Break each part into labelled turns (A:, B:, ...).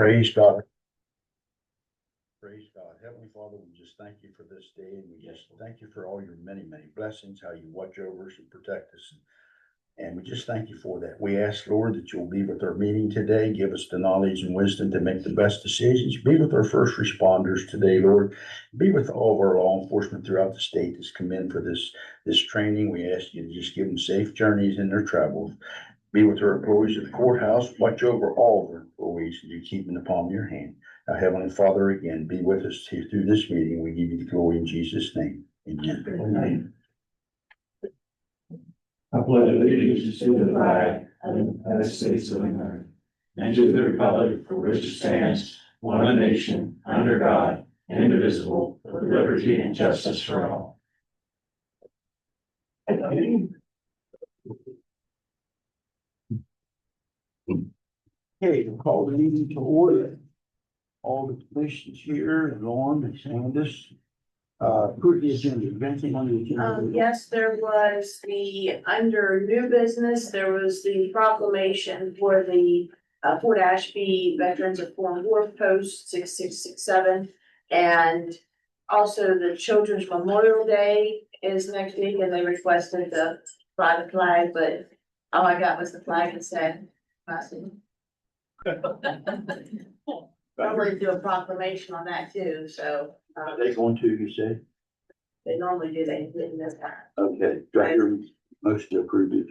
A: Praise God. Praise God. Heavenly Father, we just thank you for this day, and we just thank you for all your many, many blessings, how you watch over us and protect us. And we just thank you for that. We ask, Lord, that you'll be with our meeting today. Give us the knowledge and wisdom to make the best decisions. Be with our first responders today, Lord. Be with all of our law enforcement throughout the state that's come in for this training. We ask you to just give them safe journeys in their travels. Be with our employees at the courthouse. Watch over all of our employees, and you keep in the palm of your hand. Now, Heavenly Father, again, be with us here through this meeting. We give you the glory in Jesus' name. Amen.
B: Amen. I pledge allegiance to the flag of the United States of America and to the republic for which it stands, one nation, under God, indivisible, with liberty and justice for all.
A: Okay, we'll call the meeting to order. All the commissions here, Lauren, Sandus. Approve the agenda. Anything on the agenda?
C: Yes, there was under new business, there was the proclamation for the Fort Ashby Veterans of Foreign War Post 6667. And also the Children's Memorial Day is next week, and they requested to fly the flag, but all I got was the flag instead. Probably do a proclamation on that too, so.
A: Are they going to, you say?
C: They normally do, they didn't this time.
A: Okay, do I hear motion to approve it?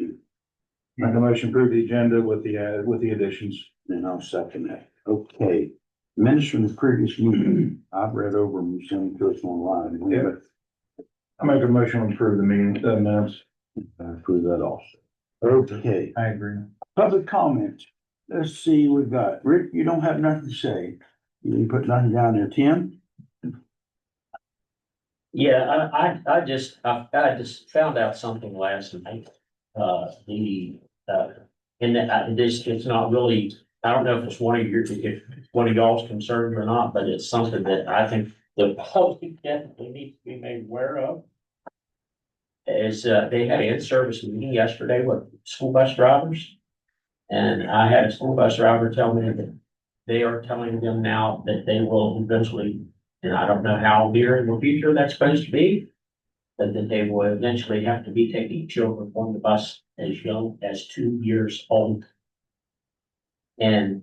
D: Make a motion to approve the agenda with the additions.
A: Then I'll second that. Okay. Minutes from the previous meeting, I've read over them, you sent them to us online.
D: Yeah. I make a motion to approve the minutes.
A: I approve that also. Okay,
D: I agree.
A: public comment. Let's see, we've got, Rick, you don't have nothing to say. You didn't put nothing down there. Tim?
E: Yeah, I just found out something last night. And that it's not really, I don't know if it's if one of y'all's concerns or not, but it's something that I think the public definitely needs to be made aware of. Is, they had an in-service meeting yesterday with school bus drivers. And I had a school bus driver tell me that they are telling them now that they will eventually, and I don't know how near in the future that's supposed to be, but that they will eventually have to be taking children on the bus as young as 2 years old. And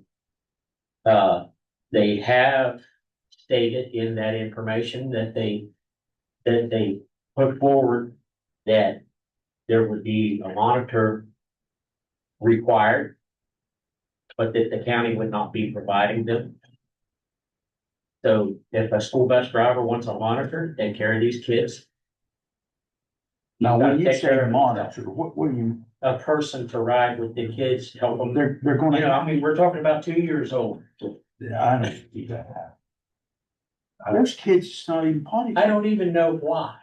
E: they have stated in that information that they put forward that there would be a monitor required, but that the county would not be providing them. So if a school bus driver wants a monitor, they carry these kids.
A: Now, when you
E: Take care
A: say
E: of
A: monitor, what do you,
E: A person to ride with the kids, help them.
A: they're gonna.
E: You know, I mean, we're talking about 2 years old.
A: Yeah, I don't see that. There's kids, it's not even potty.
E: I don't even know why.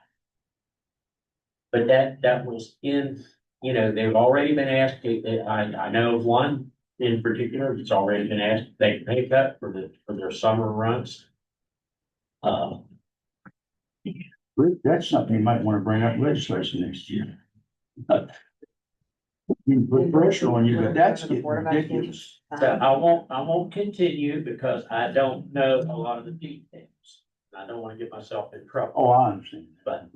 E: But that was in, you know, they've already been asked, I know of one in particular, it's already been asked, to take a pay cut for their summer runs.
A: Rick, that's something you might wanna bring up legislation next year. You put pressure on you, but that's getting ridiculous.
E: So I won't continue because I don't know a lot of the details. I don't wanna get myself in trouble,
A: Oh, I understand.
E: but,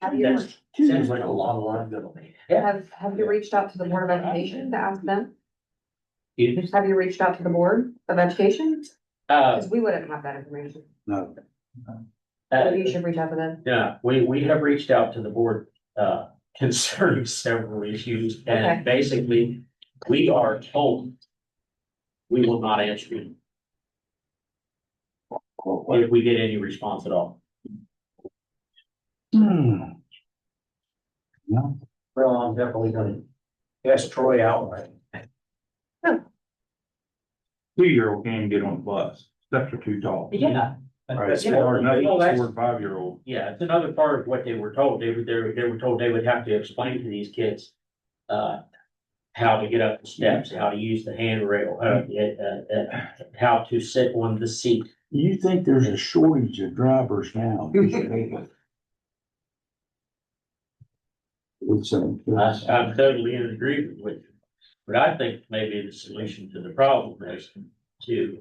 F: Have you,
E: that's,
A: Seems like a lot of liability.
F: have you reached out to the Board of Education to ask them?
E: excuse me?
F: Have you reached out to the Board of Education?
E: Uh,
F: Because we wouldn't have that information.
A: No,
F: Maybe you should reach out to them.
E: yeah, we have reached out to the board, concerning several issues,
F: Okay.
E: and basically, we are told we will not answer you if we get any response at all.
A: hmm. No,
D: Well, I'm definitely gonna ask Troy outright. 2-year-old can't even get on the bus, steps are too tall.
E: Yeah.
D: Right,
E: Yeah,
D: or another
E: well, that's-
D: 4 and 5-year-old.
E: Yeah, it's another part of what they were told. They were told they would have to explain to these kids, how to get up the steps, how to use the handrail, how to sit on the seat.
A: do you think there's a shortage of drivers now? With some.
E: I'm totally in agreement with you. But I think maybe the solution to the problem is to,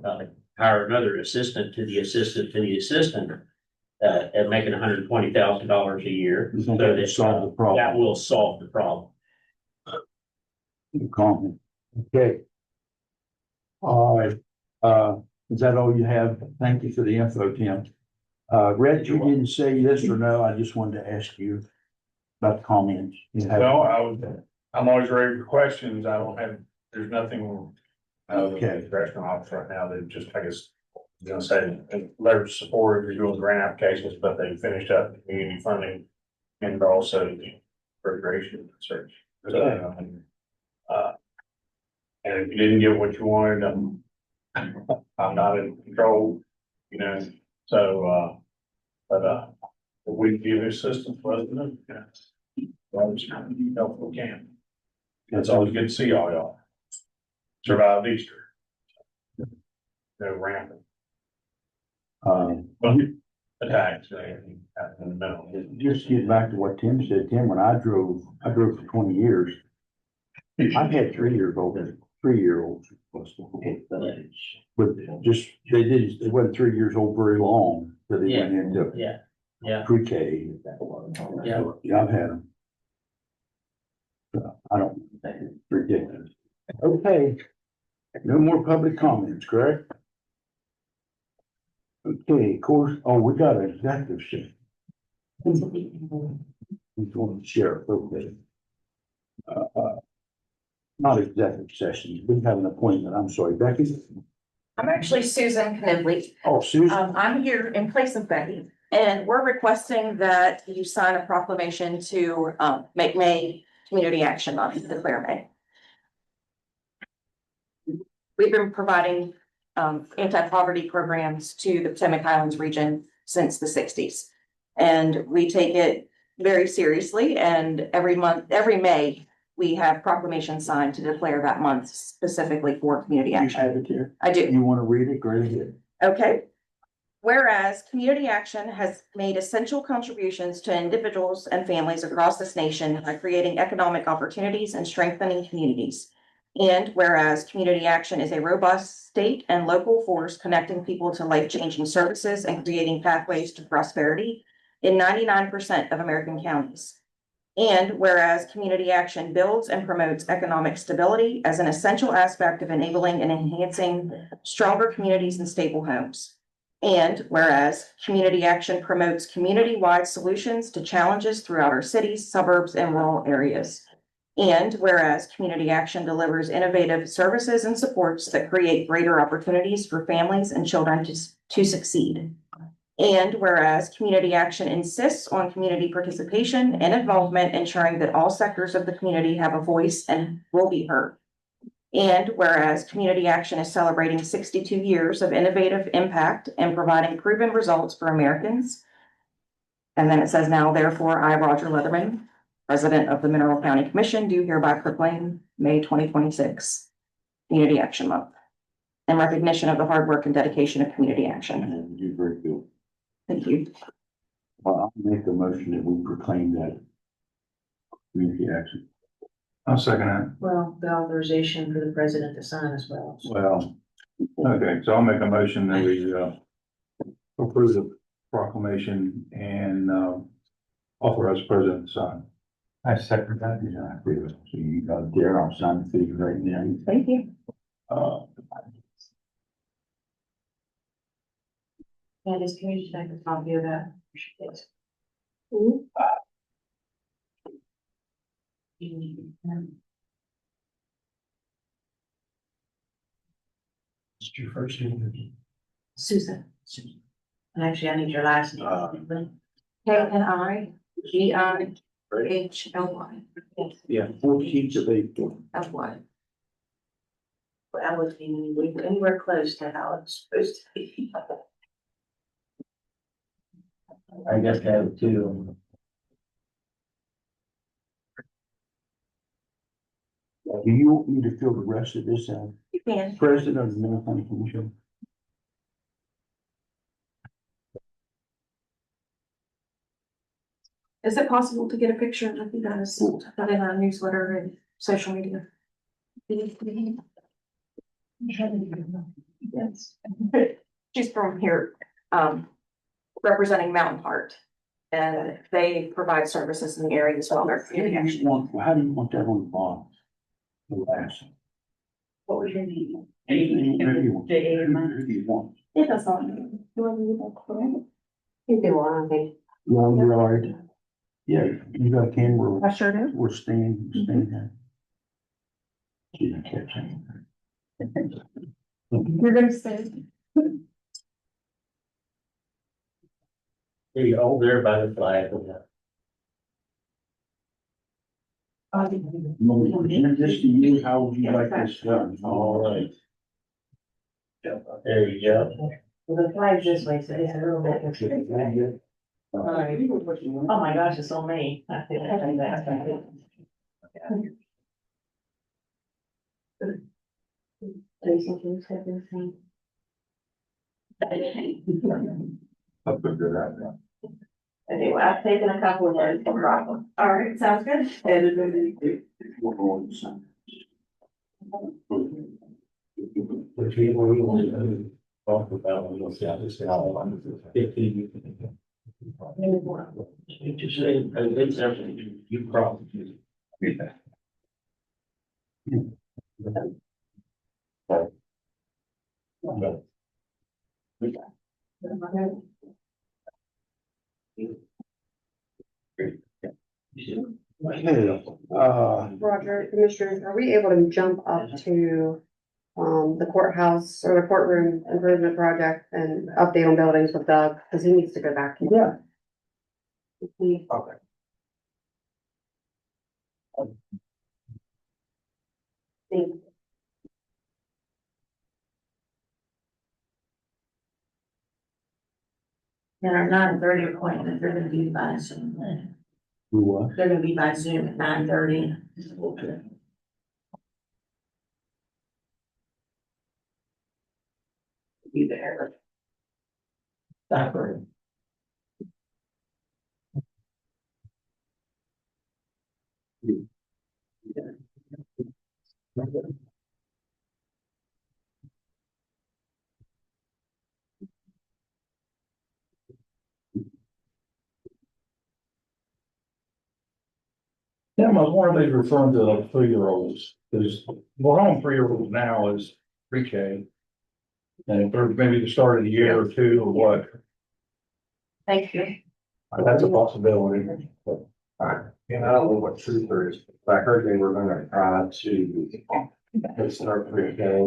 E: hire another assistant to the assistant to the assistant. At making $120,000 a year.
A: You
E: So
A: think that would
E: that,
A: solve the problem?
E: that will solve the problem.
A: Comment. Okay. All right, is that all you have? Thank you for the info, Tim. Reg, you didn't say yes or no, I just wanted to ask you about the comments. You have-
D: I'm always ready for questions. I don't have, there's nothing.
A: Okay.
D: Congressional office right now that just, I guess, gonna say, letter of support, if you're doing grant applications, but they finished up the community funding and also the appropriation search. So, and if you didn't get what you wanted, I'm not in control, you know, so, if we can give assistance, let them know, you know. Well, just kind of help we can. It's always good to see all y'all. Survived Easter. No rampant attacks, anything in the middle.
A: Just get back to what Tim said, Tim, when I drove for 20 years. I've had 3-year-olds. But just, they wasn't 3 years old very long, so they went into
E: Yeah.
A: pre-K.
E: Yeah.
A: Yeah, I've had them. I don't, ridiculous. Okay. No more public comments, correct? Okay, of course, we got an executive session. He's going to share, okay. Not executive session, we have an appointment, I'm sorry, Becky.
G: I'm actually Susan Knibbley.
A: Oh, Susan,
G: I'm here in place of Becky, and we're requesting that you sign a proclamation to make May Community Action Month, declare May. We've been providing anti-poverty programs to the Potomac Highlands region since the 60s. And we take it very seriously, and every May, we have proclamations signed to declare that month specifically for community
A: you
G: action.
A: have it here.
G: I do.
A: You want to read it? Go ahead.
G: Okay. Whereas community action has made essential contributions to individuals and families across this nation by creating economic opportunities and strengthening communities. And whereas community action is a robust state and local force connecting people to life-changing services and creating pathways to prosperity in 99% of American counties. And whereas community action builds and promotes economic stability as an essential aspect of enabling and enhancing stronger communities and stable homes. And whereas community action promotes community-wide solutions to challenges throughout our cities, suburbs, and rural areas. And whereas community action delivers innovative services and supports that create greater opportunities for families and children to succeed. And whereas community action insists on community participation and involvement, ensuring that all sectors of the community have a voice and will be heard. And whereas community action is celebrating 62 years of innovative impact and providing proven results for Americans. And then it says, now therefore, I, Roger Leatherman, President of the Mineral County Commission, do hereby proclaim May 2026 Community Action Month in recognition of the hard work and dedication of community action.
A: And you very good.
G: Thank you.
A: Well, I'll make the motion that we proclaim that community action.
D: I'll second that.
C: Well, the authorization for the president to sign as well.
A: Well,
D: Okay, so I'll make a motion that we, approve the proclamation and, authorize the president to sign.
A: I second that. Yeah, I agree with it. So you got it there. I'll sign the figure right now.
G: Thank you.
C: Candace, can you just take a copy of that?
A: It's your first name.
C: Susan. And actually, I need your last name.
G: KNIGIHLY.
A: Yeah, 14th of April.
G: FY.
C: That was anywhere close to how it's supposed to be.
E: I guess I have two.
A: Do you want me to fill the rest of this out?
G: You can.
A: President of the Mineral County Commission.
G: Is it possible to get a picture of you guys, put in our newsletter and social media?
F: Yes.
G: She's from here, representing Mountain Heart. And they provide services in the area as well. They're community action.
A: How do you want that on the bottom? The last.
C: What was your name?
A: Anything, whatever you want.
C: J.A.
A: Whatever you want.
C: It does not. You want to leave that correct? You do, I think.
A: No, you're all right. Yeah, you got a camera.
F: I sure do.
A: We're staying there. She didn't catch it.
F: You're gonna say.
E: There you go, there by the flag.
A: In addition to you, how would you like this done?
E: All right. There you go.
C: The flag's this way, so it's a little bit. Oh my gosh, it's on me. Anyway, I've taken a couple of those, no problem. All right, sounds good.
E: Which we will talk about, we'll see how this how. Just say, it's everything, you probably.
H: Roger, Commissioners, are we able to jump up to the courthouse or the courtroom improvement project and update on buildings with Doug, because he needs to go back.
A: Yeah.
H: Okay.
C: And our 9:30 appointment, they're gonna be by Zoom.
A: Who was?
C: They're gonna be by Zoom at 9:30. Be there.
D: Yeah, I was wondering if they referring to like 3-year-olds, because we're on 3-year-olds now is pre-K. And if they're maybe the start of the year or two or what,
C: Thank you.
D: that's a possibility.
B: And I don't know what truth there is, but I heard they were gonna try to start pre-K,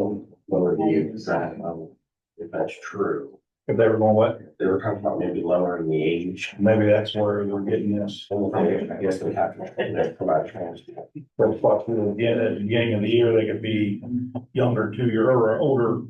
B: lower the exact level, if that's true.
D: If they were going what,
B: They were talking about maybe lowering the age.
D: maybe that's where they're getting this.
B: I guess they have to provide transport.
D: That's possible, yeah, at the beginning of the year, they could be younger 2-year or older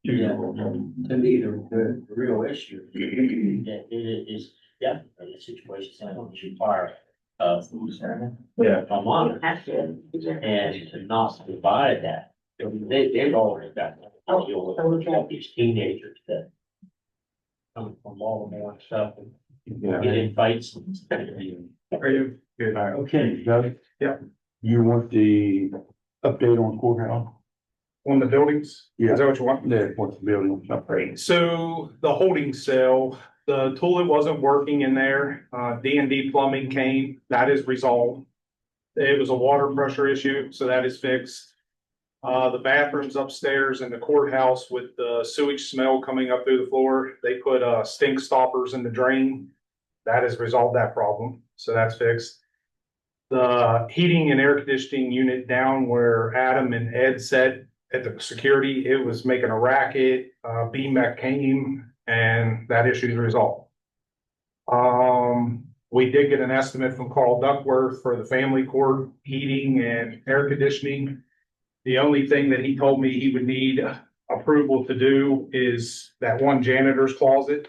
D: 2-year-olds.
E: To me, the real issue, it is definitely a situation, I don't require,
D: Yeah.
E: a monitor. And to not provide that, they've already got, to deal with all these teenagers that come from Baltimore and stuff, and get in fights.
D: Are you? Good. All right.
A: Okay, Doug?
D: Yeah.
A: You want the update on courthouse?
I: On the buildings?
A: Yeah.
I: Is that what you want?
A: Yeah, what's the building?
I: Great. So the holding cell, the toilet wasn't working in there. D&D plumbing came, that is resolved. It was a water pressure issue, so that is fixed. The bathrooms upstairs in the courthouse with the sewage smell coming up through the floor, they put stink stoppers in the drain. That has resolved that problem, so that's fixed. The heating and air conditioning unit down where Adam and Ed said at the security, it was making a racket. BMEC came and that issue is resolved. We did get an estimate from Carl Duckworth for the family court heating and air conditioning. The only thing that he told me he would need approval to do is that one janitor's closet.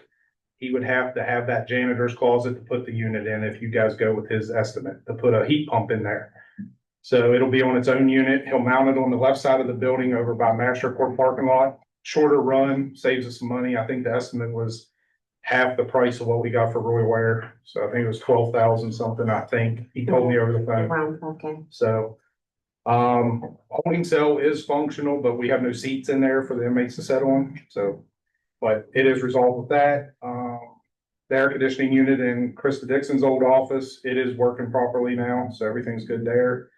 I: He would have to have that janitor's closet to put the unit in if you guys go with his estimate, to put a heat pump in there. So it'll be on its own unit. He'll mount it on the left side of the building over by Master Court parking lot. Shorter run, saves us some money. I think the estimate was half the price of what we got for Roy Ware. So I think it was 12,000 something, I think. He told me over the phone.
H: Around, okay.
I: So, Holding cell is functional, but we have no seats in there for the inmates to sit on, so. But it is resolved with that. The air conditioning unit in Krista Dixon's old office, it is working properly now, so everything's good there.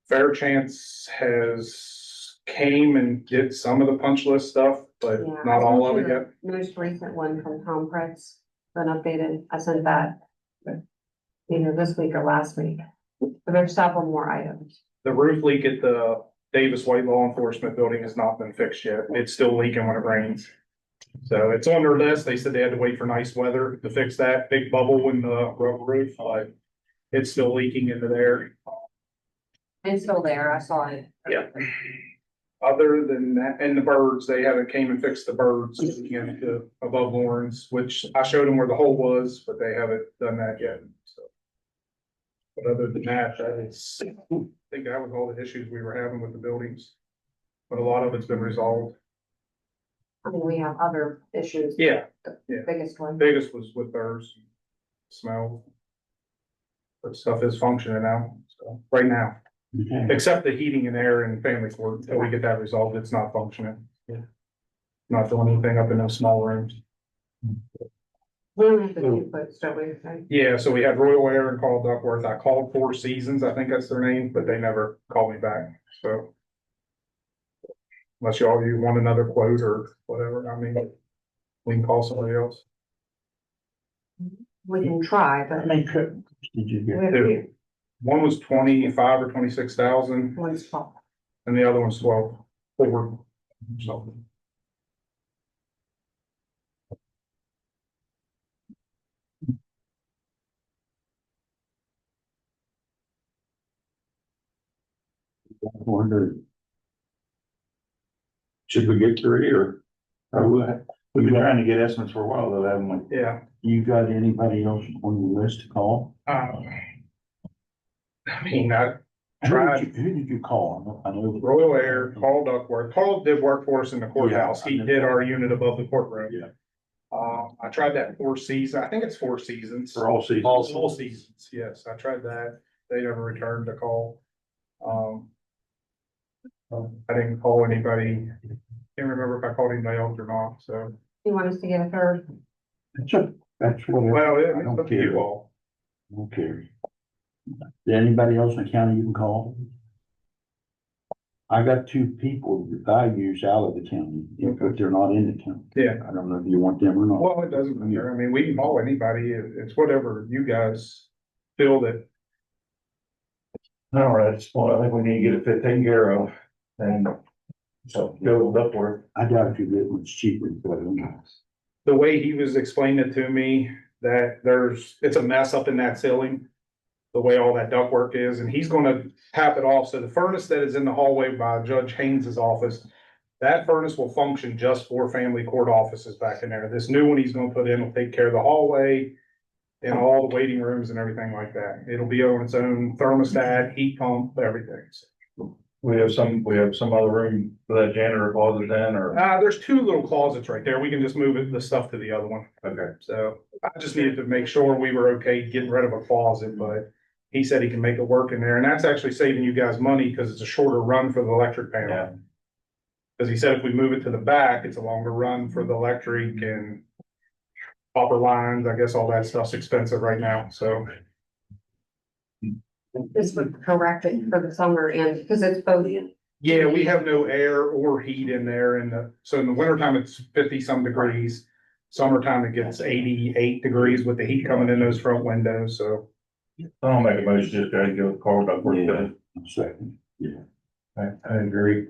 I: Fairchance has came and did some of the punch list stuff, but
H: Yeah,
I: not
H: I
I: all
H: sent
I: of it
H: you
I: yet.
H: the Most recent one from Tom Pritz, been updated, I sent that. Either this week or last week, but there's several more items.
I: The roof leak at the Davis White Law Enforcement Building has not been fixed yet. It's still leaking when it rains. So it's on their list. They said they had to wait for nice weather to fix that big bubble in the rubber roof, but it's still leaking into there.
H: It's still there, I saw it.
I: Yeah. Other than that, and the birds, they haven't came and fixed the birds, you know, to above Lawrence, which I showed them where the hole was, but they haven't done that yet, so. But other than that, I think that was all the issues we were having with the buildings. But a lot of it's been resolved.
H: I mean, we have other issues.
I: Yeah,
H: The
I: yeah.
H: biggest one.
I: Biggest was with birds, smell. But stuff is functioning now, so, right now.
A: Okay.
I: Except the heating and air and family court, until we get that resolved, it's not functioning. Not doing anything up in those small rooms.
H: We don't have the inputs, don't we? Okay.
I: Yeah, so we had Royal Air and Carl Duckworth. I called Four Seasons, I think that's their name, but they never called me back, so. Unless you want another quote or whatever, I mean, we can call somebody else.
H: We can try,
A: How
H: but
A: many trips did you
H: we
A: get?
H: have to,
I: One was 25 or 26,000
H: one's small.
I: and the other one's 12 over. So.
A: Wondered. Should we get three or?
B: We've been trying to get estimates for a while though, haven't we?
I: Yeah,
A: You got anybody else on your list to call?
I: I mean, I
A: Who
I: tried.
A: who did you call? I know.
I: Royal Air, Carl Duckworth. Carl did work for us in the courthouse.
A: Yeah, I
I: He
A: know.
I: did our unit above the courtroom.
A: Yeah.
I: I tried that Four Seasons. I think it's Four Seasons.
A: For all seasons.
I: All seasons, yes. I tried that. They never returned a call. I didn't call anybody. Can't remember if I called anybody else or not, so.
H: You want us to get a third?
A: That's what.
I: Well,
A: I
I: it's
A: don't
I: up to
A: care.
I: you all.
A: I don't care. Is anybody else in the county you can call? I got two people that I use out of the county, but they're not in the county.
I: Yeah.
A: I don't know if you want them or not.
I: Well, it doesn't matter. I mean, we can call anybody. It's whatever you guys feel that.
B: All right, well, I think we need to get it taken care of, and so go with Duckworth.
A: I doubt if you get much cheaper, but I don't know.
I: The way he was explaining it to me, that it's a mess up in that ceiling. The way all that ductwork is, and he's gonna tap it off, so the furnace that is in the hallway by Judge Haynes's office. That furnace will function just for family court offices back in there. This new one he's gonna put in will take care of the hallway. And all the waiting rooms and everything like that. It'll be on its own thermostat, heat pump, everything.
B: We have some other room for that janitor closet in, or?
I: There's two little closets right there. We can just move the stuff to the other one.
B: Okay.
I: So I just needed to make sure we were okay getting rid of a closet, but he said he can make it work in there. And that's actually saving you guys money because it's a shorter run for the electric
B: Yeah.
I: panel. Because he said if we move it to the back, it's a longer run for the electric and copper lines. I guess all that stuff's expensive right now, so.
H: This would correct it for the summer and, because it's both.
I: Yeah, we have no air or heat in there so in the wintertime, it's 50-some degrees. Summertime, it gets 88 degrees with the heat coming in those front windows, so.
B: I'll make a motion, just gotta go with Carl Duckworth.
A: Yeah. Second, yeah.
B: I agree.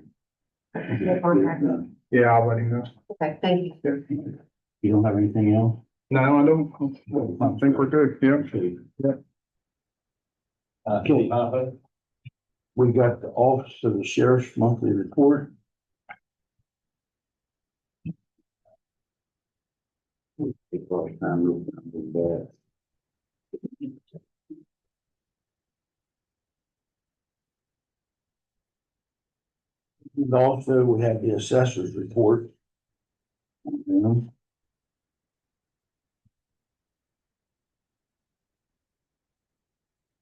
I: Yeah, I'll let him know.
H: Okay, thank you.
A: You don't have anything else?
I: No, I don't. I think we're good, yeah.
A: Okay.
I: Yep.
A: Okay. We got the Office of the Sheriff's monthly report. It's probably time to look at that. And also, we have the assessor's report.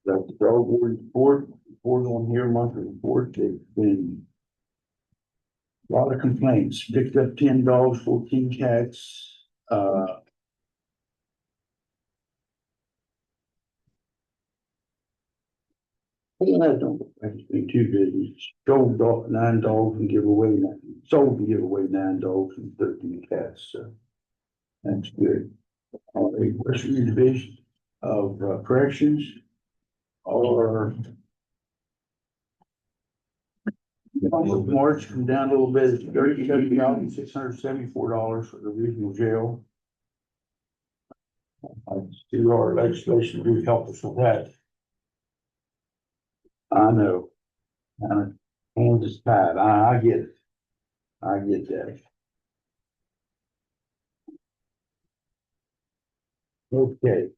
A: That's the dog board report report on here, monthly report, there's been a lot of complaints, picked up 10 dogs, 14 cats, I don't, I just been too busy. Sold 9 dogs and give away 9, sold and give away 9 dogs and 13 cats, so that's good. A Western Division of Corrections are March come down a little bit, it's $37,674 for the regional jail. Do our legislation do help us with that. I know. Hands is tied. I get it. I get that. Okay.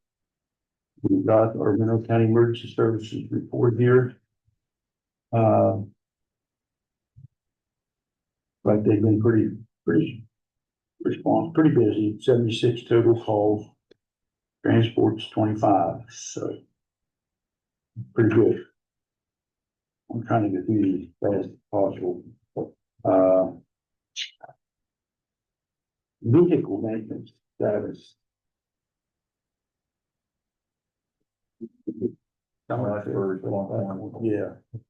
A: We've got our Mineral County Emergency Services report here. But they've been pretty busy, 76 total calls. Transport's 25, so pretty good. I'm trying to get through these as fast as possible. Vehicle maintenance status. Yeah.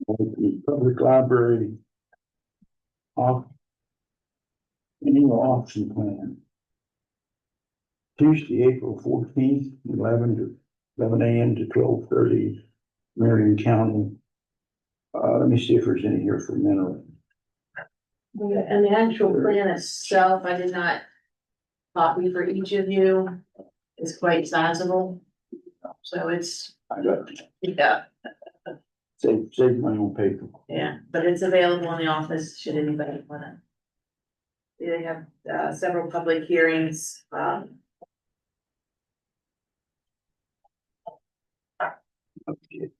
A: The public library annual auction plan. Tuesday, April 14th, 11 a.m. to 12:30, Marion County. Let me see if there's any here for mineral.
C: And the actual plan itself, I did not copy for each of you, is quite sizable. So it's,
A: I got it.
C: yeah,
A: Save money on paper.
C: yeah, but it's available in the office, should anybody wanna. They have, several public hearings,
A: Okay.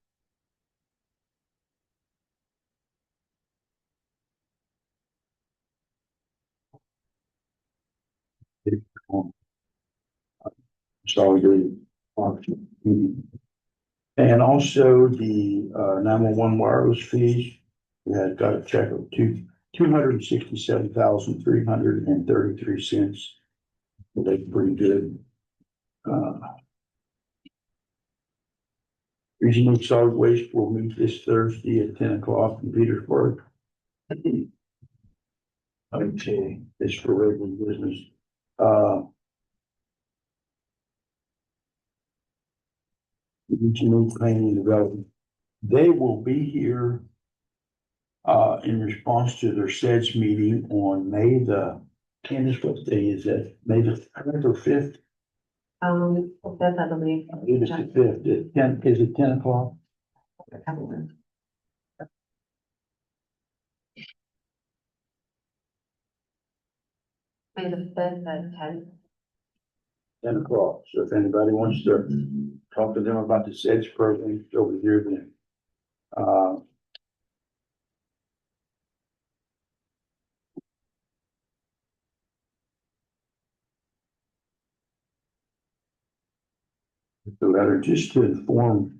A: Sorry, the auction. And also the 911 wireless fees. We had got a check of $267,333. That's pretty good. Regional Solid Waste will meet this Thursday at 10 o'clock in Petersburg. Okay, it's for regular business. Regional Planning Development. They will be here in response to their SEDS meeting on May the, Candace, what day is that? May the 4th or 5th?
H: That's, I believe.
A: It is the 5th, at 10, is it 10 o'clock?
H: May the 5th at 10.
A: 10 o'clock, so if anybody wants to talk to them about the SEDS program, it's over here then. The letter just to inform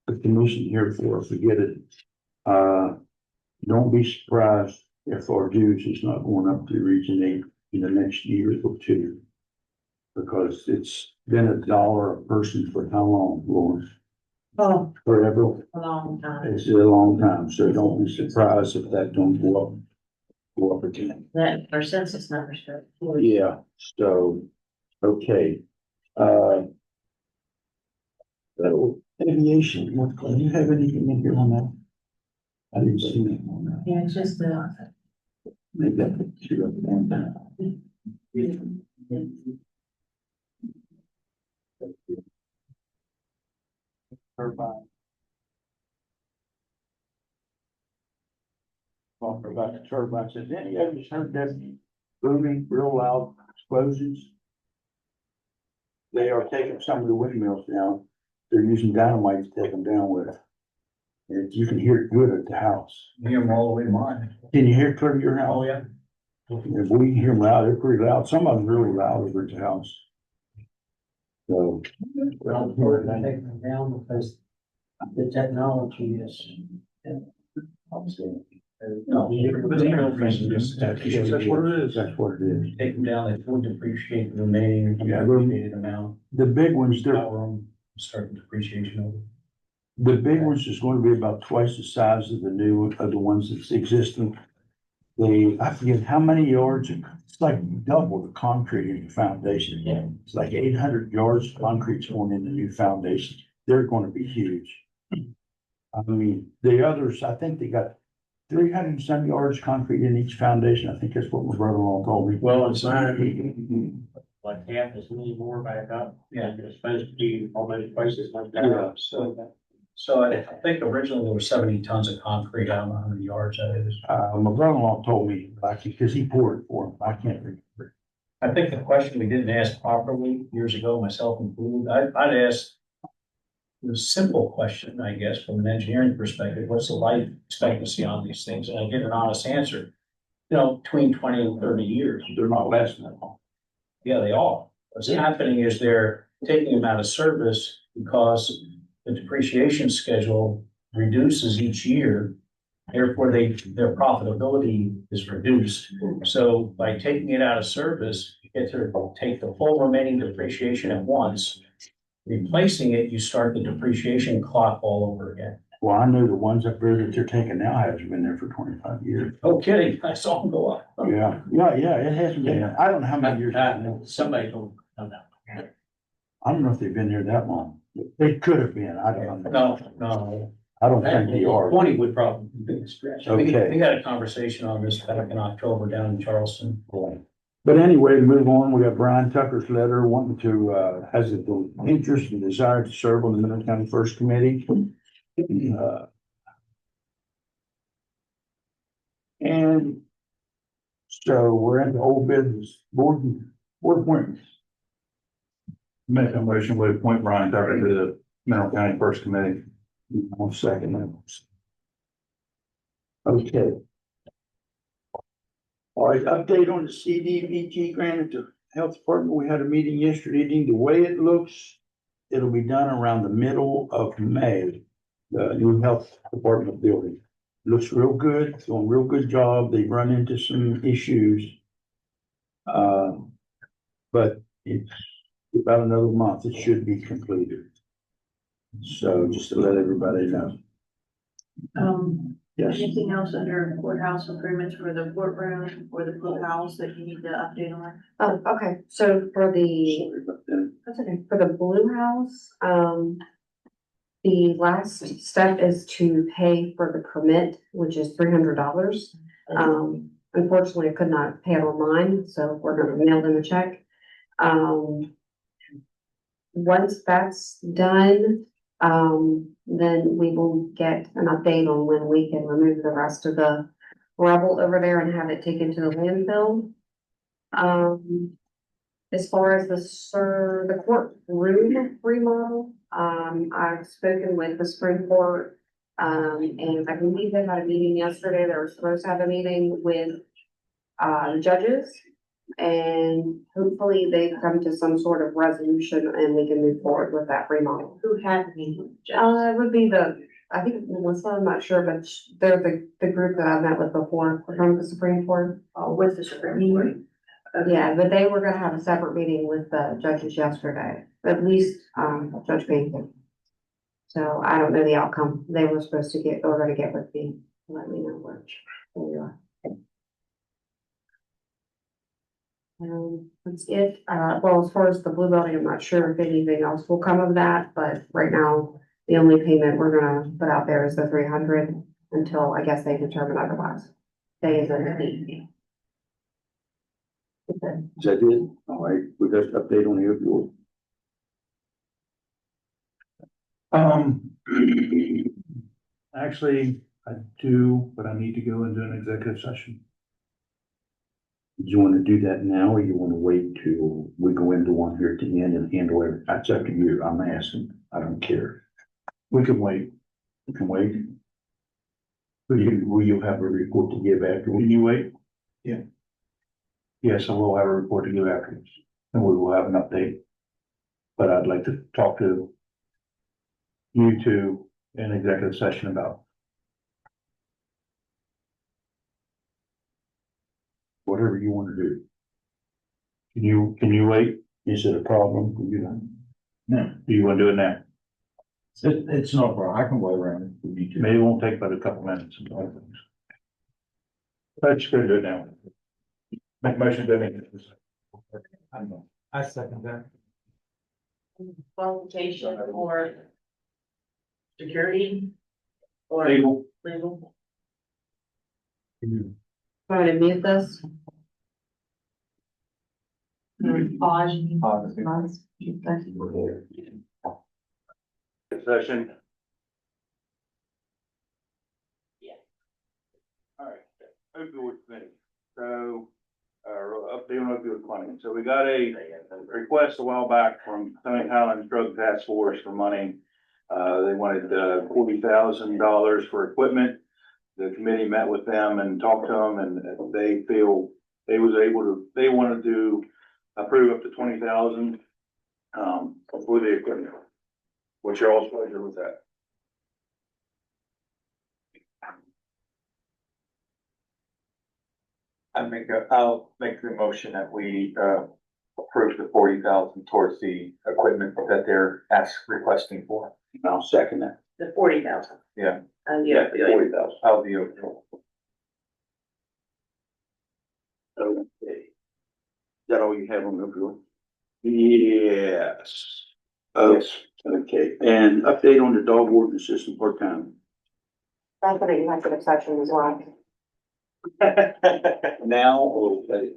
A: the commission here before I forget it. Don't be surprised if our dues is not going up to Region 8 in the next year or two. Because it's been $1 a person for how long, Lawrence?
C: oh,
A: Forever.
C: a long time.
A: It's a long time, so don't be surprised if that don't go up again.
C: That, our census numbers are.
A: Yeah, so, okay. So aviation, do you have anything in here on that? I didn't see anything on that.
C: Yeah, it's just the.
A: Maybe I put 2 up and down. Turbine. Talking about the turbines, has any of you heard that booming real loud explosions? they are taking some of the windmills down. They're using dynamite to take them down with. And you can hear it good at the house.
B: Hear them all the way to mine.
A: Can you hear it clear to your house?
B: yeah.
A: If we can hear them loud, they're pretty loud. Some of them really loud over at the house. So,
E: Well, we're gonna take them down because the technology is.
B: No, but the real thing is, that's what it is.
A: that's what it is.
B: Take them down, they fully depreciate the remaining
A: Yeah,
B: depreciated amount,
A: The big ones, they're,
B: power them, start the depreciation over.
A: the big ones is going to be about twice the size of the new, of the ones that's existing. I forget how many yards, it's like double the concrete in the foundation.
E: Yeah.
A: It's like 800 yards of concrete's going in the new foundation. They're gonna be huge. I mean, the others, I think they got 300 and some yards concrete in each foundation. I think that's what my brother-in-law told me.
E: Well, it's like half as many more back up. Yeah. It's supposed to be almost twice as much. back up.
B: So I think originally there were 70 tons of concrete, I don't know how many yards that is.
A: My brother-in-law told me, like, because he poured it for him. I can't remember.
B: I think the question we didn't ask properly years ago, myself included, I'd ask the simple question, I guess, from an engineering perspective, what's the life expectancy on these things? And I get an honest answer, between 20 and 30 years.
A: They're not lasting that long.
B: Yeah, they are. What's happening is they're taking them out of service because the depreciation schedule reduces each year. Therefore, their profitability is reduced. So by taking it out of service, you get to take the full remaining depreciation at once. Replacing it, you start the depreciation clock all over again.
A: Well, I know the ones up there that they're taking now hasn't been there for 25 years.
B: No kidding, I saw them go up.
A: Yeah, it hasn't been. I don't know how many years.
E: Somebody told me.
A: I don't know if they've been there that long. They could have been. I don't know.
B: No.
A: I don't think they are.
B: 20 would probably be a stretch.
A: Okay.
B: We had a conversation on this back in October down in Charleston.
A: But anyway, to move on, we got Brian Tucker's letter wanting to, has the interest and desire to serve on the Mineral County First Committee. And so we're in the old business, board appointments.
J: Make a motion to appoint Brian Tucker to the Mineral County First Committee.
A: 1 second. Okay. All right, update on the CDBG grant at the Health Department. We had a meeting yesterday. The way it looks, it'll be done around the middle of May. The new Health Department building. Looks real good, doing a real good job. They've run into some issues. But it's about another month, it should be completed. So just to let everybody know. Yes.
C: Anything else under courthouse improvements for the courtroom or the courthouse that you need to update on?
H: Oh, okay, so for the,
A: Sorry about that.
H: that's okay, for the Blue House, the last step is to pay for the permit, which is $300. Unfortunately, I could not pay it online, so we're gonna mail them a check. Once that's done, then we will get an update on when we can remove the rest of the rubble over there and have it taken to the landfill. As far as the courtroom remodel, I've spoken with the Supreme Court. And I believe they had a meeting yesterday. They were supposed to have a meeting with the judges. And hopefully they come to some sort of resolution and we can move forward with that remodel.
C: Who had the meeting?
H: It would be I think Melissa, I'm not sure, but they're the group that I met with before from the Supreme Court.
C: With the Supreme Court.
H: Yeah, but they were gonna have a separate meeting with the judges yesterday, at least, Judge Bainton. So I don't know the outcome. They were supposed to or gonna get with me, let me know which. There you are. That's it. Well, as far as the blue building, I'm not sure if anything else will come of that, but right now, the only payment we're gonna put out there is the 300 until I guess they determine otherwise. They is a fee. Okay.
A: Is that it? All right, we got an update on the opioid.
J: Actually, I do, but I need to go into an executive session.
A: Do you want to do that now, or you want to wait till we go into one here at the end and handle it? That's up to you. I'm asking. I don't care.
J: We can wait.
A: You can wait. Will you have a report to give after?
J: Can you wait?
A: Yeah.
J: Yes, I will have a report to give afterwards, and we will have an update. But I'd like to talk to you two in executive session about.
A: Whatever you want to do.
J: Can you wait?
A: Is it a problem for you? No.
J: Do you want to do it now?
A: It's not, a problem. I can wait around if we need to.
J: Maybe it won't take but a couple minutes. Let's go do it now. Make motion to make this. I second that.
C: Qualification or security or
J: Legal.
C: legal.
H: Trying to mute this.
F: Pause.
J: Session.
C: Yeah.
J: All right, opioid clinic. So, update on opioid clinic. So we got a request a while back from Tony Highlands Drug Task Force for money. They wanted, $40,000 for equipment. The committee met with them and talked to them, and they feel they wanted to approve up to 20,000, for the equipment. What's your all's pleasure with that?
B: I'll make the motion that we, approve the 40,000 towards the equipment that they're requesting for.
J: I'll second that.
C: The 40,000.
B: Yeah.
C: And the opioid.
J: 40,000.
B: I'll be okay.
J: Okay. Is that all you have on opioid? Yes. Yes. Okay, and update on the dog warden assistant part-time.
H: That's what you have to section as well.
J: Now, or
H: We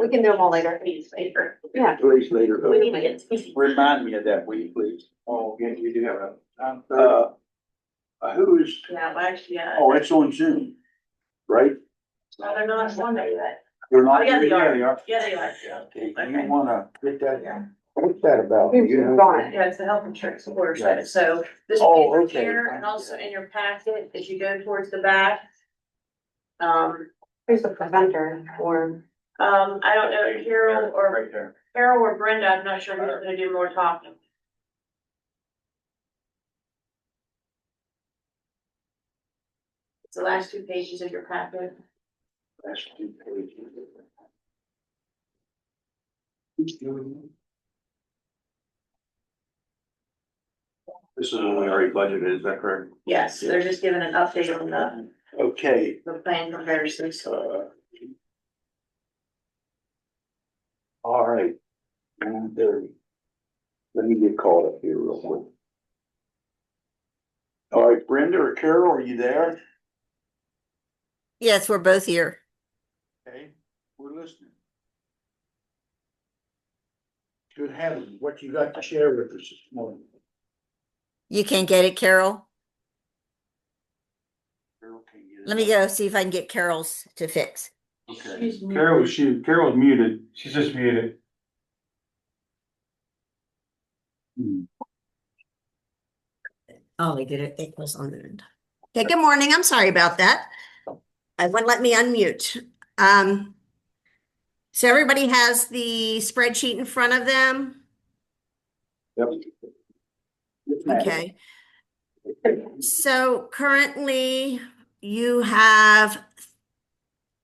H: can do them all later.
C: Please, later.
H: Yeah.
J: please later.
C: We need to get to.
J: Remind me of that, will you please?
B: Oh, yeah, you do have a.
J: Who is,
C: Yeah, well, actually, yeah.
J: oh, it's on Zoom, right?
C: No, they're not on there yet.
J: You're not.
C: Oh, yeah, they are.
J: They are.
C: Yeah, they are.
J: Okay,
C: Okay.
J: you wanna get that, what's that about?
H: Who's on it?
C: Yeah, it's the health insurance order set. So this
J: Oh,
C: will be
J: okay.
C: here and also in your packet, as you go towards the back.
H: Who's the preventer or?
C: I don't know, Carol
B: Right there.
C: or Brenda, I'm not sure who's gonna do more talking. It's the last two pages of your packet.
J: Last 2 pages. This is when we already budgeted, is that correct?
C: Yes, they're just giving an update on
J: Okay,
C: the plan comparisons.
J: all right. 9:30. Let me get caught up here real quick. All right, Brenda or Carol, are you there?
K: Yes, we're both here.
J: Okay, we're listening. Good heavens, what you got to share with us this morning?
K: You can't get it, Carol?
J: Carol can't get it.
K: Let me go see if I can get Carol's to fix.
J: Okay, Carol's muted.
B: She's just muted.
K: Oh, they did it. It was on the end. Okay, good morning. I'm sorry about that. It wouldn't let me unmute. So everybody has the spreadsheet in front of them?
J: Yep.
K: Okay. So currently you have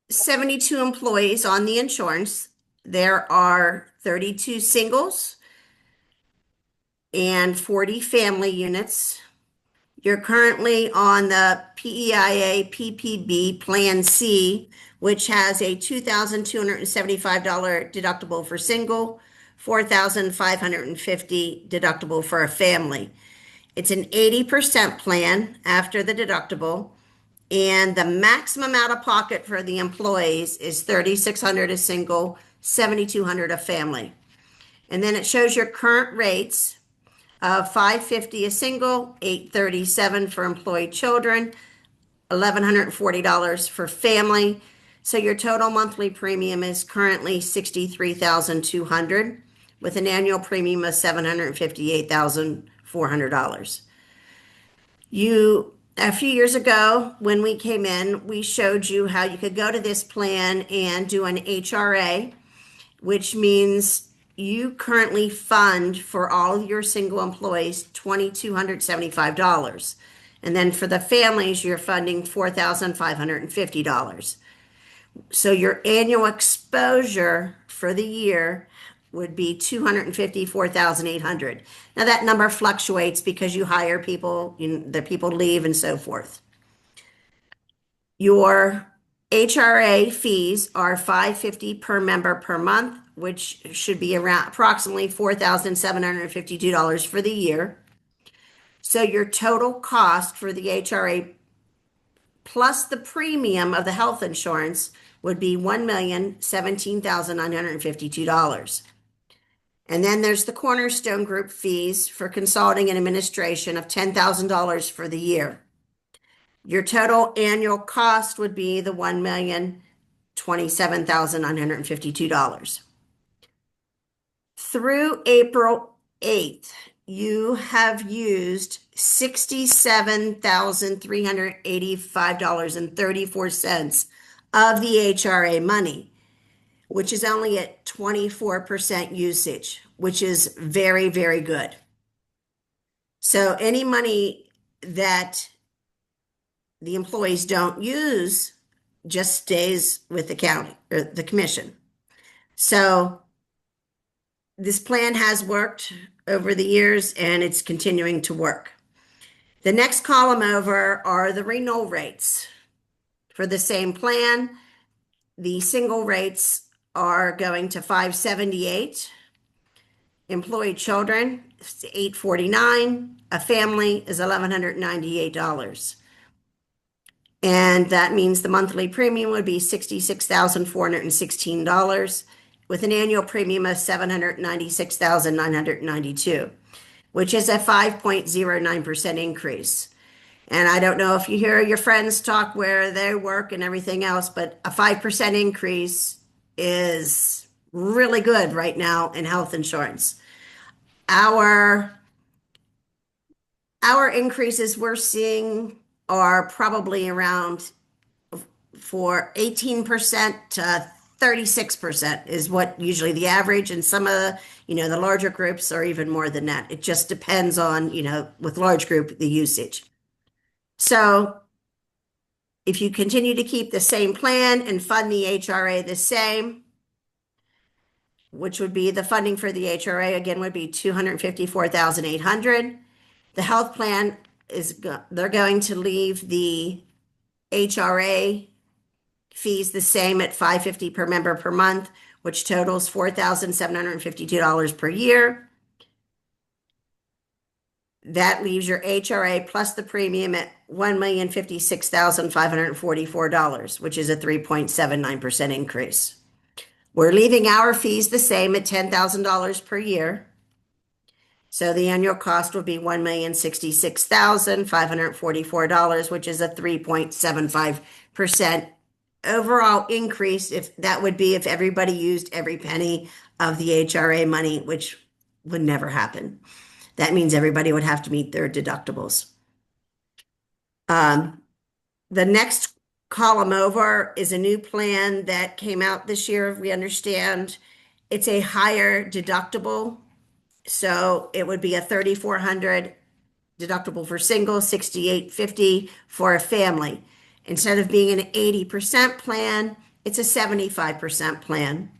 K: 72 employees on the insurance. There are 32 singles and 40 family units. You're currently on the PEIA PPB Plan C, which has a $2,275 deductible for single, $4,550 deductible for a family. It's an 80% plan after the deductible, and the maximum out of pocket for the employees is $3,600 a single, $7,200 a family. And then it shows your current rates of $550 a single, $837 for employed children, $1,140 for family, So your total monthly premium is currently $63,200 with an annual premium of $758,400. A few years ago, when we came in, we showed you how you could go to this plan and do an HRA, which means you currently fund for all of your single employees $2,275. And then for the families, you're funding $4,550. So your annual exposure for the year would be $254,800. Now that number fluctuates because you hire people, the people leave and so forth. Your HRA fees are $550 per member per month, which should be around approximately $4,752 for the year. So your total cost for the HRA plus the premium of the health insurance would be $1,017,952. And then there's the Cornerstone Group fees for consulting and administration of $10,000 for the year. Your total annual cost would be the $1,027,952. Through April 8th, you have used $67,385.34 of the HRA money, which is only at 24% usage, which is very, very good. So any money that the employees don't use just stays with the county or the commission. So this plan has worked over the years and it's continuing to work. The next column over are the renewal rates. For the same plan, the single rates are going to $578. Employee children, it's $849. A family is $1,198. And that means the monthly premium would be $66,416 with an annual premium of $796,992, which is a 5.09% increase. And I don't know if you hear your friends talk where they work and everything else, but a 5% increase is really good right now in health insurance. Our increases we're seeing are probably around for 18% to 36% is what usually the average, and some of the, the larger groups are even more than that. It just depends on, with large group, the usage. So if you continue to keep the same plan and fund the HRA the same, which would be the funding for the HRA again would be $254,800. The health plan they're going to leave the HRA fees the same at $550 per member per month, which totals $4,752 per year. That leaves your HRA plus the premium at $1,056,544, which is a 3.79% increase. We're leaving our fees the same at $10,000 per year. So the annual cost would be $1,066,544, which is a 3.75% overall increase. If that would be if everybody used every penny of the HRA money, which would never happen. That means everybody would have to meet their deductibles. The next column over is a new plan that came out this year. We understand it's a higher deductible. So it would be a $3,400 deductible for single, $6,850 for a family. Instead of being an 80% plan, it's a 75% plan.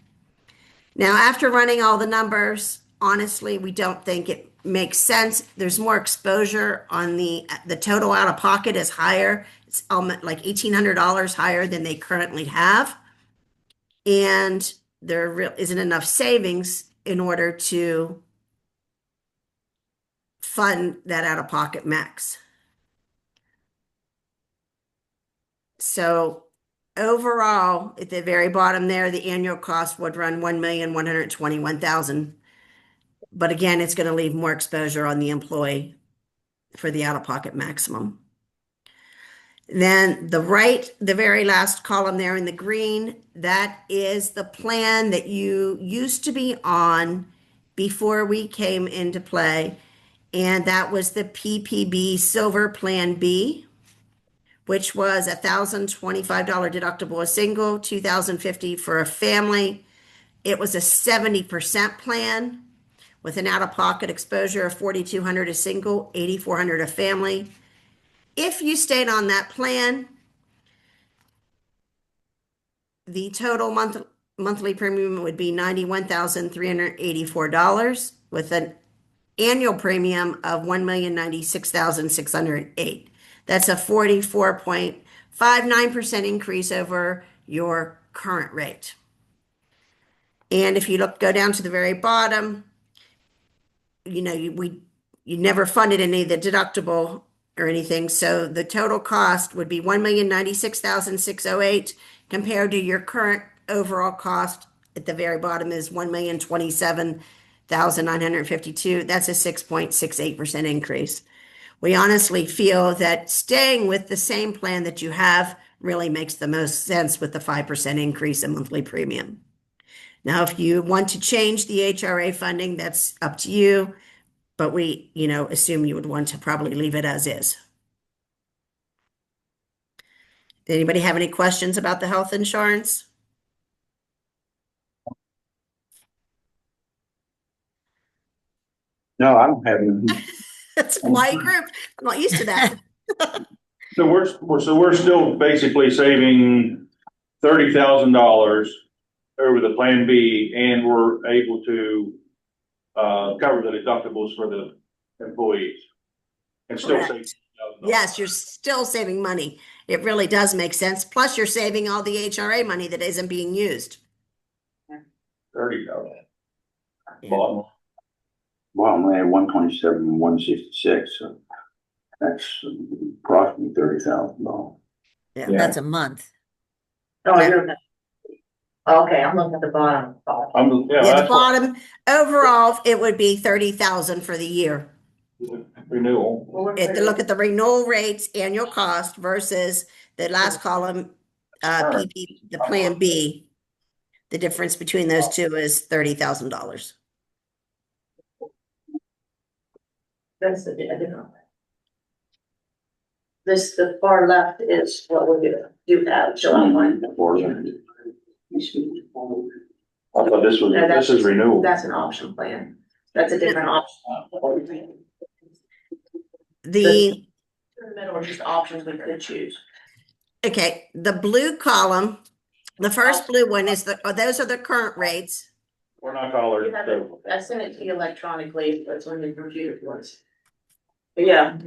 K: Now, after running all the numbers, honestly, we don't think it makes sense. There's more exposure on the total out of pocket is higher. It's like $1,800 higher than they currently have. And there isn't enough savings in order to fund that out of pocket max. So overall, at the very bottom there, the annual cost would run $1,121,000. But again, it's going to leave more exposure on the employee for the out of pocket maximum. Then the very last column there in the green, that is the plan that you used to be on before we came into play. And that was the PPB Silver Plan B, which was $1,025 deductible a single, $2,050 for a family. It was a 70% plan with an out-of-pocket exposure of $4,200 a single, $8,400 a family. If you stayed on that plan, the total monthly premium would be $91,384 with an annual premium of $1,096,608. That's a 44.59% increase over your current rate. And if you go down to the very bottom, you never funded any of the deductible or anything. So the total cost would be $1,096,608 compared to your current overall cost at the very bottom is $1,027,952. That's a 6.68% increase. We honestly feel that staying with the same plan that you have really makes the most sense with the 5% increase in monthly premium. Now, if you want to change the HRA funding, that's up to you, but we, assume you would want to probably leave it as is. Anybody have any questions about the health insurance?
J: No, I don't have any.
K: That's a white group. I'm not used to that.
J: So we're still basically saving $30,000 over the Plan B, and we're able to cover the deductibles for the employees and still save $30,000.
K: Yes, you're still saving money. It really does make sense. Plus, you're saving all the HRA money that isn't being used.
J: $30,000.
K: Yeah.
J: Bottom.
A: Bottom line, 127, 166, so that's approximately $30,000.
K: Yeah.
J: Yeah.
B: That's a month.
C: Oh, okay, I'm looking at the bottom.
K: Yeah, the
J: That's what-
K: bottom, overall, it would be 30,000 for the year.
J: renewal.
K: If you look at the renewal rates, annual cost versus the last column, PP, the Plan B, the difference between those two is $30,000.
C: That's the different. The far left is what we're gonna do now, July 1.
J: I thought this is renewal.
C: That's an option plan. That's a different option.
K: The
C: In the middle are just options we could choose.
K: Okay, the blue column, the first blue one is those are the current rates.
J: We're not colored,
C: You have
J: so
C: I sent it to you electronically, that's on the computer was. But yeah,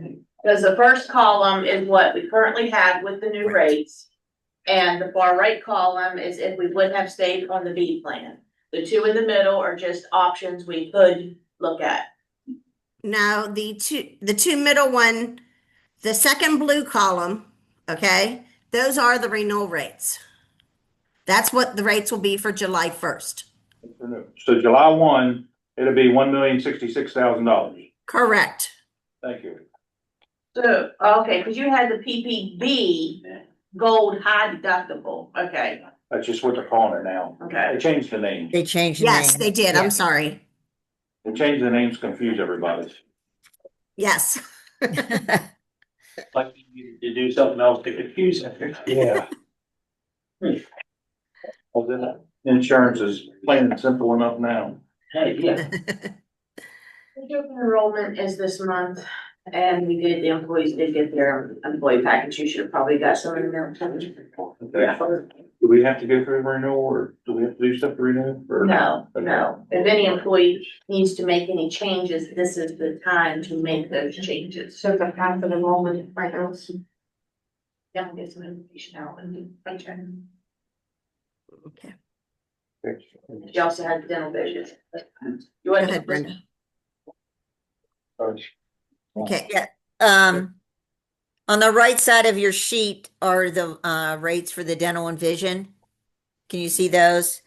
C: because the first column is what we currently have with the new rates. And the far right column is if we would have stayed on the B plan. The two in the middle are just options we could look at.
K: Now, the two middle one, the second blue column, okay, those are the renewal rates. That's what the rates will be for July 1st.
J: so July 1, it'll be $1,066,000.
K: Correct.
J: Thank you.
C: So, okay, because you had the PPB gold high deductible, okay,
J: That's just what they're calling it now.
C: okay.
J: They changed the name.
B: They changed the
K: Yes,
B: name.
K: they did. I'm sorry.
J: They changed the names, confuse everybody.
K: Yes.
E: Like you needed to do something else to confuse it.
J: Yeah. Well, then, insurance is plain and simple enough now.
E: Hey, yeah.
C: The open enrollment is this month, and the employees did get their employee package, you should have probably got some in there.
J: Okay. Do we have to go through renewal, or do we have to do stuff to renew? Or-
C: No, if any employee needs to make any changes, this is the time to make those changes.
H: So the path of enrollment right now.
C: Yeah, I'll get some information out and check.
K: Okay.
C: You also had dental vision. You
K: Go
C: want
K: ahead, Brenda. Okay.
B: Yeah, on the right side of your sheet are the rates for the dental and vision. Can you see those?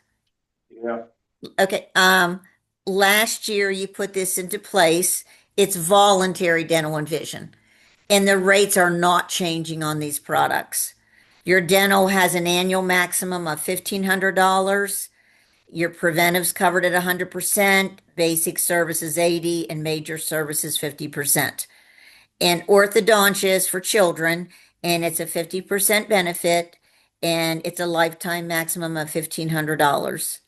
J: Yeah,
B: Okay, last year you put this into place. It's voluntary dental and vision.
K: And the rates are not changing on these products. Your dental has an annual maximum of $1,500. Your preventive's covered at 100%, basic services 80, and major services 50%. And orthodontia is for children, and it's a 50% benefit, and it's a lifetime maximum of $1,500.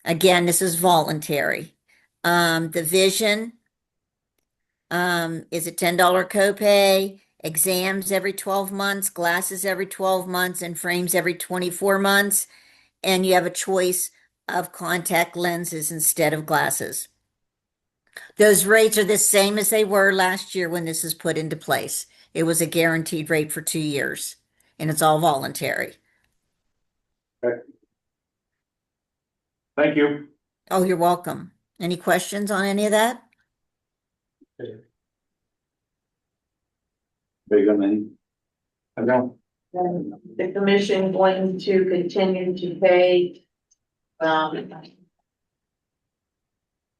K: Again, this is voluntary. The vision is a $10 copay, exams every 12 months, glasses every 12 months, and frames every 24 months. And you have a choice of contact lenses instead of glasses. Those rates are the same as they were last year when this is put into place. It was a guaranteed rate for 2 years, and it's all voluntary.
J: Thank you.
K: Oh, you're welcome. Any questions on any of that?
A: Big on any?
J: I don't.
C: The commission going to continue to pay, the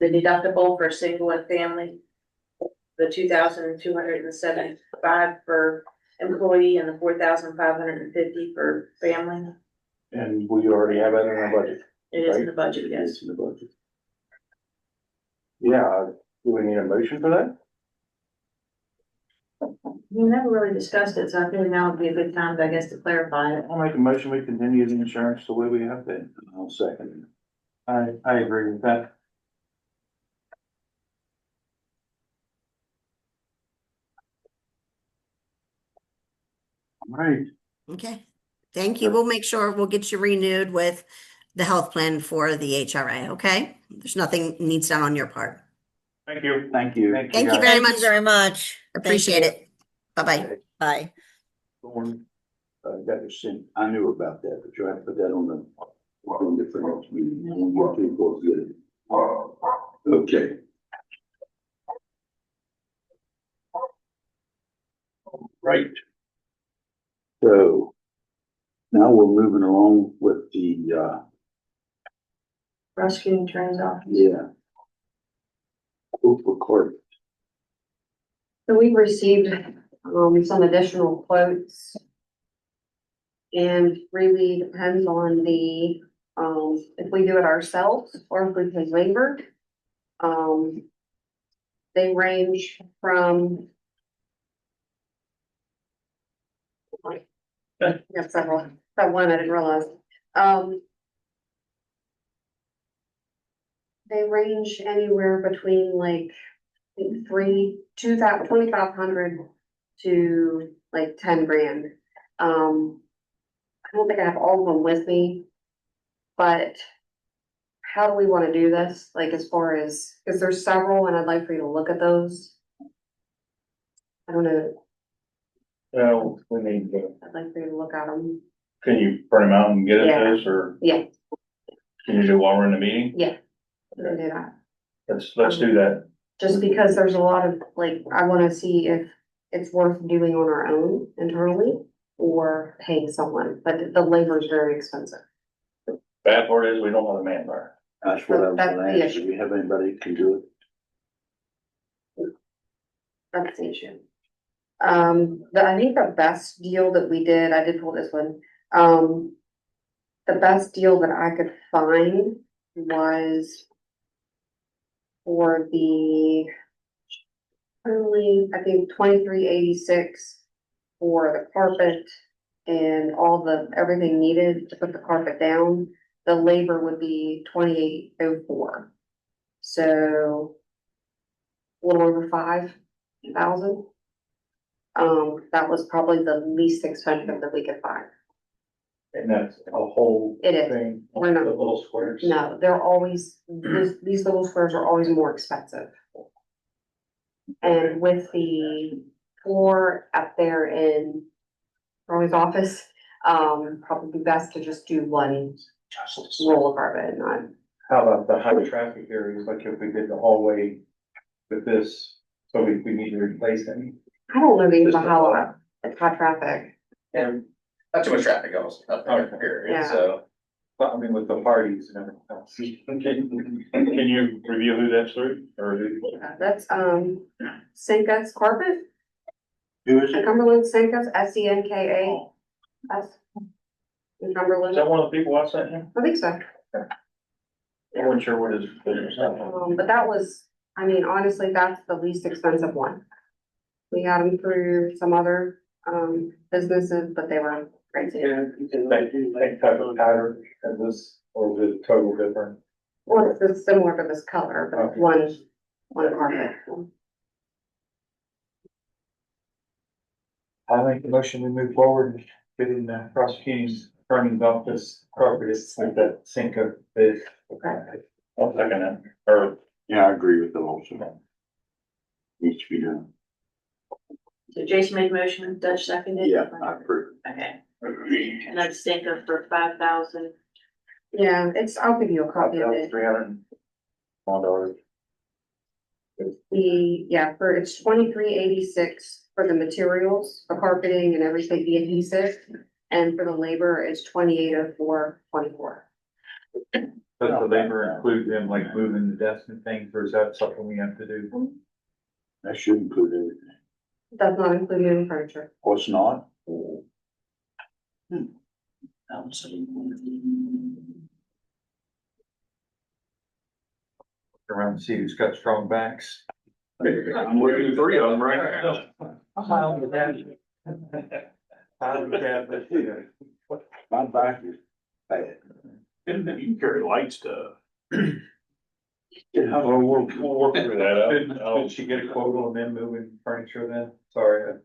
C: deductible for single and family, the 2,275 for employee and the 4,550 for family.
J: And we already have that in our budget.
C: It is in the budget, yes.
J: It's in the budget. Yeah, do we need a motion for that?
C: We never really discussed it, so I think now would be a good time, I guess, to clarify it.
J: I'll make a motion, we continue the insurance the way we have been. I'll second. I agree with that. All right.
K: Okay. Thank you. We'll make sure we'll get you renewed with the health plan for the HRA, okay? There's nothing needs done on your part.
J: Thank you. Thank you.
K: Thank you
J: guys.
K: very much. Very much. Appreciate it. Bye-bye. Bye.
A: Thorne, that was sent, I knew about that, but you have to put that on the next meeting. We'll get to get it. Okay. Right. So now we're moving along with the,
C: Prosecuting attorney's office.
A: yeah. Oprah Court.
H: So we received, some additional quotes. And really depends on the, if we do it ourselves or if we pay labor. They range from. Yeah, several, that one I didn't realize. They range anywhere between like 2,500 to like 10 grand. I don't think I have all of them with me. But how do we want to do this? Like as far as, because there's several and I'd like for you to look at those. I don't know,
J: So we need to,
H: I'd like for you to look at them.
J: can you print them out and get it
H: Yeah.
J: to us, or
H: Yeah,
J: can you do it while we're in the meeting?
H: yeah, we can do that.
J: Let's do that.
H: Just because there's a lot of, like, I wanna see if it's worth doing on our own internally or paying someone, but the labor is very expensive.
J: Bad part is we don't have the manpower.
A: That's what I was
H: That's
A: gonna
H: the
A: ask. Do we have anybody that can do it?
H: That's the issue. I think the best deal that we did, I did pull this one, the best deal that I could find was for the only, I think, 2386 for the carpet and all the, everything needed to put the carpet down. The labor would be 2804. So a little over 5,000. That was probably the least expensive that we could find.
J: And that's a whole
H: It is.
J: thing.
H: We're not-
J: The little squares.
H: No, they're always, these little squares are always more expensive. And with the floor up there in Roy's office, probably best to just do one roll of carpet, not.
J: How about the high traffic areas, like if we did the hallway with this, so we need to replace them?
H: I don't know the how it's hot traffic.
B: And not too much traffic goes up there, period,
H: Yeah.
B: so.
J: But I mean, with the parties and everything else. Can you review who that's through, or who?
H: That's Cinca's carpet.
A: Who is it?
H: Cumberland Senkas, SENKA. S. In
D: Is
H: Cumberland,
D: that one of the people I sent him?
H: I think so.
D: I wasn't sure what his business was.
H: But that was, I mean, honestly, that's the least expensive one. We had them through some other, businesses, but they were crazy.
B: Same type of pattern as this, or is it total different?
H: Well, it's similar to this color, but
B: Okay.
H: one carpet.
B: I make the motion to move forward, getting the prosecuting attorney's office carpeted with that sink of this.
D: I'll second it, or,
A: Yeah, I agree with the motion. Needs to be done.
C: So Jason made motion, Dutch seconded?
A: Yeah, I approve.
C: Okay, and that's Stanker for 5,000.
H: Yeah, I'll give you a copy of it.
D: $301.
H: It's 2386 for the materials, the carpeting and everything, the adhesive. And for the labor, it's 2804.24.
B: Does the labor include them like moving the desks and things, or is that something we have to do?
A: That should include everything.
H: Does not include any furniture.
A: Oh, it's not?
B: Around and see who's got strong backs.
D: I'm looking at 3 of them right now.
A: My back is bad.
D: You can carry light stuff.
B: Well,
D: We'll work through that out.
B: Did she get a quote on them moving furniture then? Sorry,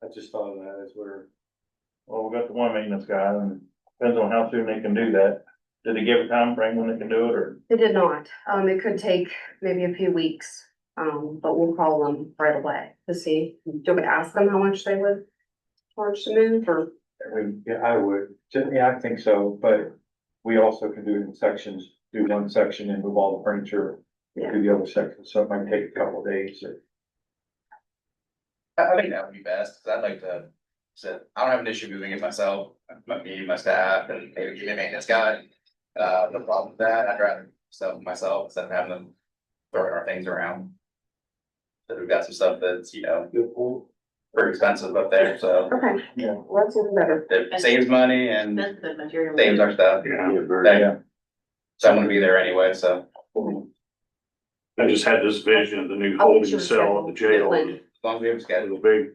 B: I just thought of that as we're.
D: Well, we got the one maintenance guy, and depends on how soon they can do that. Did they give a time frame when they can do it, or?
H: It did not. It could take maybe a few weeks. But we'll call them right away to see. Do you want me to ask them how much they would charge to move or?
B: Yeah, I would, yeah, I think so, but we also can do it in sections, do one section and move all the furniture. To the other section, so it might take a couple of days.
L: I think that would be best, because I'd like to, I don't have an issue moving it myself, me, my staff, and maybe the maintenance guy. No problem with that, I'd rather stuff myself instead of having them throwing our things around. So we've got some stuff that's, very expensive up there, so
H: Okay,
B: Yeah.
H: well, that's even better.
L: it saves money and
C: That's the material.
L: saves our stuff.
A: Yeah, very.
L: Yeah. So I'm gonna be there anyway, so
D: I just had this vision of the new
H: I'll get
D: holding
H: you a
D: cell at the jail,
H: schedule.
D: with
L: as long as we have a
D: a
L: schedule.
D: big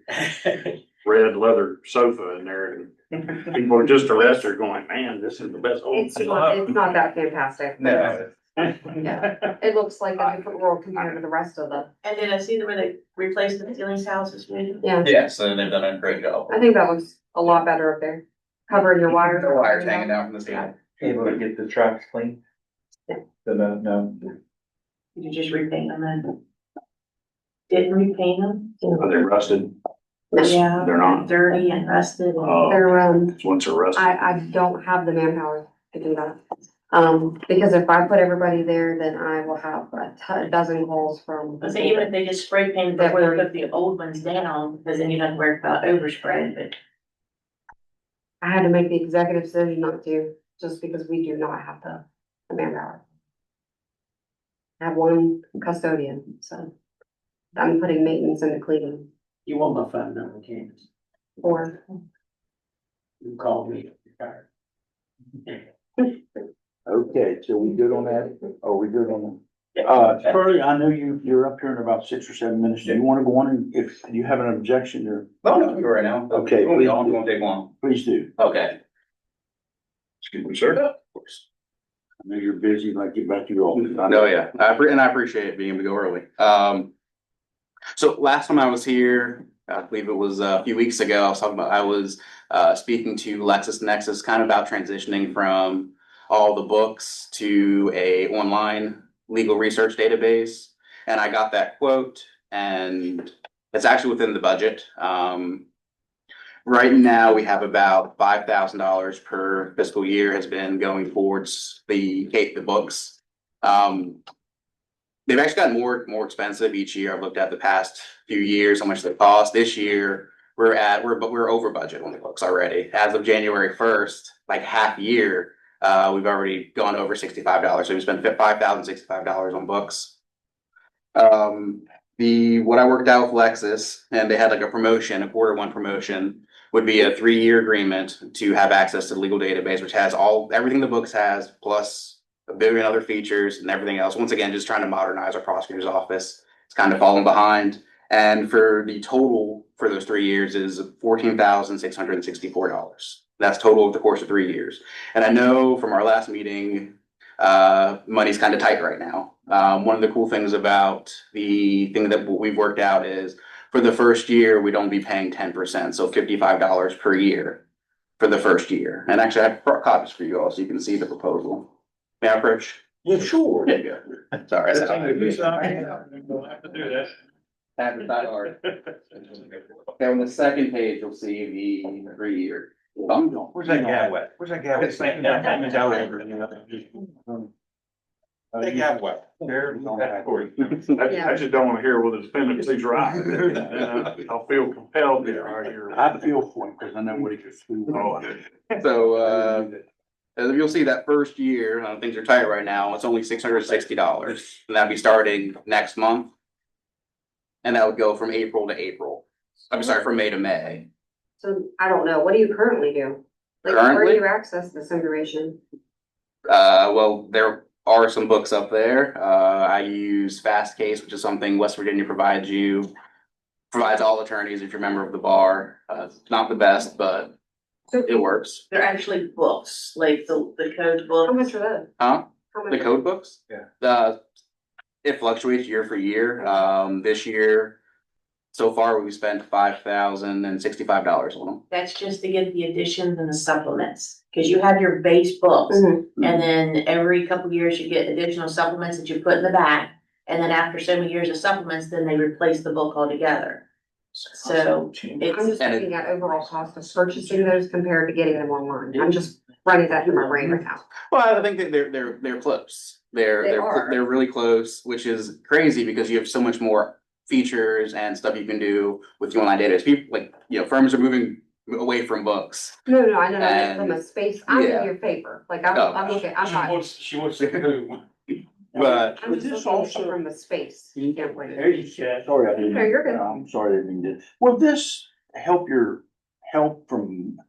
D: red leather sofa in there, and people are just arrested going, man, this is the best holding
H: It's
D: cell
H: not,
D: ever.
H: it's not that fantastic.
L: No,
H: Yeah, it looks like a different world compared to the rest of the,
C: And then I see them where they replaced the ceiling tiles this week.
H: yeah,
L: yeah, so they've done a great job.
H: I think that looks a lot better up there. Covering your wires.
L: The wires hanging down from the ceiling.
B: Able to get the tracks clean?
H: Yeah.
B: No.
C: Did you just repaint them then? Didn't repaint them?
D: Are they rusted?
C: Yeah.
D: They're not.
C: Dirty and rusted.
D: Oh.
H: They're,
D: Once they're rusted.
H: I don't have the manpower to do that. Because if I put everybody there, then I will have a dozen calls from.
C: I say even if they just spray painted before they put the old ones down, because then you don't worry about overspray, but.
H: I had to make the executive decision not to, just because we do not have the manpower. I have one custodian, so I'm putting maintenance into cleaning,
E: You want my phone number, Candace?
H: or
E: You call me.
A: Okay, so we good on that? Are we good on that? Shirley, I know you're up here in about 6 or 7 minutes. Do you want to go on and if you have an objection or,
L: No, no, you're right now.
A: Okay,
L: We all won't take long.
A: please do.
L: Okay.
D: Excuse me, sir.
A: I know you're busy like you're about to go.
L: No, yeah, and I appreciate being able to go early. So last time I was here, I believe it was a few weeks ago, I was speaking to LexisNexis kind of about transitioning from all the books to a online legal research database. And I got that quote, and it's actually within the budget. Right now, we have about $5,000 per fiscal year has been going towards the books. They've actually gotten more expensive each year. I've looked at the past few years, how much they cost. This year, we're over budget on the books already. As of January 1st, like half year, we've already gone over $65. So we spent $5,065 on books. what I worked out with Lexus, and they had like a promotion, a quarter 1 promotion, would be a 3-year agreement to have access to the legal database, which has everything the books has, plus a billion other features and everything else. Once again, just trying to modernize our prosecutor's office. It's kind of falling behind. And for the total for those 3 years is $14,664. That's total over the course of 3 years. And I know from our last meeting, money's kind of tight right now. One of the cool things about the thing that we've worked out is for the first year, we'd only be paying 10%, so $55 per year for the first year. And actually, I have brought copies for you all so you can see the proposal. May I approach?
A: Yeah, sure.
L: Yeah, good. Sorry.
D: We'll have to do this.
L: Have it that hard. Okay, on the second page, you'll see the 3-year.
A: Where's that guy at? Where's that guy?
D: Take that way. I just don't wanna hear whether it's penalties right. I'll feel compelled to argue.
A: I feel for him because I know what he could do.
L: So, as you'll see that first year, things are tight right now, it's only $660. And that'd be starting next month. And that would go from April to April. I'm sorry, from May to May.
H: So I don't know, what do you currently do? Like, where
L: Currently?
H: do you access this information?
L: Well, there are some books up there. I use Fastcase, which is something West Virginia provides all attorneys if you're a member of the bar. It's not the best, but it works.
C: They're actually books, like the code
H: How
C: book.
H: much are those?
L: Huh?
H: How much
L: The code books?
D: Yeah.
L: It fluctuates year for year. This year, so far, we've spent $5,065 on them.
C: That's just to get the additions and the supplements, because you have your base books.
H: Mhm.
C: And then every couple of years you get additional supplements that you put in the back. And then after so many years of supplements, then they replace the book altogether. So
H: I'm just
C: it's,
L: And it-
H: looking at overall cost of purchasing those compared to getting them online. I'm just running that through my brain right now.
L: Well, I think that they're close.
H: They are.
L: They're really close, which is crazy because you have so much more features and stuff you can do with the online database. People firms are moving away from books.
H: No, I know, I from a
L: And-
H: space, I'm
L: yeah.
H: in your favor, like,
L: Oh.
H: I'm looking, I'm not.
D: She wants to do.
L: But
H: I'm just
A: This
H: looking
A: also-
H: from a space standpoint.
A: Sorry, I didn't.
H: No, you're good.
A: I'm sorry, I didn't get. Will this help from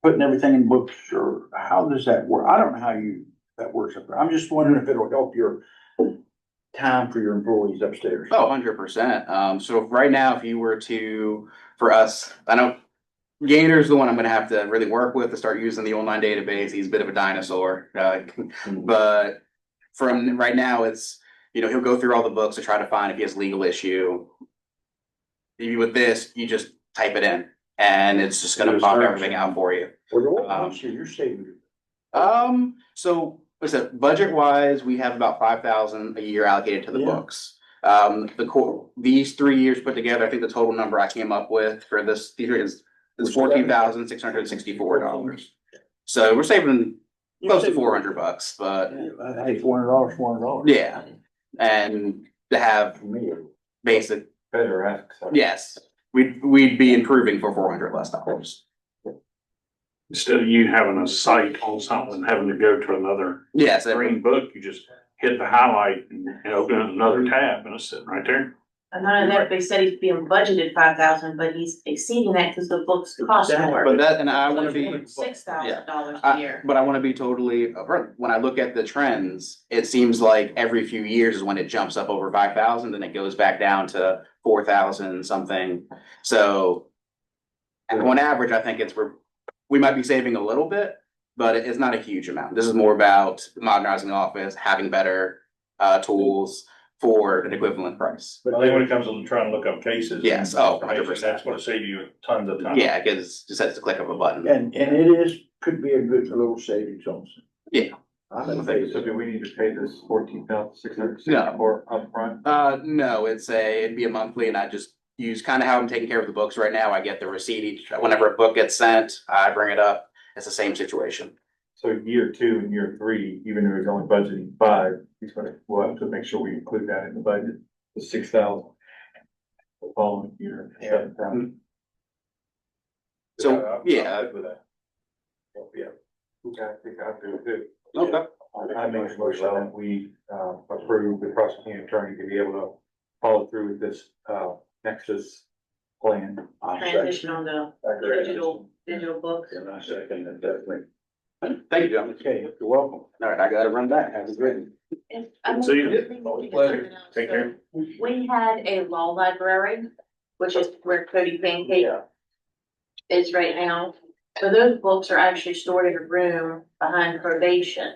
A: putting everything in books, or how does that work? I don't know how that works up there. I'm just wondering if it'll help your time for your employees upstairs.
L: Oh, 100%. So right now, if you were for us, I know Gainer's the one I'm gonna have to really work with to start using the online database. He's a bit of a dinosaur. But from right now, it's, he'll go through all the books to try to find if he has legal issue. With this, you just type it in and it's just gonna pop everything out for you.
A: Well, you're saving.
L: So, like I said, budget wise, we have about 5,000 a year allocated to the
A: Yeah.
L: books. These 3 years put together, I think the total number I came up with for this is $14,664. So we're saving close to $400, but
A: Hey, $400.
L: yeah. And to have basic,
D: Better ask.
L: yes, we'd be improving for $400 less dollars.
D: Instead of you having a site on something, having to go to another
L: Yes,
D: green book, you just hit the highlight and open another tab and it's sitting right there.
C: and none of that, they said he's being budgeted 5,000, but he's exceeding that because the books cost more.
L: but I wanna be.
C: $6,000 a year.
L: But I want to be totally upfront. When I look at the trends, it seems like every few years is when it jumps up over 5,000, then it goes back down to 4,000 something. So on average, I think we might be saving a little bit, but it's not a huge amount. This is more about modernizing the office, having better tools for an equivalent price.
D: But I think when it comes to trying to look up cases.
L: Yes, oh, 100%.
D: That's gonna save you tons of time.
L: Yeah, because just has to click of a button.
A: And could be a good little savings also.
L: Yeah.
A: I think
D: So do we need to pay this
L: $14,664
D: upfront?
L: No, it'd be a monthly, and I just use kind of how I'm taking care of the books right now. I get the receipt whenever a book gets sent, I bring it up. It's the same situation.
M: So year 2 and year 3, even though he's only budgeting 5, we'll have to make sure we include that in the budget, the 6,000. The following year, 7,000.
L: So, yeah.
M: I'm good with that. Yeah, okay, I think I'll do it too.
L: Okay.
M: I make a motion that we approve the prosecuting attorney to be able to follow through with this, Nexus plan.
C: Transition on the digital books.
J: And I second that definitely.
L: Thank you, gentlemen.
J: Okay, you're welcome.
L: All right, I gotta run back. Have a great.
J: See you. Pleasure. Take care.
C: We had a law library, which is where Cody Pancake is right now. So those books are actually stored in a room behind probation.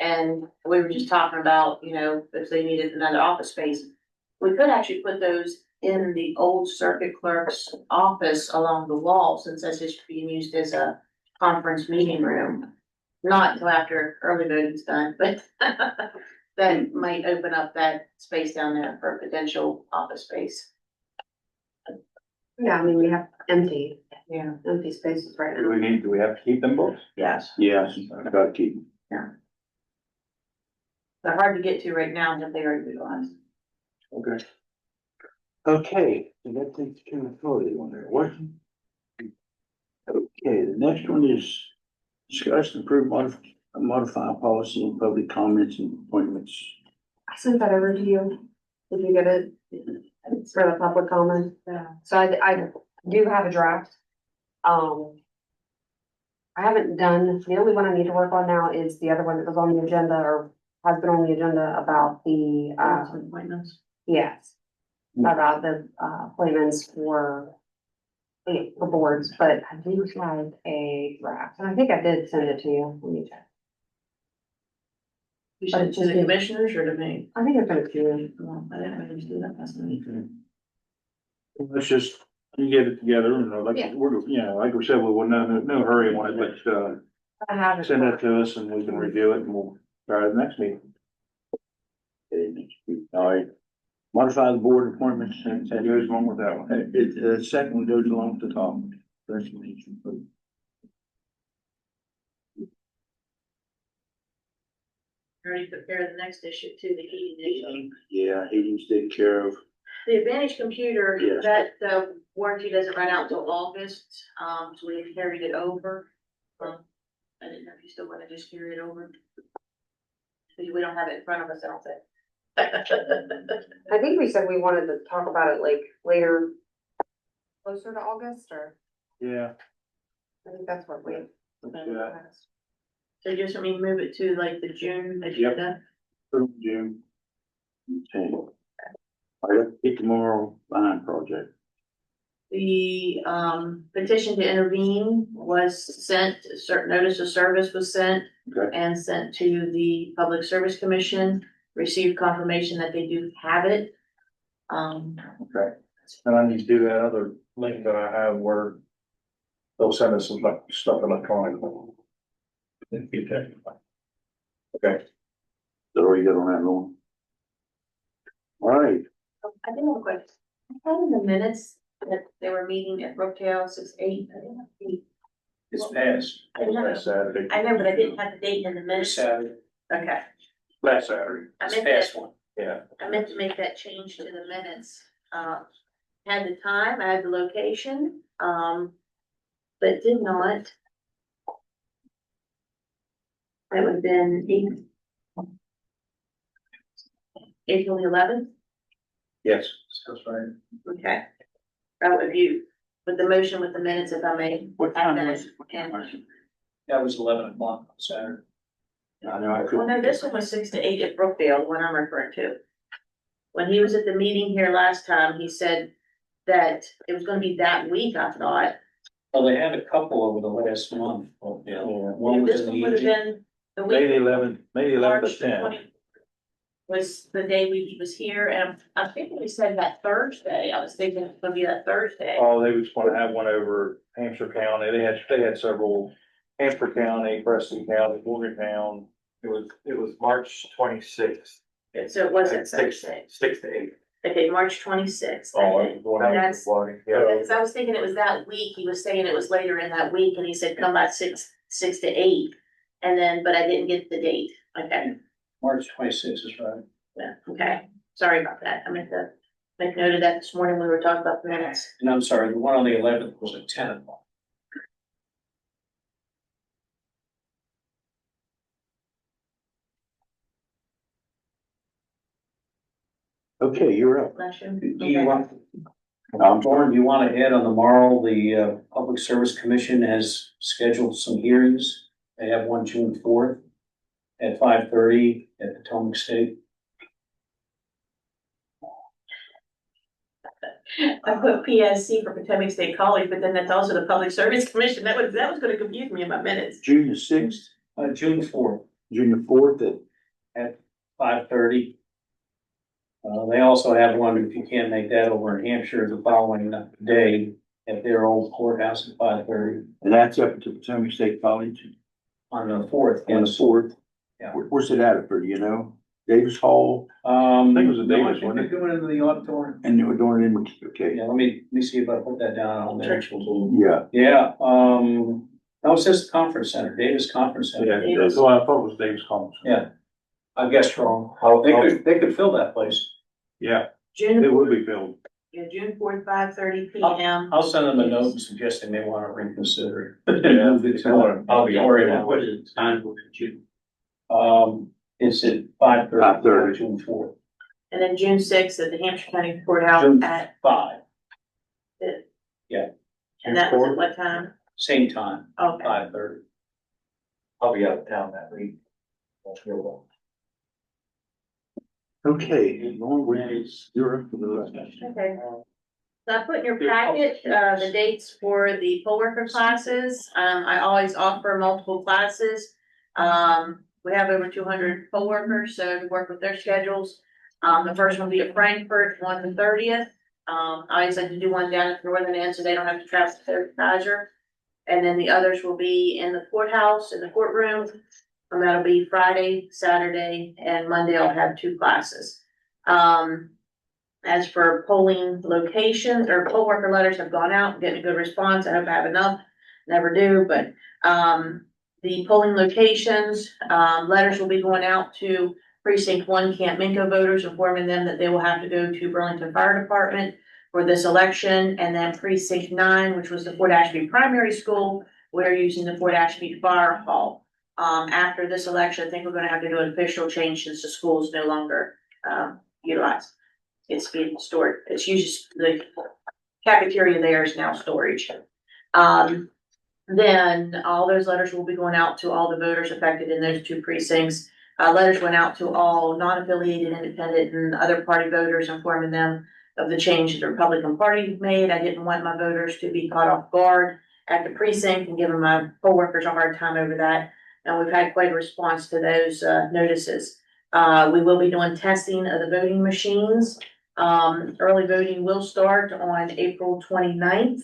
C: And we were just talking about, you know, if they needed another office space. We could actually put those in the old circuit clerk's office along the wall, since that's just being used as a conference meeting room. Not until after early voting's done, but that might open up that space down there for a potential office space.
H: Yeah, I mean, we have empty
C: Yeah.
H: spaces right
J: Do
H: now.
J: we have to keep them books?
C: Yes.
J: Yes, I gotta keep them.
C: They're hard to get to right now, but they are utilized.
J: Okay. Okay, so that takes care of authority on there, what? Okay, the next one is discuss and approve modify policy and public comments and appointments.
H: I sent that over to you. Did you get it? It's for the public comment.
C: Yeah.
H: So I do have a draft. I haven't done, the only one I need to work on now is the other one that was on the agenda or has been on the agenda about the,
C: Appointments.
H: yes. About the, appointments for boards, but I do have a draft, and I think I did send it to you. Let me check.
C: You sent it to the commissioners or to me?
H: I think I sent it to you.
C: Well, I didn't really do that last night.
J: Let's just get it together and like,
H: Yeah.
J: we're, you know, like we said, we will no hurry on it, but,
H: I have it.
J: send that to us and we can review it and we'll try the next meeting. Okay, next week. All right. Modify the board appointments and that goes along with that one. The second one goes along with the top. Resignation.
C: Already prepared the next issue to the heating issue.
J: Yeah, heating's taken care of.
C: The Advantage computer,
J: Yes.
C: that warranty doesn't run out till August, so we carried it over. I didn't know if you still wanna just carry it over. Because we don't have it in front of us, I don't think.
H: I think we said we wanted to talk about it like later, closer to August, or
J: Yeah.
H: I think that's what we.
J: Yeah.
C: So just let me move it to like the June agenda.
J: June. Okay. All right, keep tomorrow behind project.
C: The petition to intervene was sent, a certain notice of service was sent.
J: Okay.
C: And sent to the Public Service Commission, received confirmation that they do have it.
D: Okay, and I need to do that other link that I have where they'll send us some like stuff electronically. Okay.
J: So are you good on that one? All right.
C: I did have a question. I had in the minutes that they were meeting at Brookdale 6-8. I didn't have the,
D: It's passed.
C: I know.
D: Last Saturday.
C: I know, but I didn't have the date in the minutes.
D: Saturday.
C: Okay.
D: Last Saturday.
C: I meant to,
D: one. Yeah.
C: I meant to make that change to the minutes. Had the time, I had the location, but did not. That would have been April 11th.
D: Yes, that's right.
C: Okay. That would you, with the motion with the minutes, if I may.
J: What
C: add
J: time
C: that
J: was it? What time
C: in.
J: was it?
D: That was 11 o'clock on Saturday.
J: I know I
C: Well,
J: couldn't.
C: no, this one was 6-8 at Brookdale, the one I'm referring to. When he was at the meeting here last time, he said that it was gonna be that week, I thought.
E: Well, they had a couple over the last month. Yeah. One was
C: This
E: in
C: one
E: the
C: would have
E: evening.
C: been the
J: May the
C: week.
J: 11th, May the 11th
C: March
J: to
C: the
J: 10.
C: 20 was the day we was here, and I think we said that Thursday, I was thinking it would be that Thursday.
J: Oh, they was gonna have one over Hampshire County. They had several, Hampshire County, Preston County, Morgantown.
M: It was March 26th.
C: So it wasn't Thursday.
M: 6 to 8.
C: Okay, March 26th.
J: Oh,
C: okay.
J: it was the one out
C: That's-
J: in Florida.
C: Yeah,
J: Yeah.
C: because I was thinking it was that week, he was saying it was later in that week, and he said come by 6 to 8. And then, but I didn't get the date, okay,
D: March 26th is right.
C: yeah, okay, sorry about that, I meant to make note of that this morning, when we were talking about the minutes.
E: And I'm sorry, the one on the 11th was at 10 o'clock.
A: Okay, you're up.
C: Bless you.
E: Do you want, Lauren, do you want to add on the moral, the Public Service Commission has scheduled some hearings. They have one June 4th at 5:30 at Potomac State.
C: I put PSC for Potomac State College, but then that's also the Public Service Commission. That was gonna confuse me in my minutes.
A: June the sixth,
E: June 4th
A: June the fourth
E: at 5:30. They also have one, if you can't make that, over in Hampshire the following day at their old courthouse at 5:30
A: and that's up to Potomac State College
E: on the 4th.
A: on the fourth.
E: Yeah.
A: Where's it at, do you know? Davis Hall,
E: I
M: think it was a Davis,
E: one.
M: wasn't it?
E: They're doing it in the auditorium.
A: and they were doing it in, okay,
E: Yeah, let me see if I put that down on there.
A: yeah.
E: Yeah, no, it says Conference Center, Davis Conference Center.
M: Yeah, that's why I thought it was Davis College.
E: Yeah. I guessed wrong. They could fill that place.
M: Yeah,
C: June,
M: it would be filled.
C: yeah, June 4th, 5:30 PM.
E: I'll send them a note suggesting they want to reconsider.
M: Yeah.
E: I'll be worried about what is the time for June. It's at 5:30.
A: 5:30.
E: June 4th.
C: And then June 6th at the Hampshire County Courthouse
E: June
C: at,
E: 5,
C: and that was at what time?
E: same time,
C: Okay.
E: 5:30.
M: I'll be out of town that week.
A: Okay, you're up for the rest.
C: Okay. So I put in your packet, the dates for the poll worker classes. I always offer multiple classes. We have over 200 poll workers, so to work with their schedules. The first one will be at Frankfurt on the 30th. I always like to do one down at the northern end, so they don't have to travel to Kaiser. And then the others will be in the courthouse, in the courtroom. And that'll be Friday, Saturday, and Monday I'll have 2 classes. As for polling locations, or poll worker letters have gone out, getting a good response. I hope I have enough. Never do, but, the polling locations, letters will be going out to precinct 1 Camp Minko voters, informing them that they will have to go to Burlington Fire Department for this election. And then precinct 9, which was the Fort Ashby Primary School, we're using the Fort Ashby Fire Hall. After this election, I think we're gonna have to do an official change since the school is no longer, utilized. It's being stored, it's usually the cafeteria there is now storage. Then all those letters will be going out to all the voters affected in those 2 precincts. Letters went out to all non-affiliated, independent and other party voters, informing them of the change the Republican Party made. I didn't want my voters to be caught off guard at the precinct and giving my poll workers a hard time over that. And we've had quite a response to those, notices. We will be doing testing of the voting machines. Early voting will start on April 29th.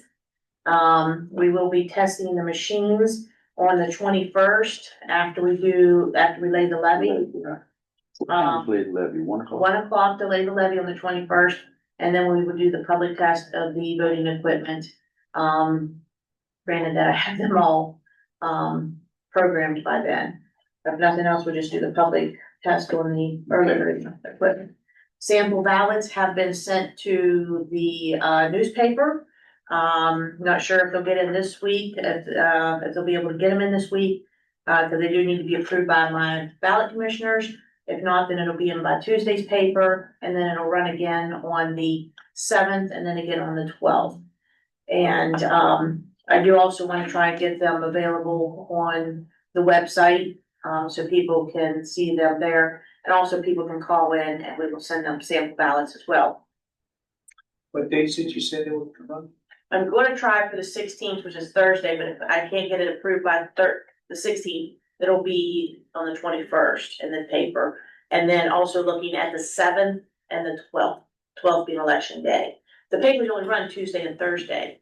C: We will be testing the machines on the 21st after we lay the levy.
A: Lay the levy, 1 o'clock.
C: 1 o'clock to lay the levy on the 21st, and then we will do the public test of the voting equipment. Granted that I have them all, programmed by then. If nothing else, we'll just do the public test on the early voting equipment. Sample ballots have been sent to the, newspaper. Not sure if they'll get in this week, if they'll be able to get them in this week, because they do need to be approved by my ballot commissioners. If not, then it'll be in by Tuesday's paper, and then it'll run again on the 7th, and then again on the 12th. And, I do also want to try and get them available on the website, so people can see them there. And also people can call in and we will send them sample ballots as well.
E: What dates did you say they would come on?
C: I'm going to try for the 16th, which is Thursday, but if I can't get it approved by the 16th, it'll be on the 21st in the paper. And then also looking at the 7th and the 12th being election day. The papers only run Tuesday and Thursday.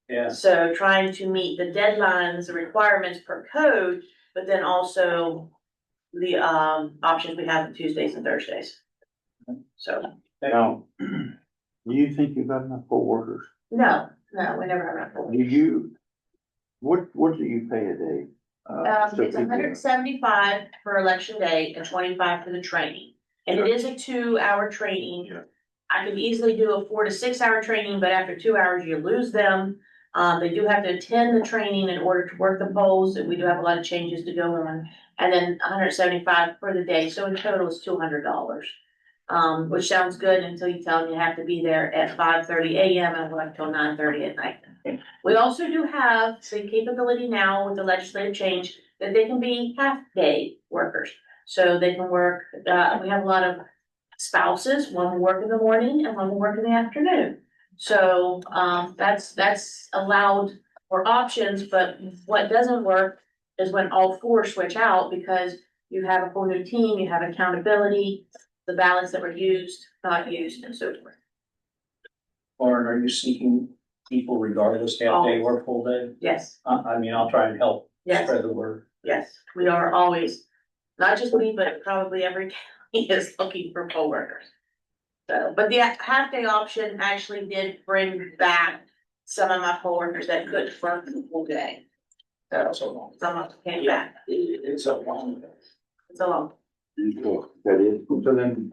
E: Yeah.
C: So trying to meet the deadlines, the requirements per code, but then also the options we have on Tuesdays and Thursdays. So,
A: Now, do you think you've got enough poll workers?
C: no, we never have enough.
A: Do you, what do you pay a day? So
C: It's
A: people-
C: 175 for election day and 25 for the training. And it is a 2-hour training.
A: Yeah.
C: I could easily do a 4 to 6 hour training, but after 2 hours, you lose them. They do have to attend the training in order to work the polls, and we do have a lot of changes to go on. And then 175 for the day, so in total it's $200. which sounds good until you tell them you have to be there at 5:30 AM and work till 9:30 at night. We also do have the capability now with the legislative change that they can be half-day workers. So they can work, we have a lot of spouses, one will work in the morning and one will work in the afternoon. So, that's allowed for options, but what doesn't work is when all four switch out because you have a whole new team, you have accountability, the ballots that were used, not used, and so forth.
E: Lauren, are you seeking people regardless, half day or full day?
C: Yes,
E: I mean, I'll try and help
C: yes,
E: spread the word.
C: yes, we are always, not just me, but probably every county is looking for poll workers. So, but the half-day option actually did bring back some of my poll workers that couldn't work the full day. So, some of them came back.
E: It's a long.
C: It's a long.
M: That is. So then,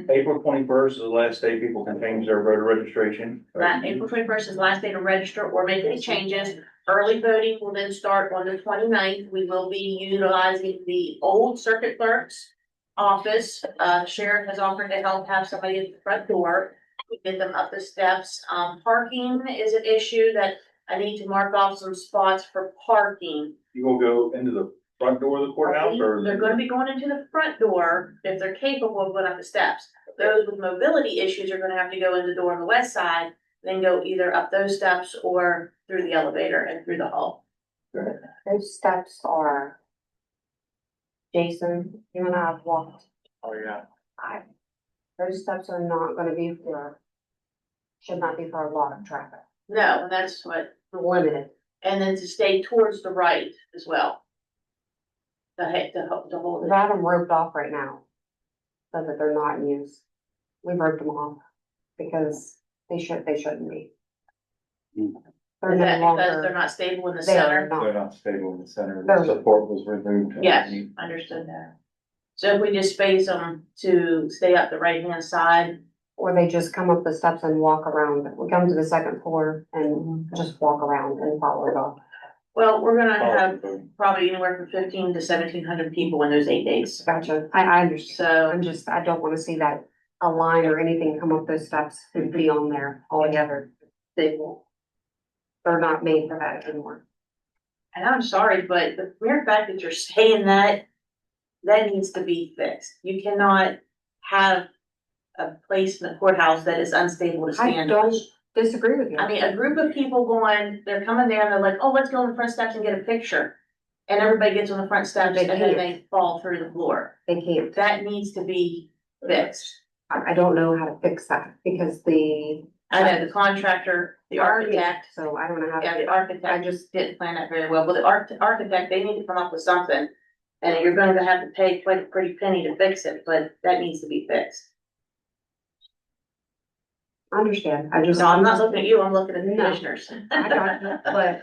M: April 21st is the last day people can change their voter registration.
C: That April 21st is the last day to register or make any changes. Early voting will then start on the 29th. We will be utilizing the old circuit clerk's office. Sheriff has offered to help have somebody at the front door to get them up the steps. Parking is an issue that I need to mark off some spots for parking.
M: You gonna go into the front door of the courthouse or?
C: They're gonna be going into the front door if they're capable of going up the steps. Those with mobility issues are gonna have to go in the door on the west side, then go either up those steps or through the elevator and through the hall.
H: Those steps are, Jason, you and I have walked.
M: Oh, yeah.
H: Those steps are not gonna be should not be for a lot of traffic.
C: No, and that's what,
H: Limited.
C: and then to stay towards the right as well. The whole.
H: We've got them roped off right now. So that they're not in use. We roped them off because they shouldn't be. They're
C: Is that
H: no
C: because they're
H: longer,
C: not stable in the
H: they are
C: center?
H: not.
M: They're not stable in the center.
H: They're-
M: The support was removed.
C: Yes, understood that. So if we just space them to stay up the right hand side.
H: Or they just come up the steps and walk around. We come to the second floor and just walk around and follow it off.
C: Well, we're gonna have probably anywhere from 15 to 1,700 people in those 8 days.
H: Gotcha. I understand.
C: So,
H: I don't wanna see that a line or anything come up those steps and be on there altogether. They won't. They're not made for that anymore.
C: and I'm sorry, but the mere fact that you're saying that needs to be fixed. You cannot have a place in the courthouse that is unstable to
H: I
C: stand on.
H: don't disagree with you.
C: I mean, a group of people going, they're coming there and they're like, oh, let's go on the front steps and get a picture. And everybody gets on the front steps and then they fall through the floor.
H: They can't.
C: That needs to be fixed.
H: I don't know how to fix that because
C: I know the contractor, the architect,
H: so I don't know how
C: yeah,
H: to.
C: the architect just didn't plan that very well, but the architect, they need to come up with something. And you're gonna have to pay quite a pretty penny to fix it, but that needs to be fixed.
H: I understand.
C: So I'm not looking at you, I'm looking at the
H: No.
C: commissioners.
H: I got you, but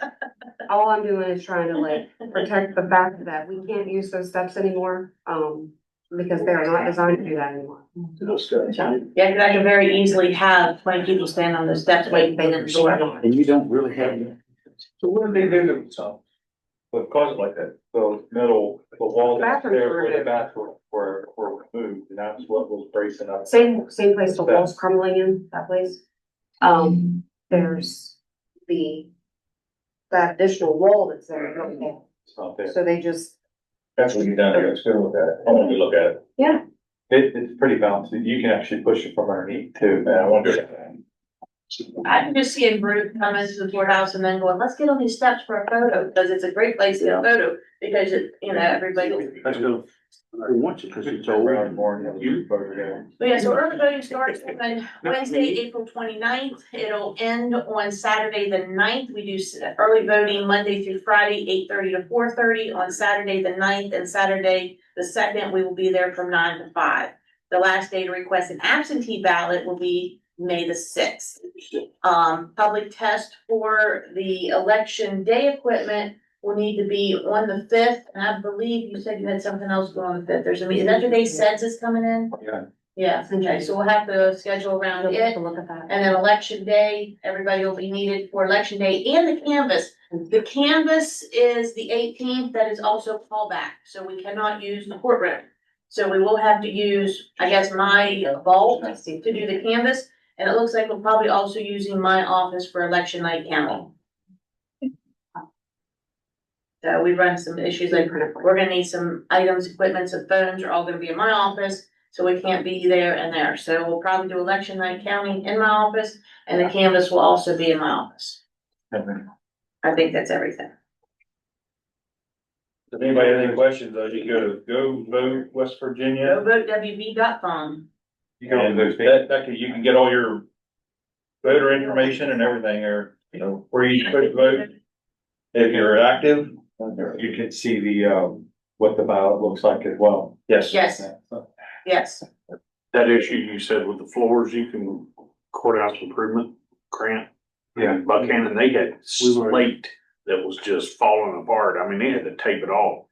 H: all I'm doing is trying to like protect the fact that we can't use those steps anymore, because they're not designed to do that anymore.
C: Yeah, cause I could very easily have 20 people stand on the steps waiting for the door.
A: And you don't really have.
M: So what do they do to themselves? What caused it like that? The wall that's
H: Bathrooms
M: there
H: were
M: where the
H: good.
M: bathrooms were removed, and that's what was bracing up.
H: Same place the wall's crumbling in, that place. There's that additional wall that's there,
M: It's not there.
H: so they just,
M: That's what you down there, it's good to look at it. I want to look at it.
H: Yeah.
M: It's pretty balanced. You can actually push it from underneath too, and I wonder.
C: I can just see a group come into the courthouse and then going, let's get on these steps for a photo, because it's a great place to get a photo, because it, you know, everybody.
A: Let's go. We want you because it's all around.
C: But yeah, so early voting starts on Wednesday, April 29th. It'll end on Saturday, the 9th. We do early voting Monday through Friday, 8:30 to 4:30. On Saturday, the 9th, and Saturday, the 2nd, we will be there from 9 to 5. The last day to request an absentee ballot will be May the 6th. Public test for the election day equipment will need to be on the 5th, and I believe you said you had something else going on the 5th. There's a meeting, is that the day census coming in?
M: Yeah.
C: Yeah, okay, so we'll have to schedule around
H: we'll
C: it,
H: have to look at that.
C: and then election day, everybody will be needed for election day and the canvas. The canvas is the 18th, that is also callback, so we cannot use the courtroom. So we will have to use, I guess, my vault to do the canvas. And it looks like we're probably also using my office for election night counting. So we run some issues like we're gonna need some items, equipments, and phones are all gonna be in my office. So we can't be there and there. So we'll probably do election night counting in my office and the canvas will also be in my office. I think that's everything.
J: If anybody has any questions, though, you go vote West Virginia.
C: Go vote WV.com.
J: You can, you can get all your voter information and everything, or, you know, where you could vote. If you're active,
M: You can see the, what the ballot looks like as well.
J: yes.
C: Yes, yes.
D: That issue you said with the floors, you can courthouse improvement grant.
M: Yeah.
D: In Buchanan, they had slate that was just falling apart. I mean, they had to tape it off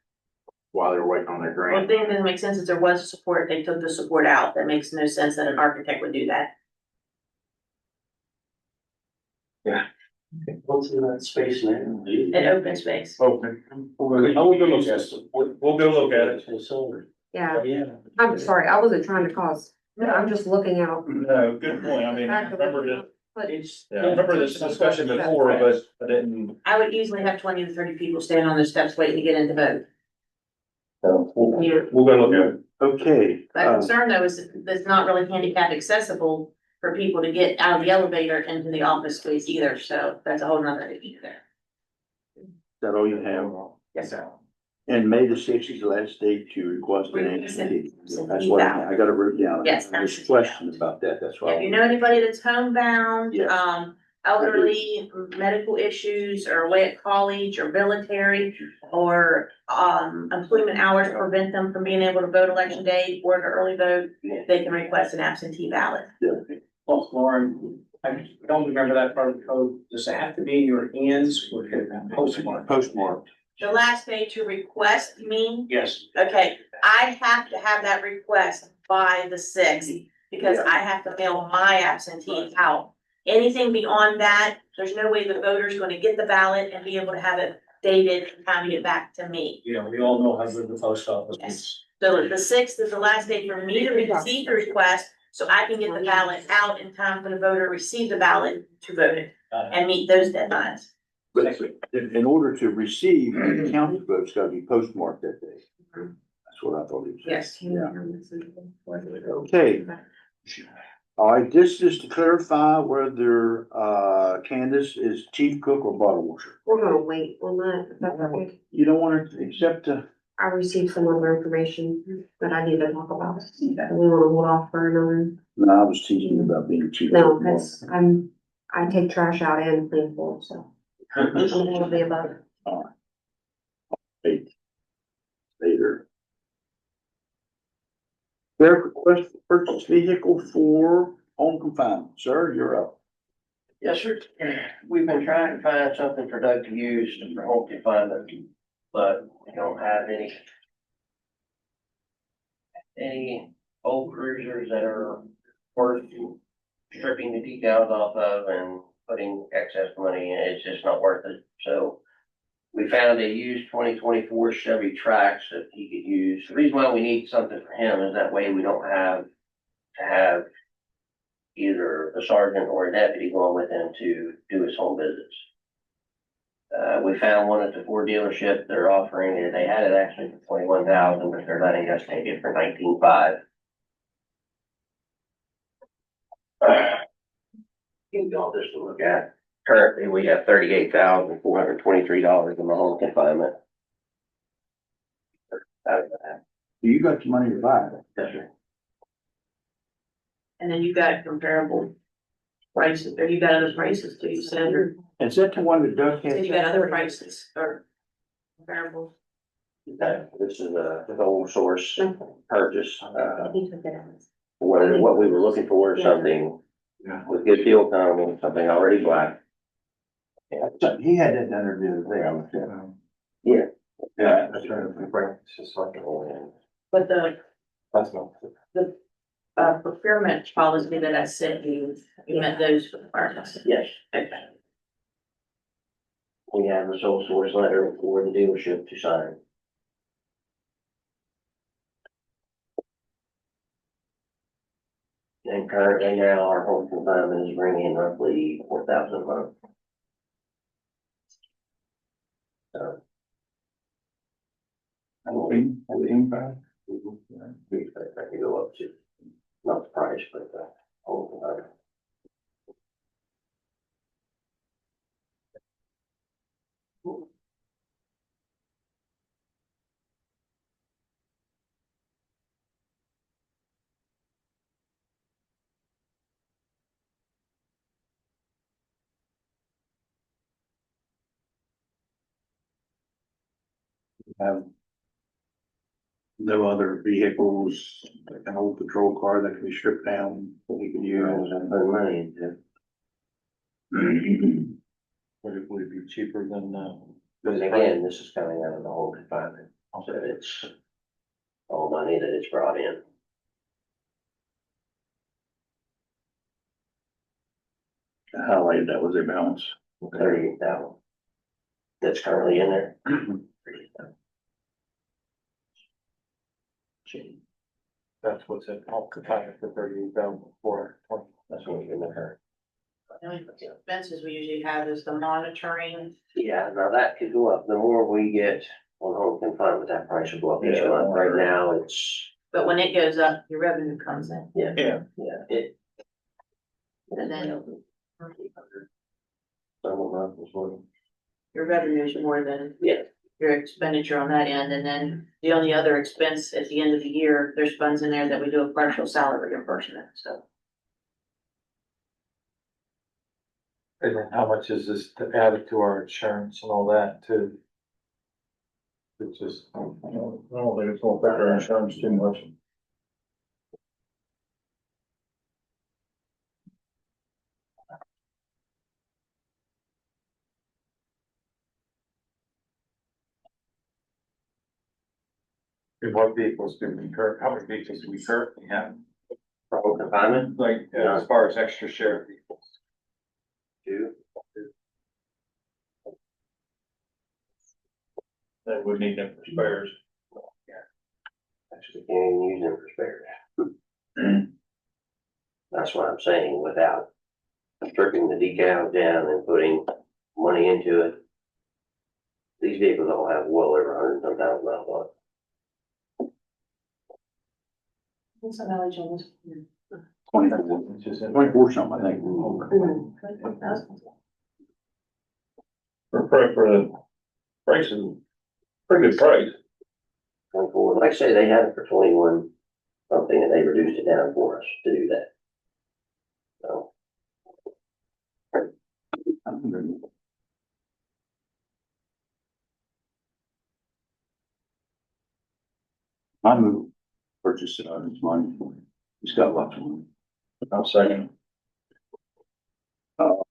D: while they were waiting on their
C: Well,
D: grant.
C: the thing that doesn't make sense is there was support, they took the support out. That makes no sense that an architect would do that.
E: What's in that space now?
C: An open space.
J: Open. We'll go look at it. We'll go look at it.
H: Yeah,
E: Yeah.
H: I'm sorry, I wasn't trying to cause, I'm just looking out.
J: No, good point. I mean, I remember this,
H: But
J: yeah, I remember this discussion before, but I didn't.
C: I would easily have 20 to 30 people standing on the steps waiting to get in to vote.
J: We'll go look at it.
A: Okay.
C: My concern though is that it's not really handicap accessible for people to get out of the elevator into the office space either, so that's a whole nother issue there.
A: Is that all you have?
C: Yes, sir.
A: And May the 6th is the last day to request an absentee. That's what I got it written down.
C: Yes,
A: There's a question about that, that's why.
C: If you know anybody that's homebound,
A: Yeah.
C: elderly, medical issues, or away at college or military, or, employment hours prevent them from being able to vote election day or to early vote, they can request an absentee ballot.
E: Well, Lauren, I don't remember that part of the code. Does it have to be in your hands or can it be postmarked?
A: Postmarked.
C: The last day to request, you mean?
E: Yes.
C: Okay, I have to have that request by the 6th, because I have to mail my absentee out. Anything beyond that, there's no way the voter's gonna get the ballot and be able to have it dated and having it back to me.
E: Yeah, we all know how good the post office is.
C: So the 6th is the last day for me to receive the request, so I can get the ballot out in time for the voter to receive the ballot to vote it and meet those deadlines.
A: But in order to receive the county votes, gotta be postmarked that day. That's what I thought he said.
C: Yes.
A: Yeah. Okay. All right, this is to clarify whether, Candace is chief cook or bottle washer.
H: We're gonna wait on that, if that's okay.
A: You don't want to accept,
H: I received some other information that I need to talk about. We wanna hold off for another.
A: no, I was teasing you about being chief.
H: No,
A: cook.
H: that's, I take trash out and clean floor, so. I'm all of the above.
A: Later. Their request for purchase vehicle for home confinement. Sir, you're up.
N: Yes, sir. We've been trying to find something for Doug to use for home confinement, but we don't have any old cruisers that are worth stripping the decals off of and putting excess money in. It's just not worth it. So we found a used 2024 Chevy Trax that he could use. The reason why we need something for him is that way we don't have to have either a sergeant or a deputy going with him to do his home visits. We found one at the Ford dealership. They're offering it. They had it actually for $21,000, but they're letting us take it for $19,500. You can all just look at. Currently, we have $38,423 in the home confinement. Out of that.
A: You got the money to buy it.
N: Yes, sir.
C: And then you got comparable prices, or you got other prices too, you said, or
A: Is that the one that Doug had?
C: you got other prices or comparable?
N: No, this is a whole source purchase.
H: I think we did.
N: What we were looking for, something with good fuel economy, something already black.
A: He had that done the other day, I looked at it.
N: Yeah.
M: Yeah, that's right. It's just like,
C: But the
M: that's not.
C: procurement policy that I sent you, you met those requirements.
N: Yes,
C: Okay.
N: we have the sole source letter for the dealership to sign. And currently now our home confinement is bringing in roughly 4,000 a month. So. We expect that to go up to, not the price, but the home confinement.
A: Have no other vehicles, like an old patrol car that can be stripped down, that we can use.
N: Put money into.
M: Would it be cheaper than,
N: Because again, this is coming out of the home confinement, so it's all money that it's brought in.
A: Highlighted that was a balance.
N: 38,000. That's currently in there.
M: that's what's in, I'll combine it for 38,420.
N: That's what we're in there.
C: The only expenses we usually have is the monitoring.
N: Yeah, now that could go up. The more we get on home confinement, that price will go up each month. Right now, it's,
C: But when it goes up, your revenue comes in.
N: yeah,
M: Yeah.
N: it.
C: And then
N: Some of them is more.
C: your revenue is more than
N: Yeah.
C: your expenditure on that end. And then the only other expense at the end of the year, there's funds in there that we do a partial salary reimbursement, so.
M: And then how much is this added to our insurance and all that too? It's just,
D: I don't think it's gonna affect our insurance too much.
M: and what vehicles do we how many vehicles do we currently have?
N: For home confinement,
M: Like, as far as extra share vehicles?
N: too.
D: That would need them for spares.
N: Actually, can't even use them for spares. That's what I'm saying, without stripping the decal down and putting money into it. These vehicles all have well over 110,000 miles on it.
C: What's the mileage on this?
A: 24 something, I think.
D: For the price is pretty good price.
N: 24, like I say, they had it for 21 something and they reduced it down for us to do that. So.
A: I move purchase it out of his money. He's got lots of money.
D: I'll second.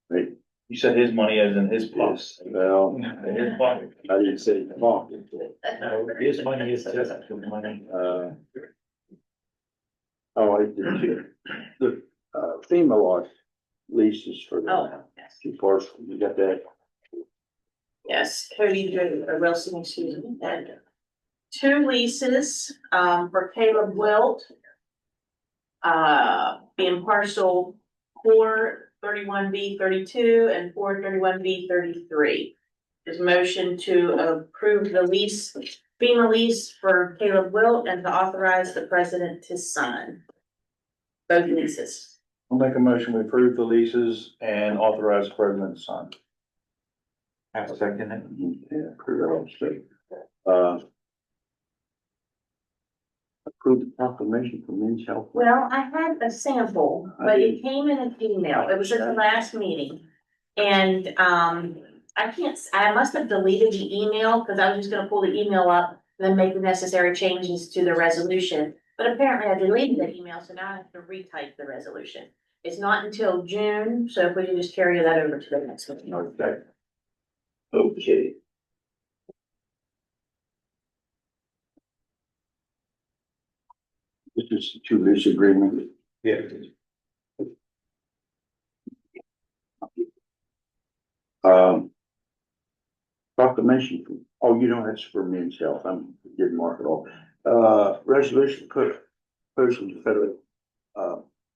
A: Right.
M: You said his money as in his plus.
A: Well,
M: His pocket.
A: I didn't say pocket.
M: No, his money is just money.
A: Oh, I did too. The, FEMA lost leases for the
C: Oh, yes.
A: two parcels. You got that?
C: Yes, Cody, Wilson, excuse me, and two leases, for Caleb Wilt. Being parcel 431B32 and 431B33. Is motion to approve the lease, FEMA lease for Caleb Wilt and to authorize the president to sign both leases.
D: I'll make a motion, we approve the leases and authorize the president to sign.
M: I'll second it.
A: Yeah, approve it. Approve the proclamation for Men's Health.
C: Well, I had a sample, but it came in an email. It was at the last meeting. And, I must have deleted the email because I was just gonna pull the email up and then make the necessary changes to the resolution. But apparently I deleted the email, so now I have to retype the resolution. It's not until June, so if we can just carry that over to the next meeting.
A: Okay.
N: Okay.
A: This is the two lease agreement.
M: Yeah.
A: Proclamation, oh, you know, that's for Men's Health. I didn't mark it all. Resolution put, posting the federal,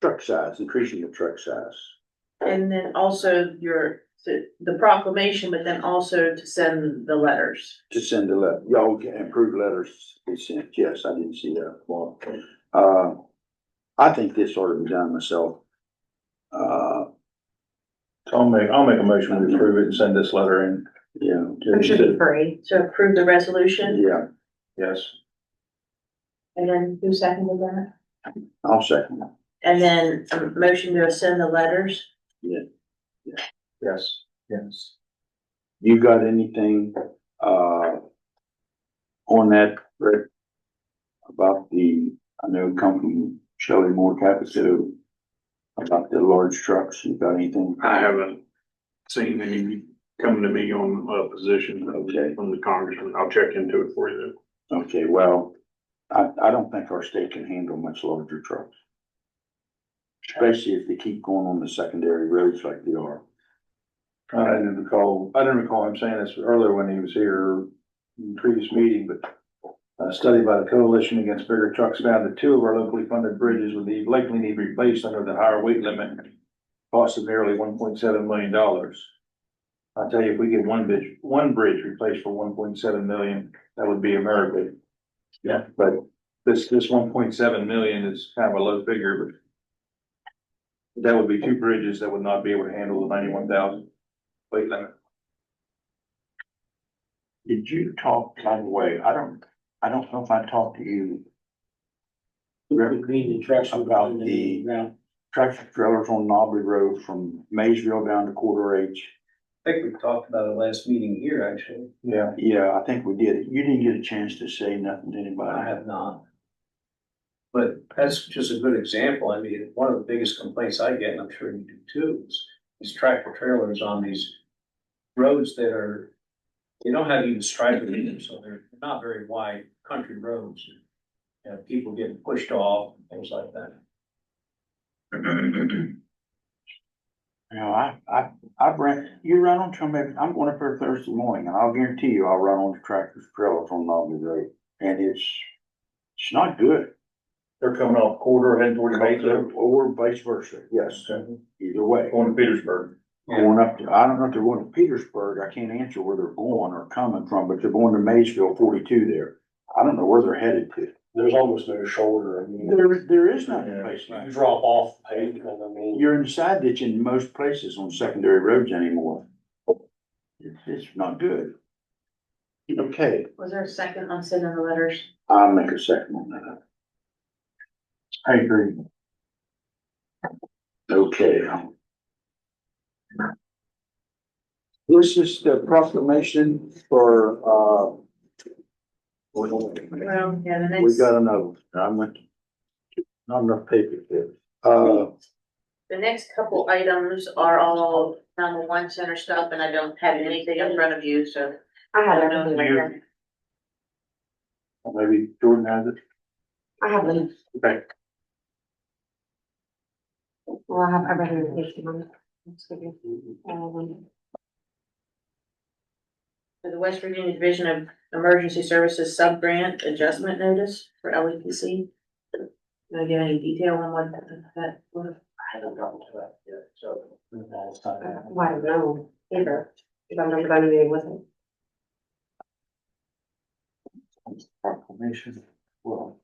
A: truck size, increasing the truck size.
C: And then also the proclamation, but then also to send the letters.
A: To send a letter, y'all can approve letters to be sent, yes, I didn't see that. Well, I think this ought to be done myself.
J: I'll make a motion to approve it and send this letter in.
A: Yeah.
H: It should be free.
C: To approve the resolution,
A: Yeah,
J: Yes.
C: and then who seconded that?
A: I'll second that.
C: And then a motion to send the letters.
J: Yes.
M: Yes.
A: You got anything, on that, Rick? About I know it come from Shelley Moore Capito, about the large trucks, you got anything?
D: I haven't seen any coming to me on a position
A: Okay.
D: from the congressman. I'll check into it for you.
A: Okay, well, I don't think our state can handle much larger trucks. Especially if they keep going on the secondary roads like they are.
J: I didn't recall him saying this earlier when he was here in the previous meeting, but a study by the Coalition Against Bigger Trucks found that 2 of our locally funded bridges would likely need replaced under the higher weight limit, cost of nearly $1.7 million. I'll tell you, if we get one bridge replaced for $1.7 million, that would be a miracle.
A: Yeah.
J: But this $1.7 million is kind of a low figure, but that would be 2 bridges that would not be able to handle the 91,000 weight limit.
A: Did you talk, by the way, I don't know if I talked to you.
E: Between the trucks.
A: About the tractor trailers on Knobby Road from Maysville down to Quarter H.
B: I think we talked about it last meeting here, actually.
J: Yeah.
A: Yeah, I think we did. You didn't get a chance to say nothing to anybody.
B: I have not. But that's just a good example. I mean, one of the biggest complaints I get, and I'm sure you do too, is tractor trailers on these roads that they don't have even striping in them, so they're not very wide country roads. You know, people getting pushed off, things like that.
A: You know, you run on some, I'm going up there Thursday morning and I'll guarantee you I'll run on the tractor's trailers on Knobby Road. And it's not good.
J: They're coming off Quarter heading toward Maysville.
A: Or vice versa, yes, either way.
J: Going to Petersburg.
A: Going up to, I don't know if they're going to Petersburg, I can't answer where they're going or coming from, but they're going to Maysville 42 there. I don't know where they're headed to.
D: There's almost no shoulder. I mean,
A: There is nothing place.
D: you drop off the pavement, I mean.
A: You're in the side ditch in most places on secondary roads anymore. It's not good. Okay,
C: Was there a second on sending the letters?
A: I'll make a second on that.
J: I agree.
A: Okay. This is the proclamation for,
C: Well, yeah, the
A: we
C: next,
A: got another, not enough paper there.
C: the next couple items are all number one center stuff, and I don't have anything in front of you, so.
H: I
C: I
H: have
C: don't know.
H: everything right there.
J: Maybe Jordan has it.
H: I have them.
J: Okay.
H: Well, I have everything in case you want it. Let's give you,
C: For the West Virginia Division of Emergency Services Sub-Grant Adjustment Notice for LEPC. Can I give any detail on what that was?
B: I haven't gotten to that yet, so.
H: I don't know either, if I'm not going to be with it.
A: Proclamation, well.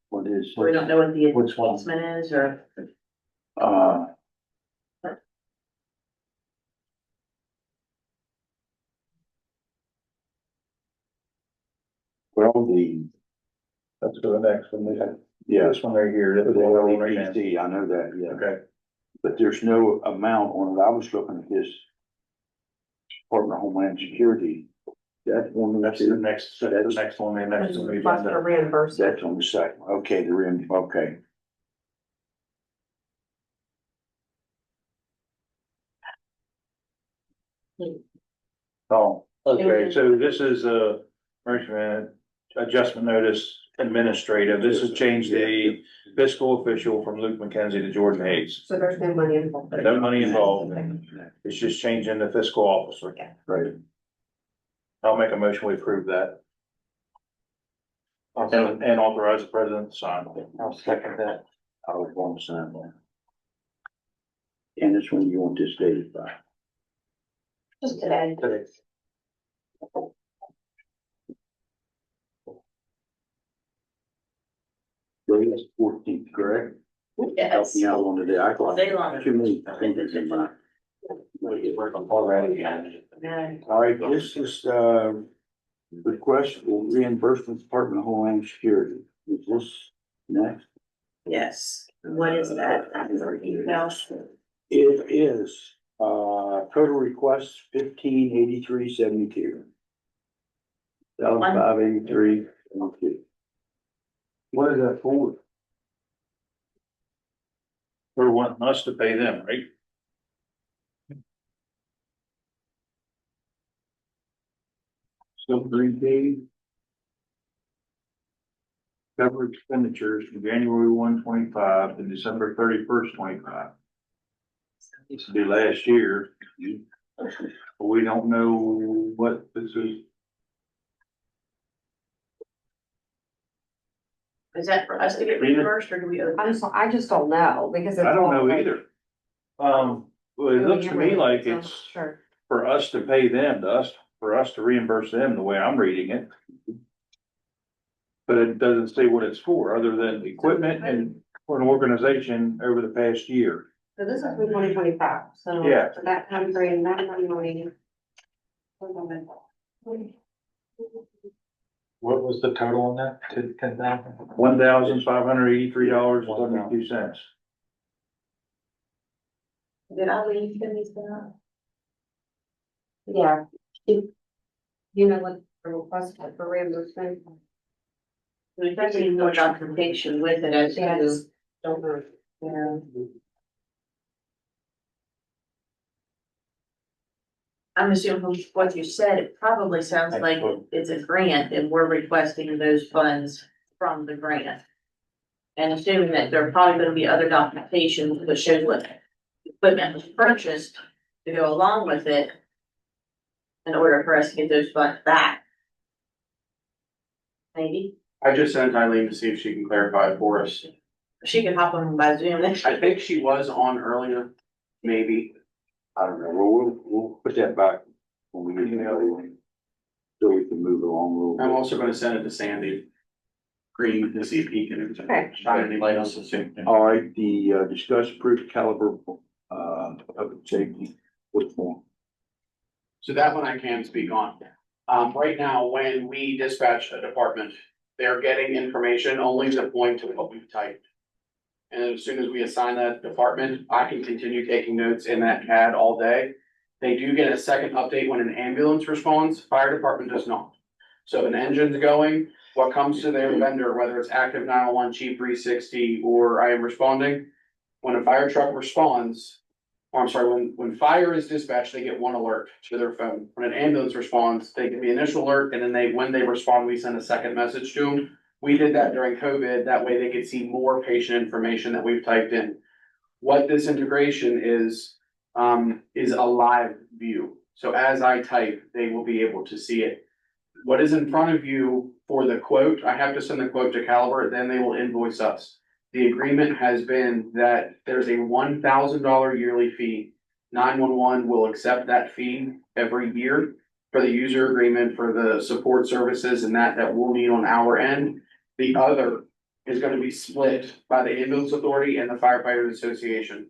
A: What is?
C: We don't know what the
A: Which one?
C: adjustment is, or,
A: Uh. Well,
J: Let's go to the next one.
A: yeah,
J: This one right here.
A: the
J: That's the one right now.
A: LEPC, I know that, yeah.
J: Okay.
A: But there's no amount on it. I was looking at this Department of Homeland Security. That one,
J: That's the next one, the next one.
H: Request for reimbursement.
A: that's on the second. Okay, okay.
J: Oh, okay, so this is a emergency adjustment notice administrative. This has changed the fiscal official from Luke McKenzie to Jordan Hayes.
H: So there's no money involved.
J: No money involved. It's just changing the fiscal officer.
A: Right.
J: I'll make a motion, we approve that.
D: And authorize the president to sign.
M: I'll second that.
A: I was going to sign that. And this one you want this dated by.
C: Just today.
A: Today's 14th, correct? Help
C: Yes.
A: me out on today. I
C: All
A: got
C: day long.
A: too many things in my.
C: Yeah.
A: All right, this is, request for reimbursement Department of Homeland Security. Is this next?
C: Yes, what is that? Email.
A: It is, total request 1583.72. 1583.72.
D: What is that for? They're wanting us to pay them, right?
A: Still 3D.
D: Cover expenditures from January 1, 25 to December 31st, 25. This will be last year. But we don't know what this is.
C: Is that for us to get reimbursed or do we owe?
H: I just don't know because.
D: I don't know either. Well, it looks to me like it's
H: Sure.
D: for us to pay them, for us to reimburse them, the way I'm reading it. But it doesn't say what it's for, other than equipment and for an organization over the past year.
H: So this is for 2025, so.
D: Yeah.
H: For that time frame, that money.
M: What was the total on that? 10,000?
D: $1,583.72.
C: Did I leave these down?
H: Yeah. You know what the request for reimbursement?
C: We probably need more documentation with it as
H: Yes.
C: to.
H: Don't know. Yeah.
C: I'm assuming from what you said, it probably sounds like it's a grant and we're requesting those funds from the grant. And assuming that there are probably gonna be other documentation that shows what equipment was purchased to go along with it. In order for us to get those funds back. Maybe,
L: I just sent Eileen to see if she can clarify it for us.
C: she could hop on by Zoom.
L: I think she was on earlier, maybe.
A: I don't know. Well, we'll put that back when we get to so we can move along a little bit.
L: I'm also gonna send it to Sandy Green to see if he can
H: Okay.
L: shine any light on this.
A: All right, the, discuss approved caliber, public safety, what's more?
L: So that one I can speak on. Right now, when we dispatch a department, they're getting information only to point to what we've typed. And as soon as we assign that department, I can continue taking notes in that CAD all day. They do get a second update when an ambulance responds, fire department does not. So if an engine's going, what comes to their vendor, whether it's Active 911, Chief 360, or I am responding. When a fire truck responds, or I'm sorry, when fire is dispatched, they get one alert to their phone. When an ambulance responds, they get the initial alert, and then when they respond, we send a second message to them. We did that during COVID, that way they could see more patient information that we've typed in. What this integration is a live view. So as I type, they will be able to see it. What is in front of you for the quote, I have to send the quote to Caliber, then they will invoice us. The agreement has been that there's a $1,000 yearly fee. 911 will accept that fee every year for the user agreement, for the support services and that we'll need on our end. The other is gonna be split by the ambulance authority and the firefighters association.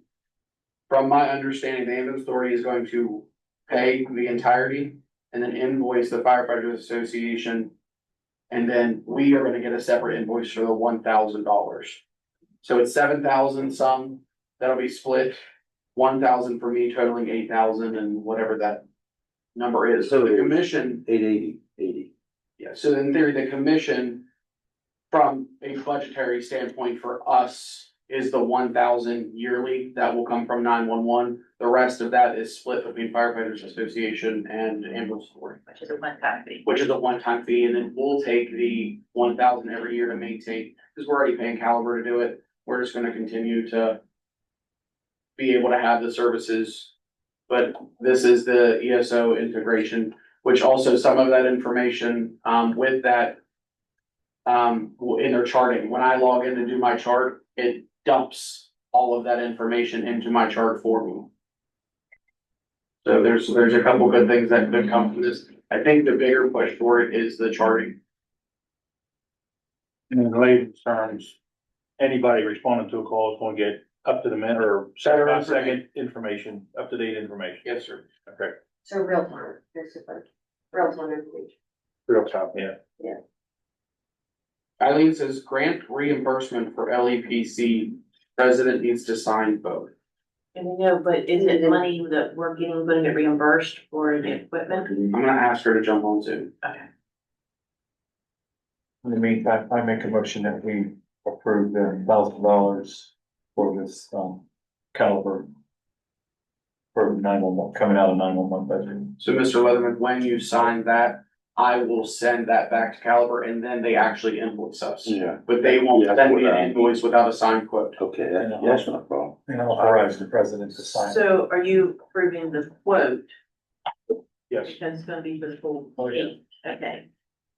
L: From my understanding, the ambulance authority is going to pay the entirety and then invoice the firefighters association. And then we are gonna get a separate invoice for the $1,000. So it's 7,000 some, that'll be split, 1,000 for me totaling 8,000 and whatever that number is. So the commission.
A: 880.
L: Yeah, so in theory, the commission, from a budgetary standpoint for us, is the 1,000 yearly that will come from 911. The rest of that is split between firefighters association and ambulance authority.
C: Which is a one-time fee.
L: Which is a one-time fee, and then we'll take the 1,000 every year to maintain, because we're already paying Caliber to do it. We're just gonna continue to be able to have the services. But this is the ESO integration, which also some of that information, with that in their charting. When I log in to do my chart, it dumps all of that information into my chart for me. So there's a couple good things that could come from this. I think the bigger push for it is the charting.
D: In layman's terms, anybody responding to a call is gonna get up to the minute or second by second information, up to date information.
L: Yes, sir.
D: Okay.
H: So real time, basically, real time information.
D: Real time, yeah.
L: Eileen says grant reimbursement for LEPC. President needs to sign both.
C: And we know, but is it money that we're getting, gonna get reimbursed for the equipment?
L: I'm gonna ask her to jump on Zoom.
C: Okay.
M: In the meantime, I make a motion that we approve the $1,000 for this, caliber. For 911, coming out of 911 budget.
L: So Mr. Leatherman, when you sign that, I will send that back to Caliber and then they actually invoice us.
A: Yeah.
L: But they won't
A: Yeah,
L: send me
A: that's
L: an
A: what I-
L: invoice without a signed quote.
A: Okay, that's not a problem.
M: And authorize the president to sign.
C: So are you approving the quote?
D: Yes.
C: Because it's gonna be for the full.
M: Oh, yeah.
C: Okay,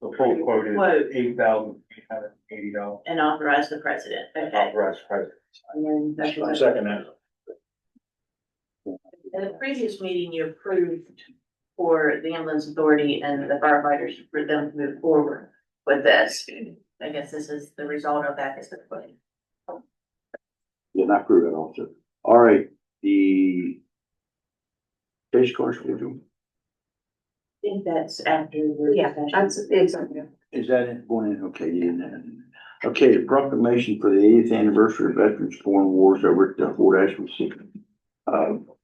M: The full quote is
C: Quote.
M: $8,880.
C: and authorize the president, okay.
M: Authorized president.
C: And then that's
D: I'll
C: what-
D: second that.
C: In the previous meeting, you approved for the ambulance authority and the firefighters for them to move forward with this. I guess this is the result of that, is the question.
A: Yeah, not prove it also. All right, the base course we're doing,
C: I think that's after the.
H: Yeah, that's, it's,
A: is that it going in? Okay, yeah. Okay, the proclamation for the 80th anniversary of Veterans Foreign Wars over at the Fort Ashby City.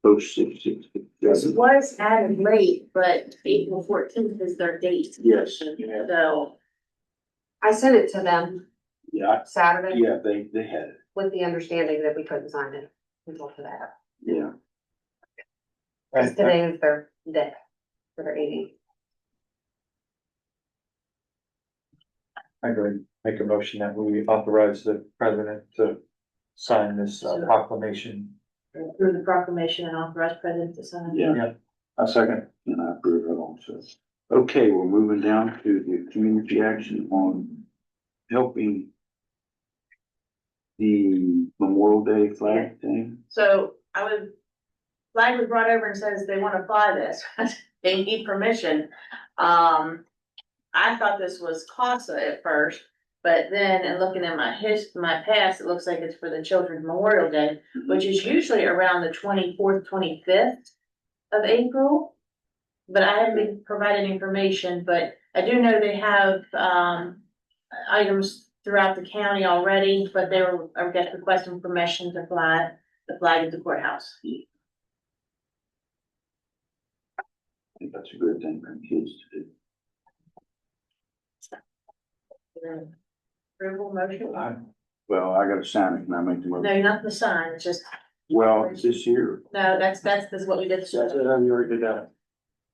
A: Post 666.
C: This was added late, but April 14th is their date.
A: Yes.
C: So,
H: I sent it to them
A: Yeah,
H: Saturday
A: yeah, they had it,
H: with the understanding that we couldn't sign it until today.
A: yeah.
H: Because today is their day for their 80.
M: I agree. Make a motion that we authorize the president to sign this proclamation.
C: approve the proclamation and authorize president to sign.
A: Yeah.
D: I second.
A: And I approve it also. Okay, we're moving down to the community action on helping the Memorial Day flag thing.
C: So flag was brought over and says they wanna fly this, they need permission. I thought this was CASA at first, but then in looking at my past, it looks like it's for the Children's Memorial Day, which is usually around the 24th, 25th of April. But I haven't been provided information, but I do know they have, items throughout the county already, but they were, I guess, requesting permission to fly the flag at the courthouse.
A: I think that's a good thing for kids to do.
C: Approval motion?
A: Well, I gotta sign it. Can I make the motion?
C: No, not the sign, it's just,
A: Well, it's this year.
C: no, that's what we did.
A: That's it, I already did that.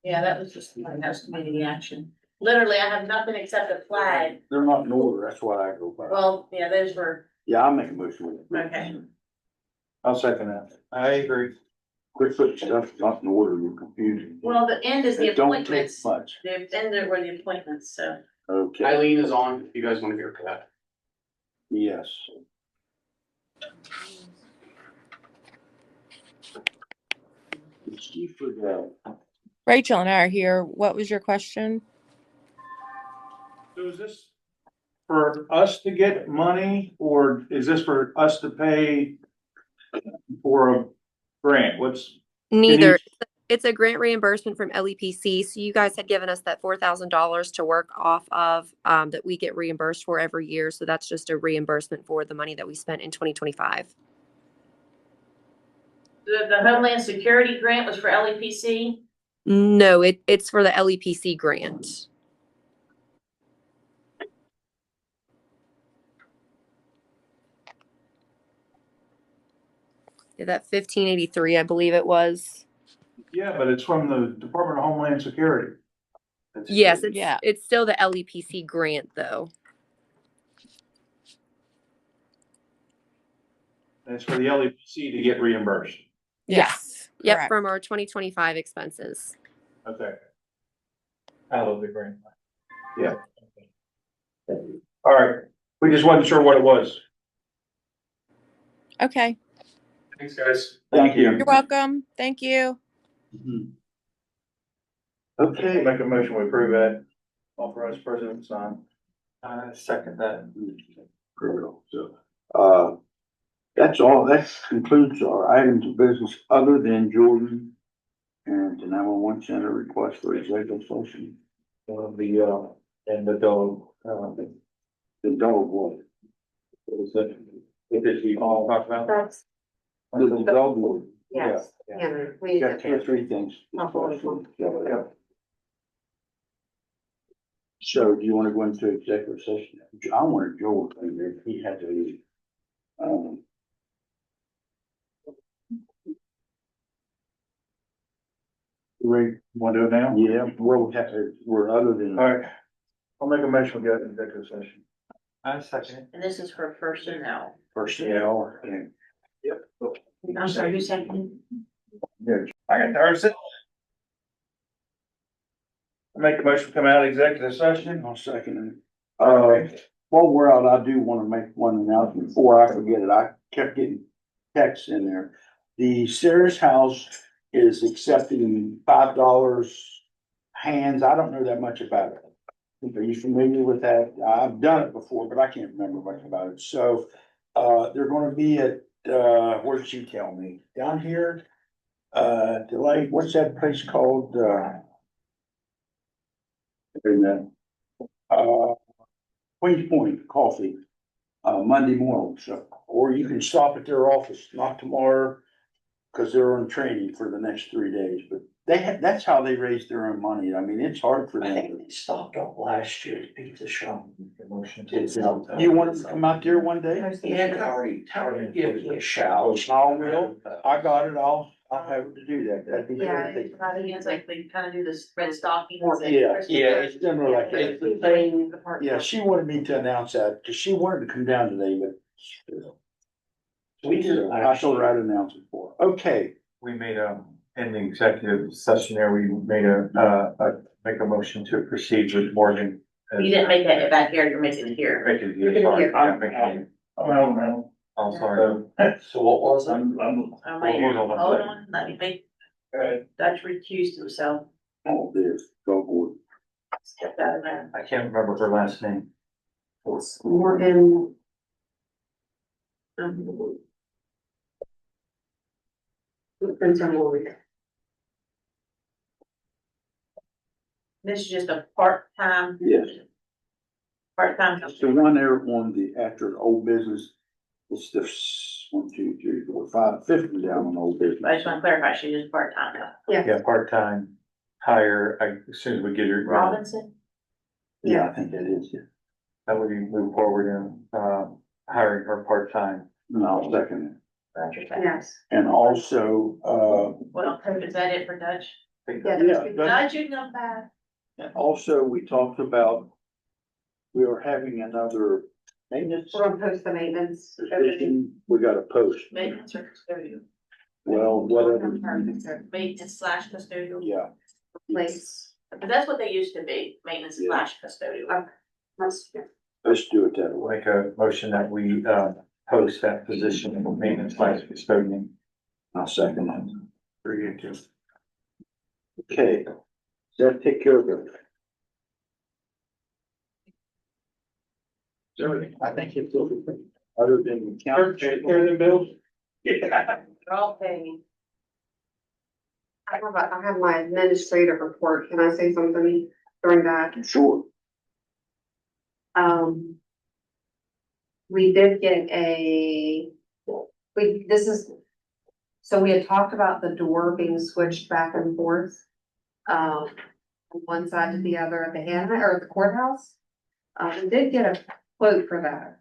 C: Yeah, that was just, that was community action. Literally, I have nothing except a flag.
A: They're not in order, that's why I go by.
C: Well, yeah, those were,
A: Yeah, I'll make a motion with it.
C: Okay.
D: I'll second that.
M: I agree.
A: Quit putting stuff not in order, you're confusing.
C: well, the end is the
A: It don't take
C: appointments.
A: much.
C: The end there were the appointments, so.
A: Okay,
L: Eileen is on, if you guys wanna hear that.
A: yes. Chief Liddell.
O: Rachel and I are here. What was your question?
D: So is this for us to get money or is this for us to pay for a grant? What's?
F: Neither. It's a grant reimbursement from LEPC. So you guys had given us that $4,000 to work off of, that we get reimbursed for every year. So that's just a reimbursement for the money that we spent in 2025.
C: The Homeland Security grant was for LEPC?
F: No, it's for the LEPC grant. Yeah, that 1583, I believe it was.
D: Yeah, but it's from the Department of Homeland Security.
F: Yes, it's still the LEPC grant though.
D: And it's for the LEPC to get reimbursed.
F: Yes. Yep,
O: correct.
F: from our 2025 expenses.
D: Okay.
M: Out of the grant.
D: Yeah.
M: All right, we just wasn't sure what it was.
O: Okay.
M: Thanks, guys.
A: Thank you.
O: You're welcome. Thank you.
A: Mhm. Okay.
M: Make a motion, we approve that. Authorize president to sign. Second that.
A: So, that's all, that concludes our items of business other than Jordan and the 911 center request for executive session.
M: And the dog,
A: The dog one.
M: what was that? What did we all talk about?
H: That's,
A: The dog one.
H: yes,
M: Yeah.
H: Henry, we.
A: Got two or three things.
M: Yeah.
A: So do you want to go into executive session? I wanted Joel in there. He had to leave.
M: We want to do it now?
A: Yeah, we're other than.
M: All right, I'll make a motion, we go to executive session. I second it.
C: And this is for personnel.
A: Personnel and. Yep.
C: I'm sorry, who's second?
M: Yeah, I got the I make a motion to come out of executive session.
A: I'll second it. While we're out, I do want to make one announcement before I forget it. I kept getting texts in there. The Sarah's House is accepting $5 hands. I don't know that much about it. Are you familiar with that? I've done it before, but I can't remember much about it. So, they're gonna be at, where did she tell me? Down here? Delay, what's that place called? Queens Point Coffee, Monday morning, so, or you can stop at their office, not tomorrow, because they're on training for the next 3 days, but that's how they raise their own money. I mean, it's hard for them.
E: They stopped up last year to pizza shop.
A: You want them to come out there one day?
E: Yeah, Howard give me a shout.
A: I will, I got it, I'll have to do that, that'd be
C: Yeah,
A: great.
C: it's like they kind of do this red stockings. and
A: Yeah,
C: Christmas
A: yeah,
C: cards.
A: it's similar like that.
C: It's the same department.
A: Yeah, she wanted me to announce that, because she wanted to come down today, but.
E: We did.
A: I told her I'd announce it for her. Okay,
M: We made in the executive session there, we made make a motion to proceed with Morgan.
C: You didn't make that back here, you're making it here.
M: Make it here, sorry. Yeah, make it- I'm sorry.
E: So what was it?
C: I'm like, hold on, let me make, Dutch recused himself,
A: all this, go board.
C: stepped out of there.
M: I can't remember her last name.
H: Morgan. Depends on what we.
C: This is just a part-time.
A: Yes.
C: Part-time.
A: It's the one there on the, after the old business, it's the 1, 2, 3, 4, 5, 5th one down on old business.
C: I just want to clarify, she's just part-time.
M: Yeah, part-time hire, as soon as we get her.
C: Robinson?
A: Yeah, I think that is, yeah.
M: That would move forward in, hiring her part-time.
A: No, I'll second it.
C: Roger that.
H: Yes.
A: And also,
C: Well, is that it for Dutch?
H: Yeah,
C: Dutch, you know that.
A: and also we talked about, we are having another maintenance
H: we're gonna post the maintenance.
A: position. We got a post.
C: Maintenance or custodial?
A: Well, whatever.
C: Maintenance slash custodial?
A: Yeah.
H: Place.
C: But that's what they used to be, maintenance slash custodial.
H: Let's
A: do it that way.
M: Make a motion that we, post that position of maintenance vice custodian.
A: I'll second that. Very good. Okay. Does that take care of it? I think it's everything, other than county.
M: bills?
C: They're all paid.
H: I have my administrative report. Can I say something during that?
A: Sure.
H: We did get so we had talked about the door being switched back and forth. From one side to the other at the Hannah or the courthouse. We did get a quote for that.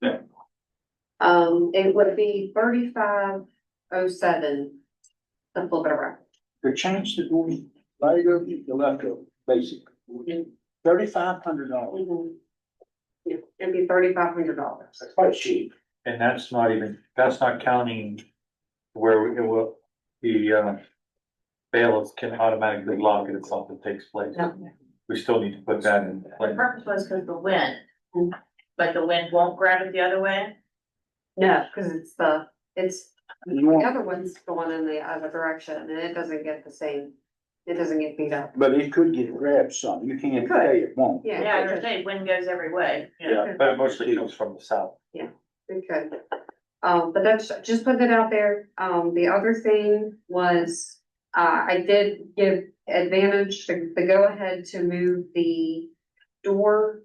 M: Yeah.
H: It would be 3507 to flip it around.
A: To change the door, right over, the left over, basic. $3,500.
H: It'd be $3,500.
A: That's quite cheap.
M: And that's not counting where it will, the, bailiff can automatically lock it if something takes place.
C: No.
M: We still need to put that in
C: The
M: place.
C: purpose was because the wind, But the wind won't grab it the other way?
H: No, cause it's the
A: You want-
H: other one's going in the other direction and it doesn't get the same, it doesn't get beat up.
A: But it could get grabbed some, you can't say it won't.
H: Yeah.
C: Yeah, I say wind goes every way.
M: Yeah, but it mostly comes from the south.
H: It could. But that's, just put that out there. The other thing was, I did give Advantage the go ahead to move the door,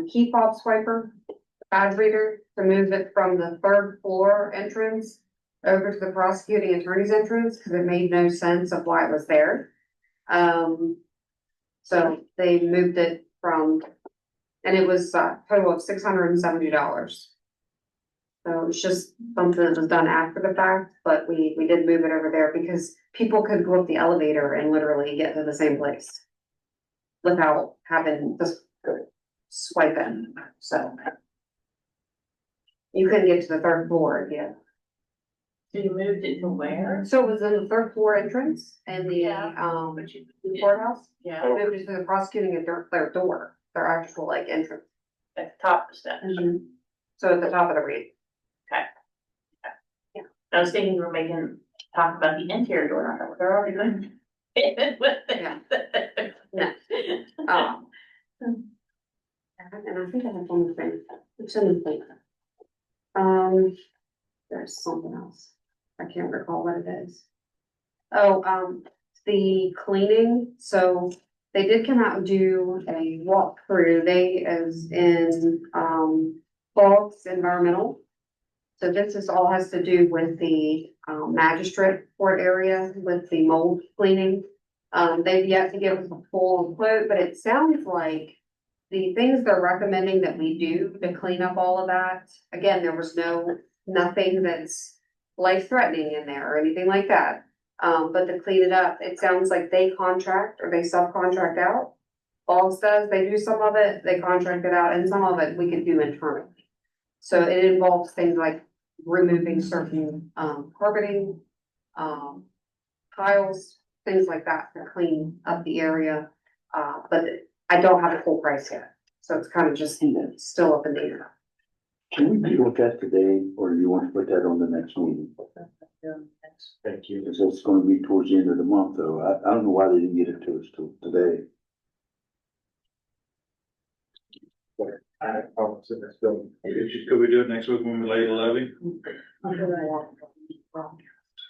H: key fob swiper, badge reader, to move it from the third floor entrance over to the prosecuting attorney's entrance, because it made no sense of why it was there. So they moved it from, and it was a total of $670. So it's just something that was done after the fact, but we did move it over there because people could go up the elevator and literally get to the same place without having to swipe in, so. You couldn't get to the third floor, yeah.
C: So you moved it to where?
H: So it was in the third floor entrance and the,
C: But you-
H: courthouse.
C: Yeah,
H: Moved it to the prosecuting at their door, their actual like entrance.
C: at the top of the steps.
H: So at the top of the read.
C: I was thinking you were talk about the interior door, I thought they're already going.
H: Yeah. No. And I think I have one more thing. It's in the thing. There's something else. I can't recall what it is. Oh, the cleaning, so they did come out and do a walkthrough. They as in, Boggs Environmental. So this is all has to do with the, magistrate court area with the mold cleaning. They've yet to give us a full quote, but it sounds like the things they're recommending that we do to clean up all of that, again, there was nothing that's life threatening in there or anything like that. But to clean it up, it sounds like they contract or they subcontract out. Boggs does, they do some of it, they contract it out, and some of it we could do internally. So it involves things like removing certain, carpeting, tiles, things like that to clean up the area. But I don't have a full price yet, so it's kind of just still up in the air.
A: Can we deal with that today, or do you want to put that on the next meeting?
M: Thank you.
A: Because it's gonna be towards the end of the month, though. I don't know why they didn't get it to us till today.
M: I have problems in this building. Could we do it next week when we lay the levy?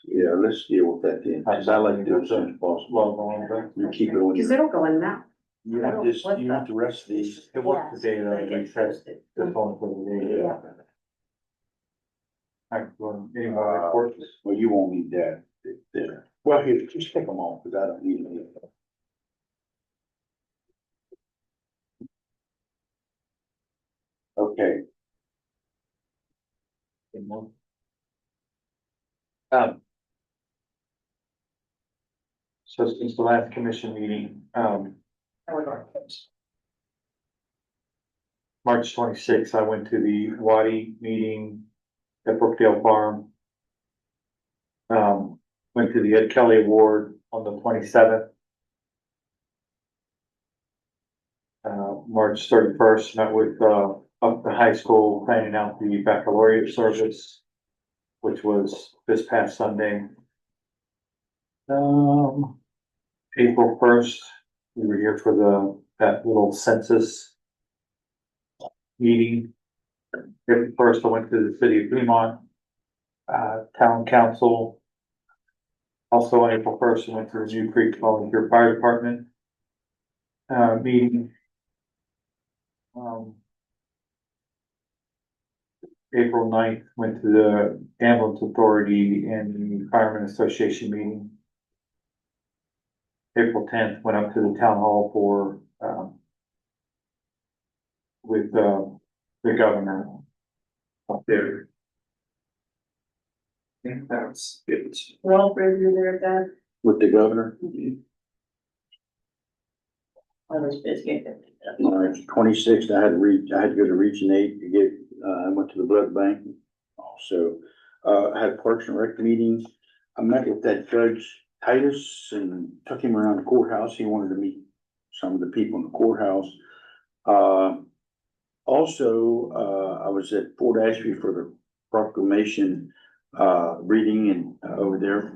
A: Yeah, let's deal with that then, because I like to do it as soon as possible. You keep it on
H: Because
A: your,
H: it'll go in now.
A: you want this, you want the rest of these?
M: It was the day that we said, just on for the day. I'm going, any more reports?
A: Well, you won't need that there. Well, here, just take them off, because I don't need them. Okay,
M: So since the last commission meeting, March 26th, I went to the Waddy meeting at Brookdale Farm. Went to the Ed Kelly Award on the 27th. March 31st, met with, up the high school, planning out the baccalaureate service, which was this past Sunday. April 1st, we were here for that little census meeting. April 1st, I went to the city of Fremont, town council. Also on April 1st, I went to the New Creek Volunteer Fire Department, meeting. April 9th, went to the ambulance authority and the fireman association meeting. April 10th, went up to the town hall for, with, the governor up there. I think that's it.
C: Well, you're there at that,
A: with the governor.
C: I was busy.
A: 26th, I had to go to Region 8 to get, I went to the blood bank. Also, I had a Parks and Rec meeting. I met with that Judge Titus and took him around the courthouse. He wanted to meet some of the people in the courthouse. Also, I was at Fort Ashby for the proclamation, reading and over there.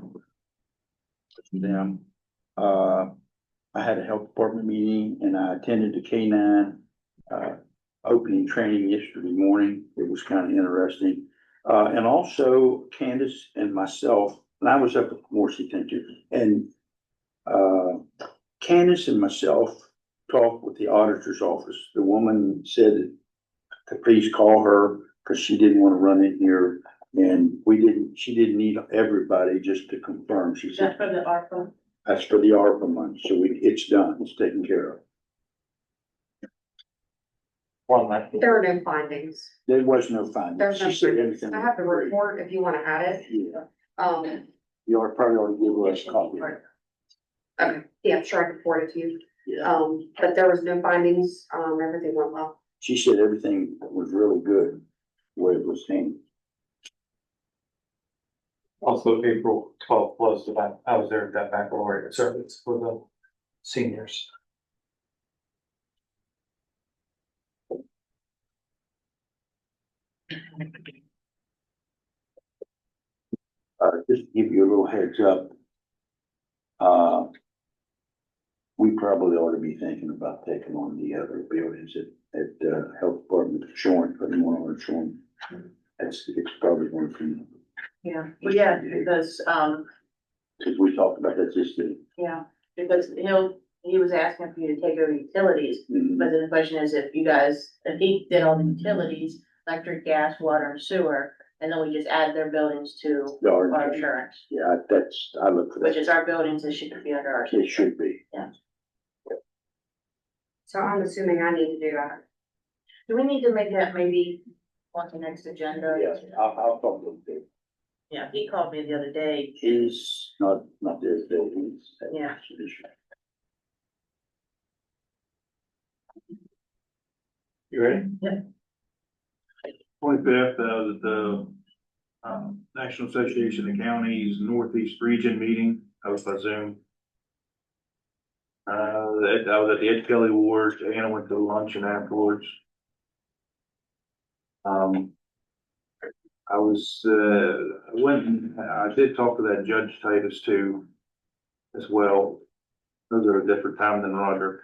A: With them. I had a health department meeting and I attended the K-9, opening training yesterday morning. It was kind of interesting. And also Candace and myself, and I was up at Morrissey, thank you. And, Candace and myself talked with the auditor's office. The woman said to please call her because she didn't want to run in here. And she didn't need everybody, just to confirm. She said,
C: for the ARPA.
A: that's for the ARPA money. So it's done. It's taken care of.
H: There are no findings.
A: There was no finding.
H: There's no
A: She said
H: findings.
A: everything.
H: I have the
A: was great.
H: report if you want to add it.
A: Yeah, you are probably already give us a copy.
H: Okay, yeah, sure, I can forward it to you.
A: Yeah,
H: But there was no findings, everything went well.
A: she said everything was really good, the way it was handled.
M: Also, April 12th was I was there at that baccalaureate service for the seniors.
A: Just to give you a little heads up. We probably ought to be thinking about taking on the other buildings at Health Department, showing, putting one on showing. It's probably going to.
C: Yeah, well, yeah, because,
A: Cause we talked about that just the.
C: yeah, because he was asking for you to take over utilities. But then the question is if he did all the utilities, electric, gas, water and sewer, and then we just add their buildings to our insurance,
A: Yeah, I look for that.
C: which is our buildings, it should be under our.
A: It should be.
C: Yeah.
H: So I'm assuming I need to do that.
C: Do we need to make that maybe on the next agenda?
A: Yes, I'll talk to him.
C: Yeah, he called me the other day.
A: He's not there today.
C: Yeah.
M: You ready?
C: Yeah.
J: 25th, at the National Association of Counties Northeast Region meeting, I was by Zoom. I was at the Ed Kelly Awards, Anna went to luncheon afterwards. I did talk to that Judge Titus too, as well. Those are a different time than Roger.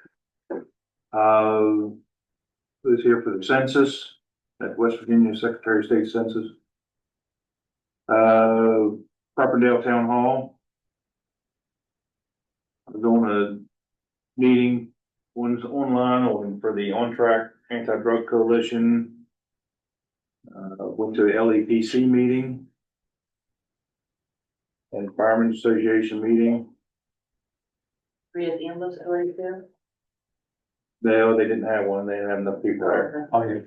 J: Who's here for the census, at West Virginia Secretary of State Census. Carpendale Town Hall. I'm going to meeting, one's online, one for the On Track Anti-Drug Coalition. Went to the LEPC meeting. And Firemen's Association meeting.
C: We had the ambulance already there.
J: No, they didn't have one, they didn't have enough people there.
M: Oh, yeah.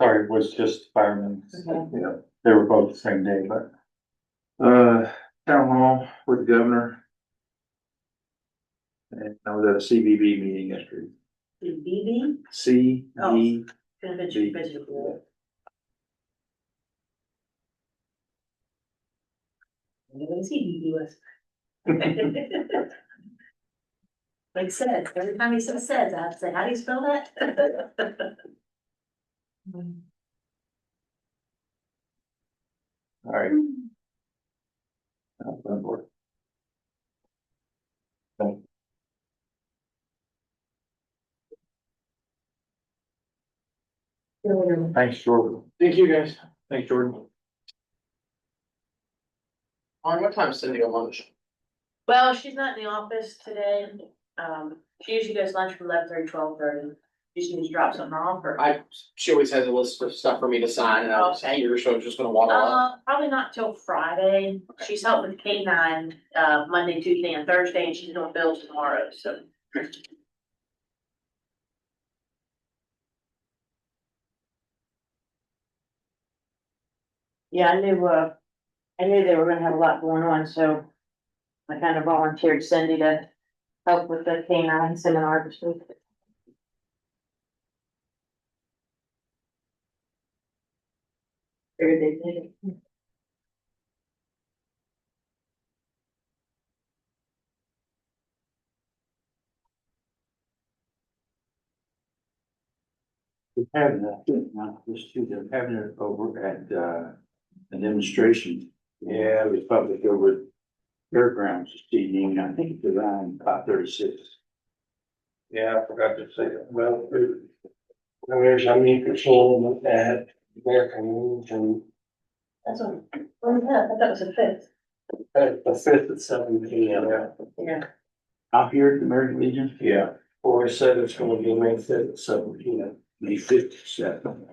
M: Sorry, it was just firemen.
C: Okay.
J: Yeah.
M: They were both the same day, but.
J: Town hall with the governor. And I was at a CVB meeting yesterday.
C: The BB,
J: CVB.
C: convention visitor board. I'm gonna see BB was. Like said, every time he says I have to say, how do you spell that?
J: All right.
M: Thanks, Jordan.
E: Thank you, guys.
J: Thanks, Jordan.
E: On what time is Cindy on lunch?
C: Well, she's not in the office today. She usually goes lunch from 11:30, 12:30. She needs to drop something off or.
E: She always has a list of stuff for me to sign and I was
C: Okay.
E: here, so I was just gonna walk along.
C: Probably not till Friday. She's helping with K-9, Monday, Tuesday and Thursday, and she's doing bills tomorrow, so. Yeah, I knew they were gonna have a lot going on, so I kind of volunteered Cindy to help with the K-9 seminar this week. Figured they did it.
A: Having that, not just two, they're having it over at, a demonstration. Yeah, it's public over at Fairgrounds this evening, I think it's around 5:36.
N: Yeah, I forgot to say that. Well, there's, I mean, control at American Legion,
C: That's what, when was that? I thought it was the fifth.
N: the fifth at 7 p.m.
C: Yeah.
A: Out here at the American Legion?
N: Yeah, or I said it's gonna be May 5th at 7 p.m.
A: May 57.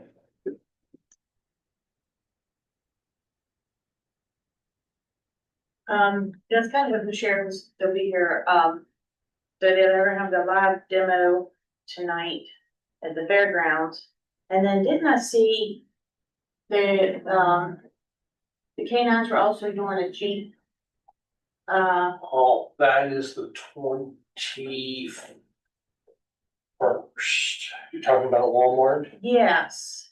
C: That's kind of what the sheriff's, they'll be here, so they'll ever have the live demo tonight at the fairgrounds. And then didn't I see the canines were also doing a Jeep?
N: Oh, that is the 21st. You're talking about Walmart?
C: Yes.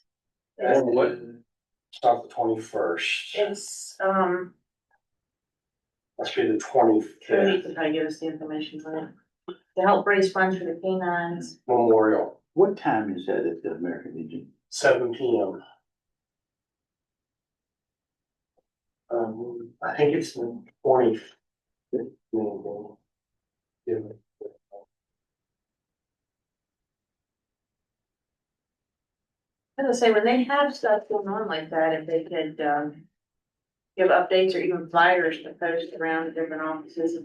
N: And what, it's not the 21st.
C: It's,
N: Must be the 25th.
C: Cody could probably give us the information for it. To help raise funds for the canines.
N: Memorial,
A: What time is that at the American Legion?
N: 7 p.m. I think it's the 25th. Yeah.
C: I was gonna say, when they have stuff going on like that, if they could, give updates or even flyers to post around different offices.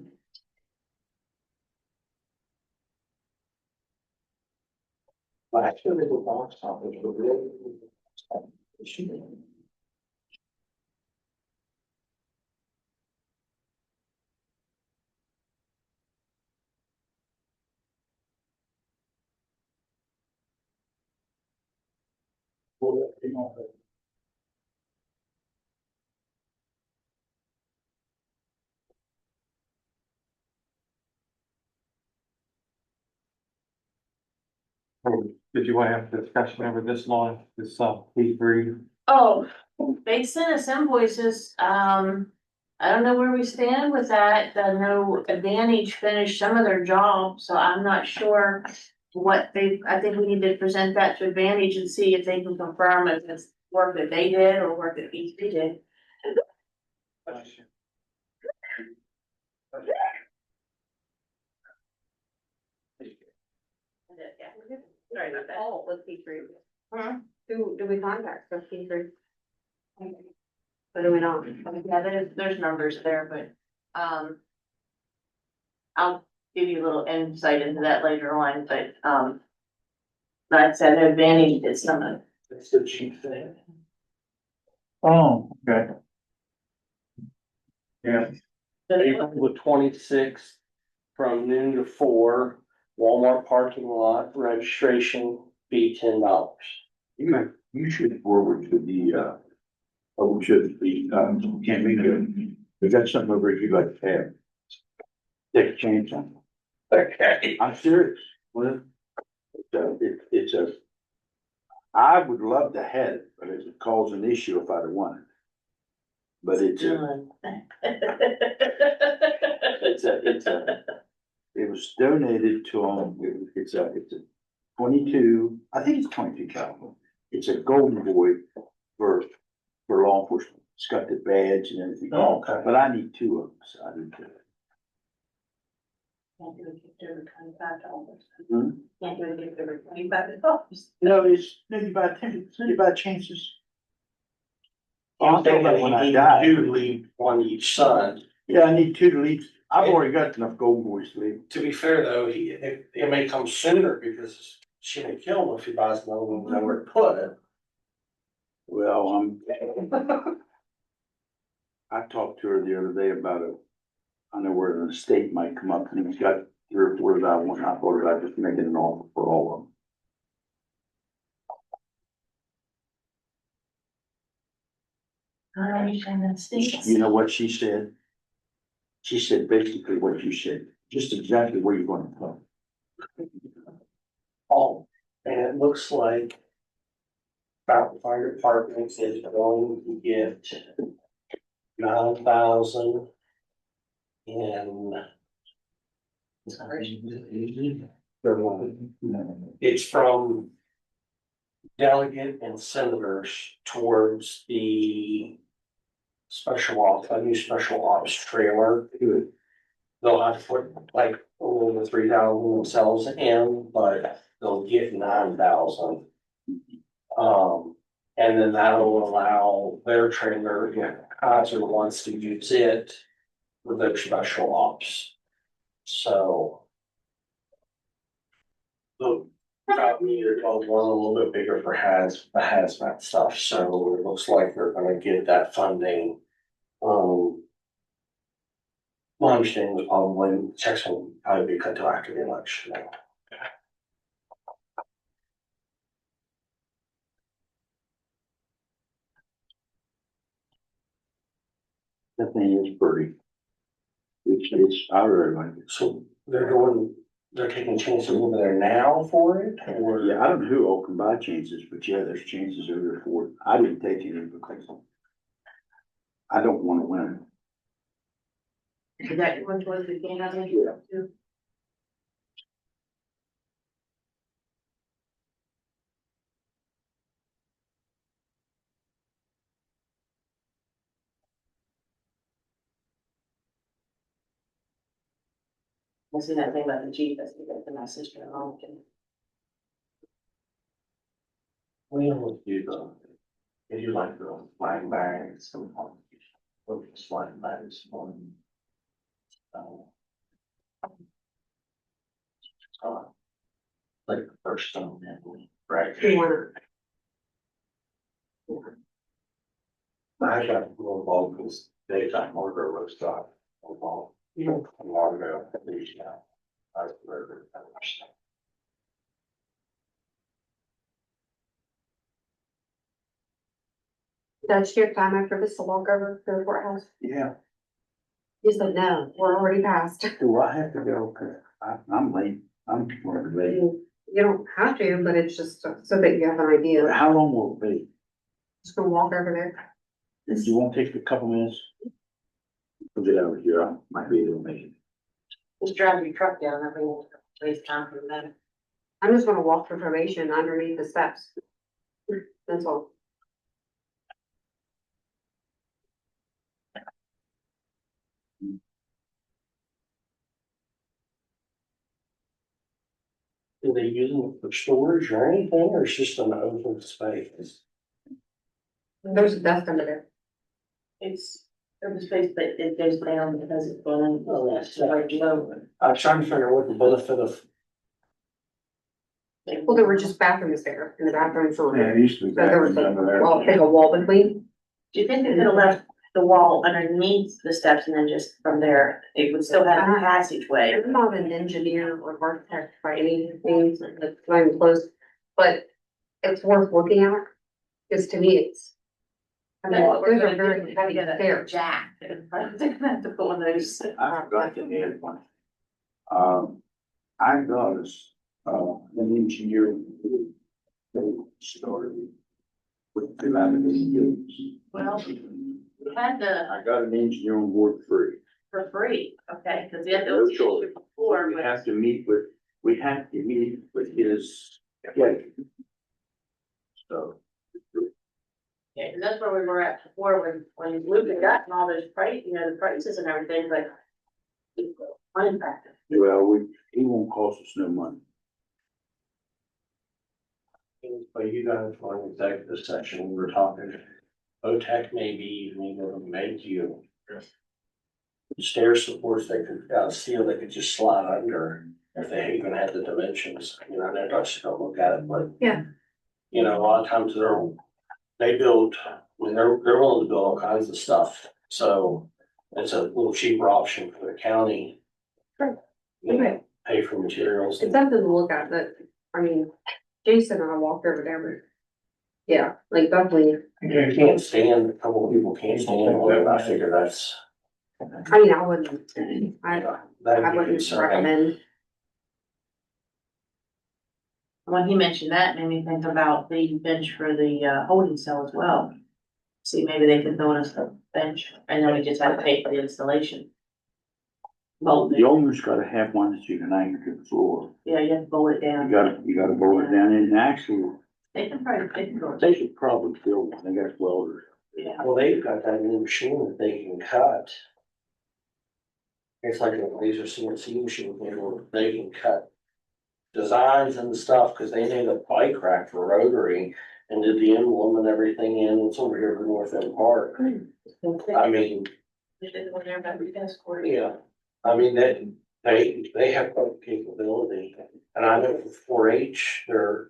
N: Actually, the box office was really.
M: Did you want to have a discussion over this line, this, P3?
C: Oh, they sent us invoices, I don't know where we stand with that, I know Advantage finished some of their job, so I'm not sure what they, I think we need to present that to Advantage and see if they can confirm if it's work that they did or work that P3 did. Sorry about that.
H: Oh, with P3.
C: Huh?
H: Do we contact with P3? But do we not?
C: Yeah, there's numbers there, but, I'll give you a little insight into that later on, but, like I said, Advantage did some of.
N: It's the cheap thing.
M: Oh, okay. Yeah.
N: April the 26th, from noon to 4, Walmart parking lot, registration fee $10.
A: You should forward to the, we should be, can't make it. We got something over if you'd like to have. Take a chance on
N: Okay.
A: I'm serious. Well, it's a, I would love to have it, but it would cause an issue if I'd won it. But it's it was donated to them, it's a 22, I think it's 22 caliber. It's a golden boy for law enforcement. It's got the badge and everything.
N: Oh, okay.
A: But I need two of them, so I didn't do it.
C: Can't do a gift over $25.
A: Hmm?
C: Can't do a gift over $25.
A: No, it's maybe by chances.
N: I'm thinking
A: when I
N: you need
A: die.
N: 2 to leave one each side.
A: Yeah, I need two to leave. I've already got enough golden boys to leave.
N: To be fair though, it may come sooner because she may kill him if he buys another one, know where to put it.
A: Well, I talked to her the other day about it. I know where an estate might come up and he's got 3 or 4 that I want. I thought about just making an offer for all of them.
C: I understand that stinks.
A: You know what she said? She said basically what you said, just exactly where you're going to put.
N: Oh, and it looks like Fountain Fire Department is going to get 9,000 in. It's from delegate and senators towards the a new special ops trailer. They'll have to put like over 3,000 themselves in, but they'll get 9,000. And then that'll allow their trailer, if Kaiser wants to use it for their special ops. So. The probably one a little bit bigger for hazmat stuff, so it looks like they're gonna get that funding. My understanding was probably checks will probably be cut till after the election.
A: That thing is pretty. It's, I really like it.
N: So they're taking chances over there now for it, or?
A: Yeah, I don't know who all can buy chances, but yeah, there's chances over there for it. I didn't take any because I don't want to win.
C: Is that one towards the game, I think?
A: Yeah.
C: I seen that thing about the Jeep, that's because my sister-in-law can.
N: We always do the, if you like the flying bags, some flying bags on. Like the first stone, right?
H: You wanna,
N: I got a little involved because they got Margaret roast off. Margaret, at least now. I was very.
H: does you have time after this to walk over to the courthouse?
A: Yeah.
H: You said no, we're already past.
A: Do I have to go? Cause I'm late. I'm running late.
H: You don't have to, but it's just so that you have an idea.
A: How long will it be?
H: Just gonna walk over there.
A: If you won't take a couple minutes? We'll get over here. I might be able to make it.
C: Just drive your truck down, that way we'll waste time for that.
H: I'm just gonna walk for probation underneath the steps. That's all.
N: Do they use them for storage or anything, or it's just an open space?
H: There's a desk under there.
C: It's, open space, but it goes down because it's going, oh, that's like low.
N: I was trying to figure out what the benefit of.
H: Well, there were just bathrooms there, and the bathrooms were.
A: Yeah, it used to be.
H: So there was
A: bathrooms under there.
H: well, take a wall between.
C: Do you think they could have left the wall underneath the steps and then just from there, it would still have a passageway?
H: I'm not an engineer or architect by any means, it's not even close, but it's worth looking at. Because to me, it's. I mean, those are very heavy stairs.
C: Jack, they're gonna have to put one of those.
A: I forgot to add one. I got us, an engineer. They started with the laminated.
C: Well, we had
A: I got an engineer on board free.
C: for free, okay, cause the other
A: No
C: was
A: choice.
C: before,
A: We
C: but
A: have to meet with his schedule. So.
C: yeah, and that's where we were at before, when Luke had gotten all those price, the prices and everything, but. Unimpacted.
A: Well, he won't cost us no money.
N: But you guys for an executive session, we were talking, OTEC maybe even able to make you. Stair supports they could, steel they could just slide under if they even had the dimensions, I know, I should go look at it, but.
H: Yeah.
N: A lot of times they build, they're willing to build all kinds of stuff, so it's a little cheaper option for the county.
H: Sure.
N: Okay. Pay for materials.
H: It's something to look at, but, I mean, Jason and I walked over there, but. Yeah, like definitely,
N: You can't stand, a couple of people can't stand it, I figure that's.
H: I mean, I wouldn't, I
N: That'd be
H: wouldn't
N: concerning.
H: recommend.
C: When he mentioned that, made me think about the bench for the holding cell as well. See, maybe they could build us a bench, and then we just had to pay for the installation.
A: The owner's gotta have one that you can anchor to the floor.
C: Yeah, you have to bolt it down.
A: You gotta bolt it down, and actually,
C: They can probably,
A: They should probably build one, they got welders.
C: yeah.
N: Well, they've got that new machine that they can cut. It's like a laser CNC machine, where they can cut designs and stuff, cause they made a bike rack for Rotary and did the emblem and everything in, it's over here in North End Park. I mean,
C: They did one there about the tennis court.
N: yeah, I mean, they have quite the capability. And I know for four H, their,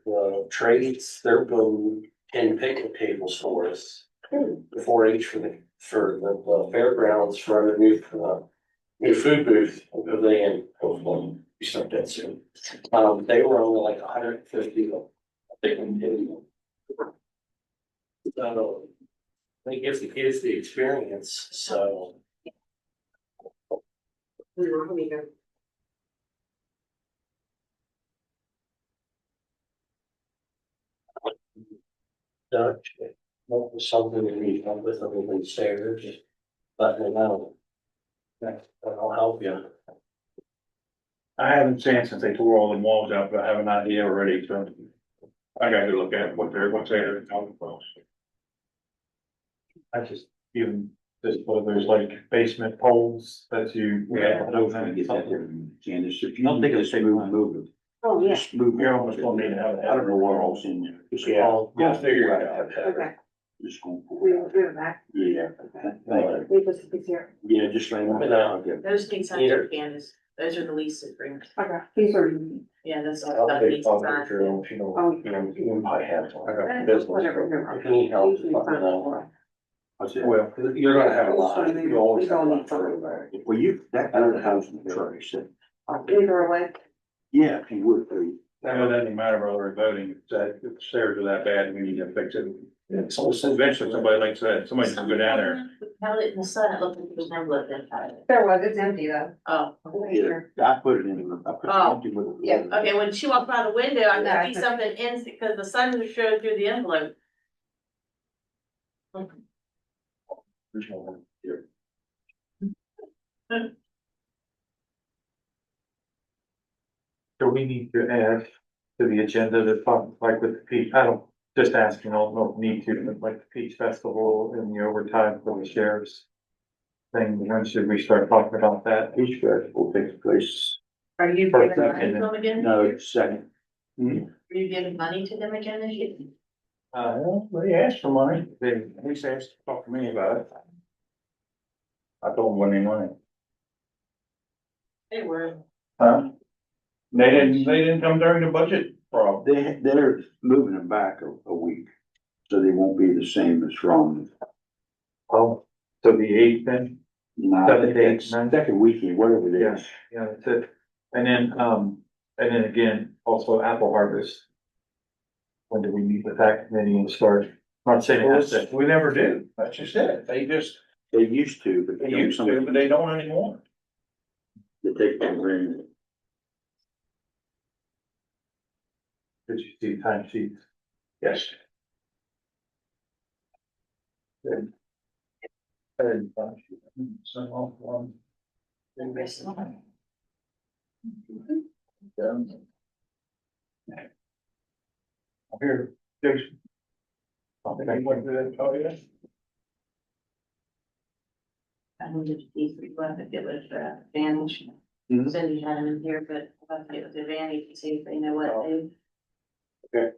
N: trades, they're building 10 picnic tables for us. The four H for the fairgrounds for the new food booth, pavilion, hopefully, we start that soon. They were only like 150, I think we did. So, they give the kids the experience, so. Dutch, what was something that we come with them in stairs, just let me know. I'll help you.
M: I haven't seen since they tore all the walls out, but I have an idea already, so. I gotta go look at what's there. I just, even this, whether there's like basement poles that you.
A: Yeah, I don't think we get that there, Candace, if you don't think it's move it.
H: Oh, yeah.
A: Just move.
M: You're almost gonna need to have it.
A: I don't know what all's in there. Just
M: Yeah,
A: call-
M: yeah, figure it out.
H: Okay,
A: Just go.
H: we will do it back.
A: Yeah.
H: Leave this piece here.
A: Yeah, just lay them out. Okay.
C: Those need signed for Candace. Those are the lease agreements.
H: Okay, these are.
C: Yeah, that's all
N: I'll
C: stuff
N: take
C: needs
N: all
C: to
N: the
C: sign.
N: picture, you know,
H: Oh,
N: you might have.
H: Whatever.
N: If you need help, just let me know.
A: I said,
M: Well,
N: You're gonna have a lot, you always have a lot for everybody.
A: well, that under the house in the truck, said,
H: Either way.
A: yeah, if you would, please.
M: that doesn't matter whether we're voting, if the stairs are that bad, we need to fix it.
N: So
M: Eventually, somebody like said, somebody's gonna go down there.
C: Held it in the sun, it looked like there was no blood inside of it.
H: There was, it's empty though.
C: Oh,
A: Yeah, I put it in, I put it
C: Oh,
A: empty with.
H: yeah.
C: okay, when she walked by the window, I
H: Yeah,
C: could see something in, because the sun was showing through the envelope.
M: Do we need to add to the agenda to talk like with the peach, I don't, just asking, I don't know if we need to, but like the peach festival and the overtime for the sheriffs. Thing, when should we start talking about that?
A: Each festival takes place,
C: Are you
M: First,
C: giving money
M: second.
C: to them again?
A: no, second.
C: Are you giving money to them again this year?
M: Well, they asked for money, they at least asked to talk to me about it. I told them when they money.
C: They were.
M: Huh? They didn't come during the budget problem.
A: They're moving them back a week, so they won't be the same as from.
M: Oh, so the eighth then?
A: No,
M: Seventh, eighth, ninth?
A: second weekend, whatever it is.
M: Yeah, that's it. And then again, also apple harvest. When do we meet the fact committee and start? Not saying it has to.
D: We never do, that's just it, they just,
A: They used to, but
D: they used to, but they don't anymore.
A: They take them very.
M: Did you see time sheets?
D: Yes.
M: Good. I'm here, Jason. I think I went through that, oh, yeah.
C: I needed these, but I think it was, Vantage.
A: Mhm.
C: Cindy had them in here, but I think it was Vantage to see if they know what they.
A: Okay.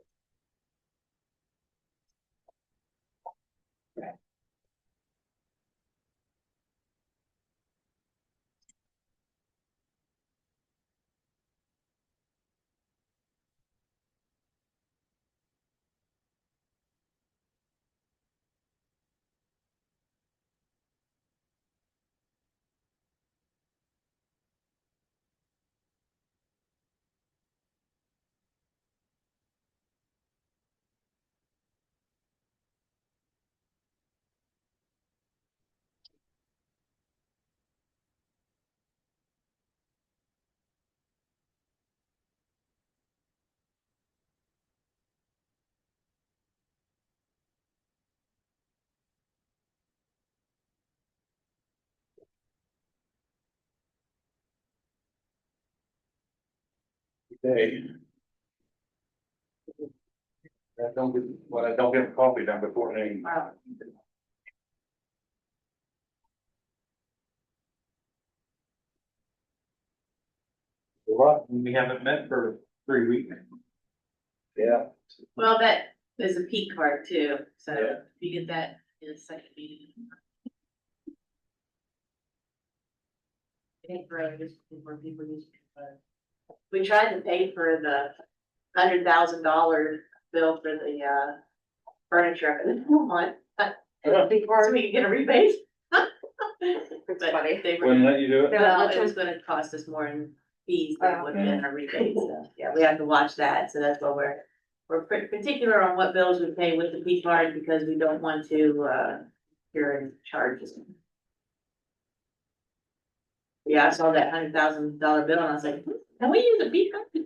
M: Okay. I don't get coffee done before noon.
C: Wow.
M: We haven't met for 3 weeks.
J: Yeah.
C: Well, that is a P card too, so
J: Yeah.
C: if you get that in the second meeting. I think for just before people use. We tried to pay for the $100,000 bill for the furniture, but it's not one. So we can get a rebate. But
H: funny.
C: they were,
J: Wouldn't let you do it?
C: well, it was gonna cost us more in fees than would have been a rebate, so, yeah, we have to watch that, so that's why we're particular on what bills we pay with the P card, because we don't want to, hear any charges. Yeah, I saw that $100,000 bill and I was like, can we use a P card?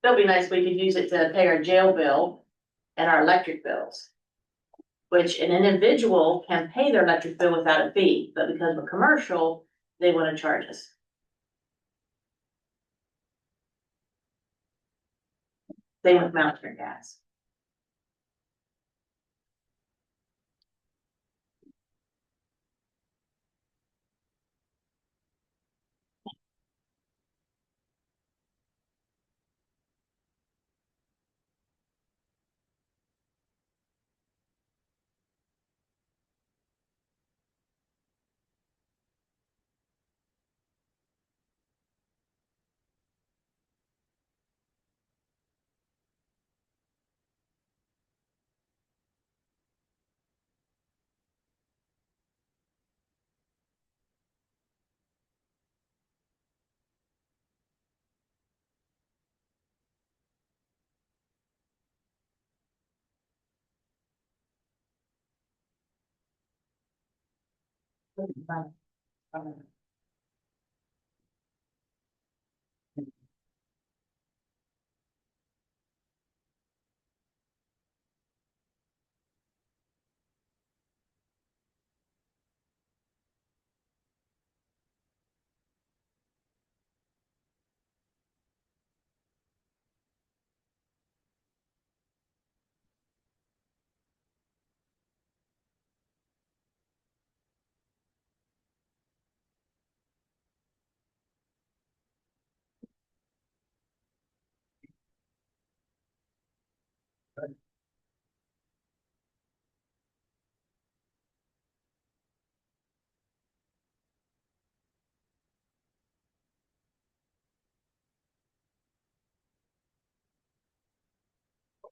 C: That'd be nice, we could use it to pay our jail bill and our electric bills. Which an individual can pay their electric bill without a fee, but because of a commercial, they wanna charge us. Same with Mountaineer Gas.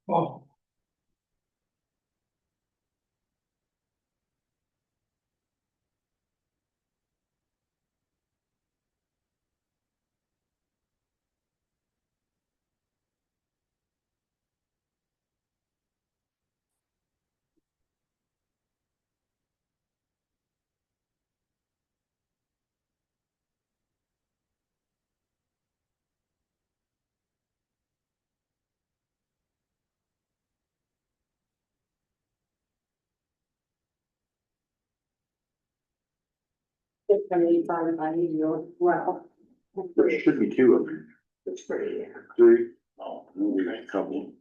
M: Oh.
C: Wow.
J: There should be two of them.
C: It's pretty,
J: Three? Oh, we got a couple.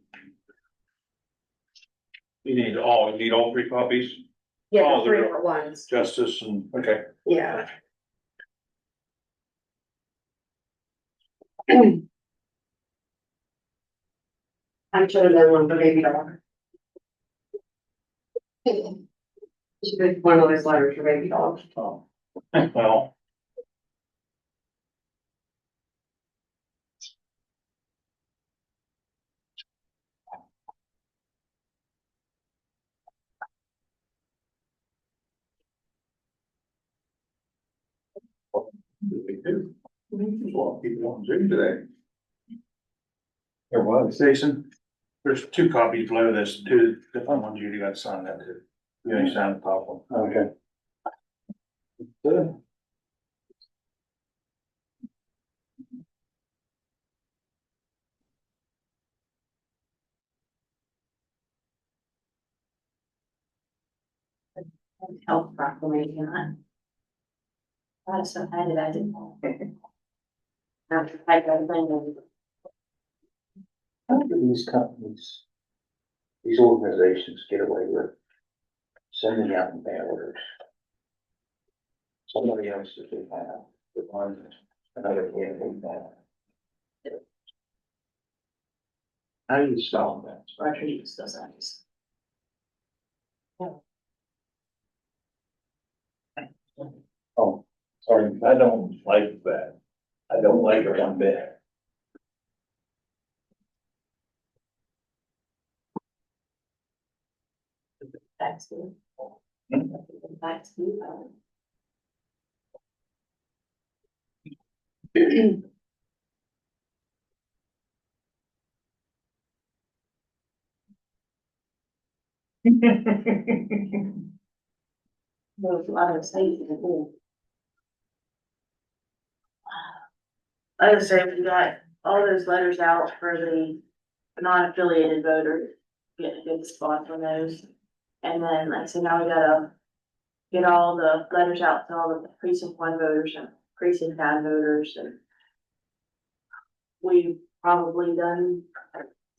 M: You need all 3 copies?
C: yeah,
M: Oh,
C: the three
M: they're-
C: different ones,
M: Justice and, okay.
C: yeah. I'm sure that one for baby dog. Should be one of those letters for baby dog.
M: Oh. Well.
J: Well, people on Zoom today.
M: There was. Jason, there's 2 copies below this, the fun one you got to sign that too. You only signed the top one.
J: Okay.
M: Good.
C: Health proclamation. I was so happy that I didn't. I got a thing.
J: How do these companies, these organizations get away with sending out mailers? Somebody else is doing that, the one, another can't that. How do you stop that?
C: Rodriguez does that.
J: Oh, sorry, I don't like that. I don't like it one bit.
C: That's good. That's good. There's a lot of states in there. Like I say, we got all those letters out for the non-affiliated voters, getting a good spot on those. And then, like I said, now we gotta get all the letters out to all the precinct 1 voters and precinct 9 voters, and we've probably done,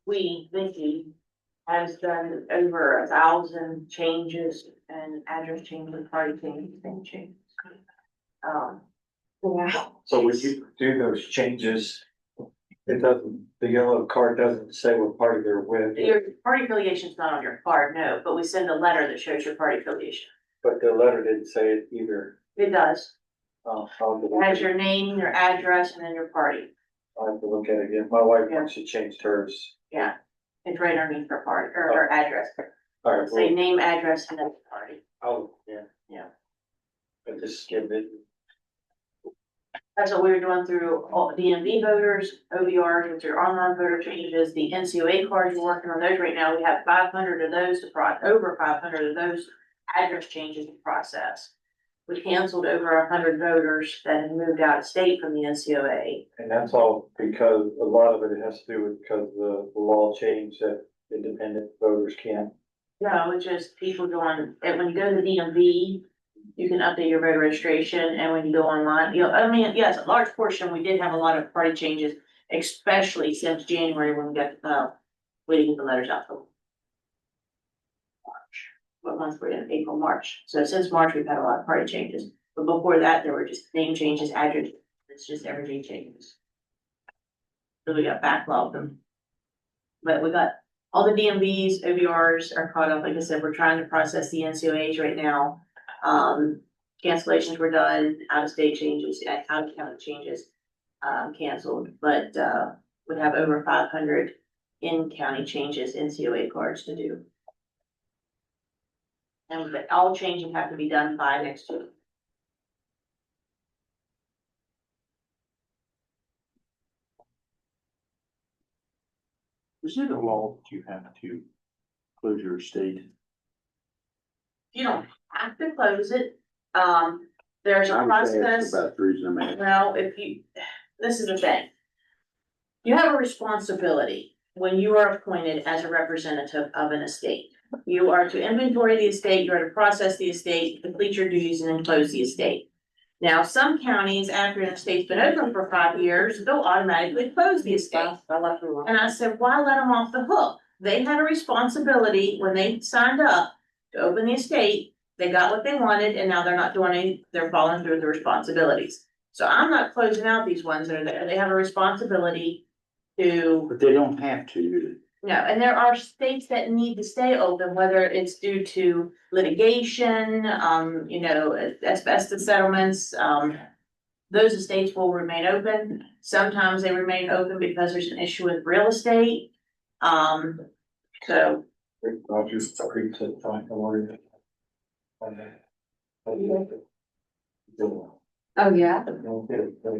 C: Vicky has done over 1,000 changes and address changes, party changes, thing changes. Yeah.
M: So when you do those changes, it doesn't, the yellow card doesn't say what party they're with,
C: Your party affiliation's not on your card, no, but we send a letter that shows your party affiliation.
M: but the letter didn't say it either.
C: It does.
M: I'll have to
C: It
M: look
C: has
M: at
C: your name, your address, and then your party.
M: I'll have to look at it again. My wife, once she changed hers.
C: Yeah. It's right underneath her party, or her address.
M: All right,
C: Say
M: well,
C: name, address, and then party.
M: yeah.
C: Yeah.
M: I just skimmed it.
C: That's what we were doing through all DMV voters, OVRs, which are online voter changes, the NCOA cards, we're working on those right now. We have 500 of those over 500 of those address changes to process. We canceled over 100 voters that had moved out of state from the NCOA.
M: And that's all because a lot of it has to do with because the law changed that independent voters can't.
C: No, it's just people going, and when you go to the DMV, you can update your voter registration, and when you go online, I mean, yes, a large portion, we did have a lot of party changes, especially since January when we got, waiting to get the letters out till March. What month we're in? April, March. So since March, we've had a lot of party changes, but before that, there were just name changes, address, it's just everyday changes. So we got backlogged them. But we got all the DMVs, OVRs are caught up. Like I said, we're trying to process the NCOAs right now. Cancellations were done, out of state changes, out of county changes, canceled, but, we have over 500 in county changes, NCOA cards to do. And all changes have to be done by next week.
A: Is it a law that you have to close your estate?
C: You don't have to close it, there's a
A: I was asking
C: process.
A: about the reason I'm asking.
C: Well, this is the thing. You have a responsibility when you are appointed as a representative of an estate. You are to inventory the estate, you are to process the estate, complete your duties, and then close the estate. Now, some counties, after an estate's been open for 5 years, they'll automatically close the estate. And I said, why let them off the hook? They had a responsibility when they signed up to open the estate. They got what they wanted, and now they're not doing any, they're following through the responsibilities. So I'm not closing out these ones that are there. They have a responsibility to,
A: But they don't have to, do
C: no, and there are states that need to stay open, whether it's due to litigation, asbestos settlements, those estates will remain open. Sometimes they remain open because there's an issue with real estate. So.
M: Rogers agreed to find a lawyer.
H: Oh, yeah.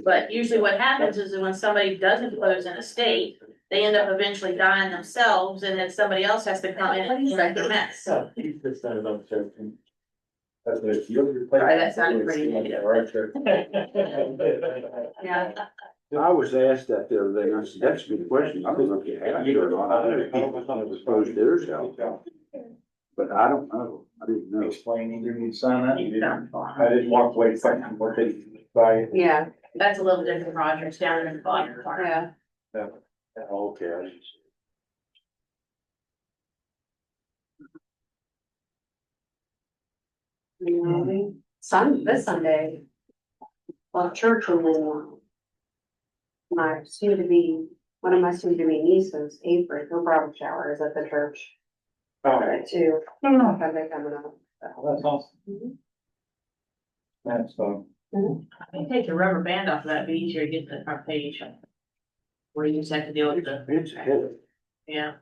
C: But usually what happens is that when somebody doesn't close an estate, they end up eventually dying themselves, and then somebody else has to come in and correct the mess.
M: Sorry,
C: that sounded pretty negative. Yeah.
A: I was asked that the other day, and I said, that's a good question. I don't know if you have to or not. I know people was closed theirs out. But I don't know. I didn't know.
M: Explaining, you need to sign that. I didn't walk away fighting what they buy.
C: Yeah, that's a little different, Roger, it's down in the bottom. Yeah.
A: Okay.
H: This Sunday. Well, church will my soon to be, one of my soon to be nieces, April, her bridal shower is at the church. Alright, too. Have they coming up?
M: That's awesome. That's fun.
C: Take the rubber band off of that, be easier to get to the front page. Where you just have to deal with the,
A: It's heavy.
C: yeah.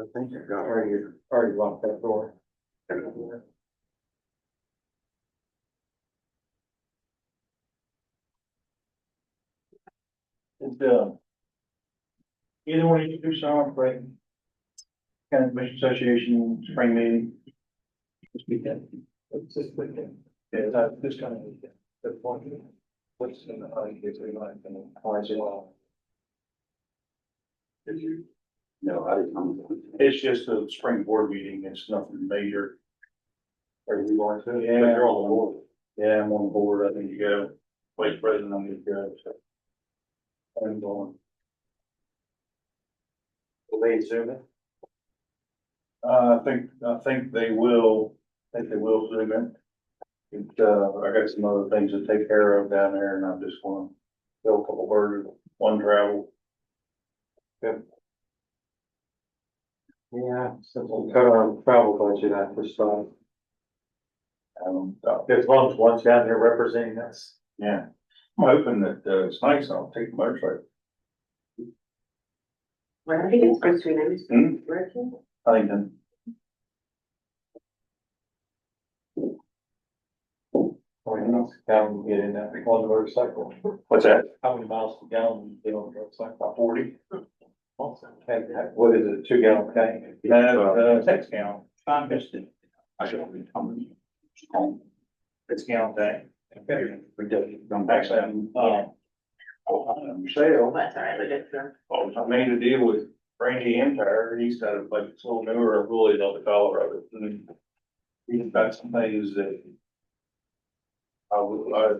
A: I think I got it.
M: Already locked that door.
J: It's, either one of you do something, right? County Commission Association spring meeting. This weekend.
M: It's just weekend.
J: Yeah, that's this kind of weekend. The point. What's in the, it's in like, and why is it all? Did you?
A: No, I didn't.
J: It's just a spring board meeting, it's nothing major.
M: Are you going to?
J: Yeah, you're on board. Yeah, I'm on board, I think you go, vice president, I'm gonna go, so. I'm going.
M: Will they zoom it?
J: I think they will, zoom in. It, I got some other things to take care of down there and I'm just gonna kill a couple birds, one travel.
M: Yeah, so we'll cut our travel budget out for stuff. There's one's down there representing us.
J: Yeah, I'm hoping that, it's nice, I'll take the motorcycle.
H: Where I think it's supposed to be nice.
J: Hmm?
H: Where to?
J: Huntington.
M: How many miles per gallon you get in that on the motorcycle?
J: What's that?
M: How many miles per gallon you get on the motorcycle?
J: About 40.
M: Awesome. And what is it, a 2-gallon tank?
J: No, 6 gallon. I missed it. I should have been coming home. 6 gallon tank.
M: Okay.
J: We did, actually, I'm sale.
C: That's all right, we did, sir.
J: I made a deal with Randy Empire, he's got a, like, this little newer, really don't the color of it, and he's got some things that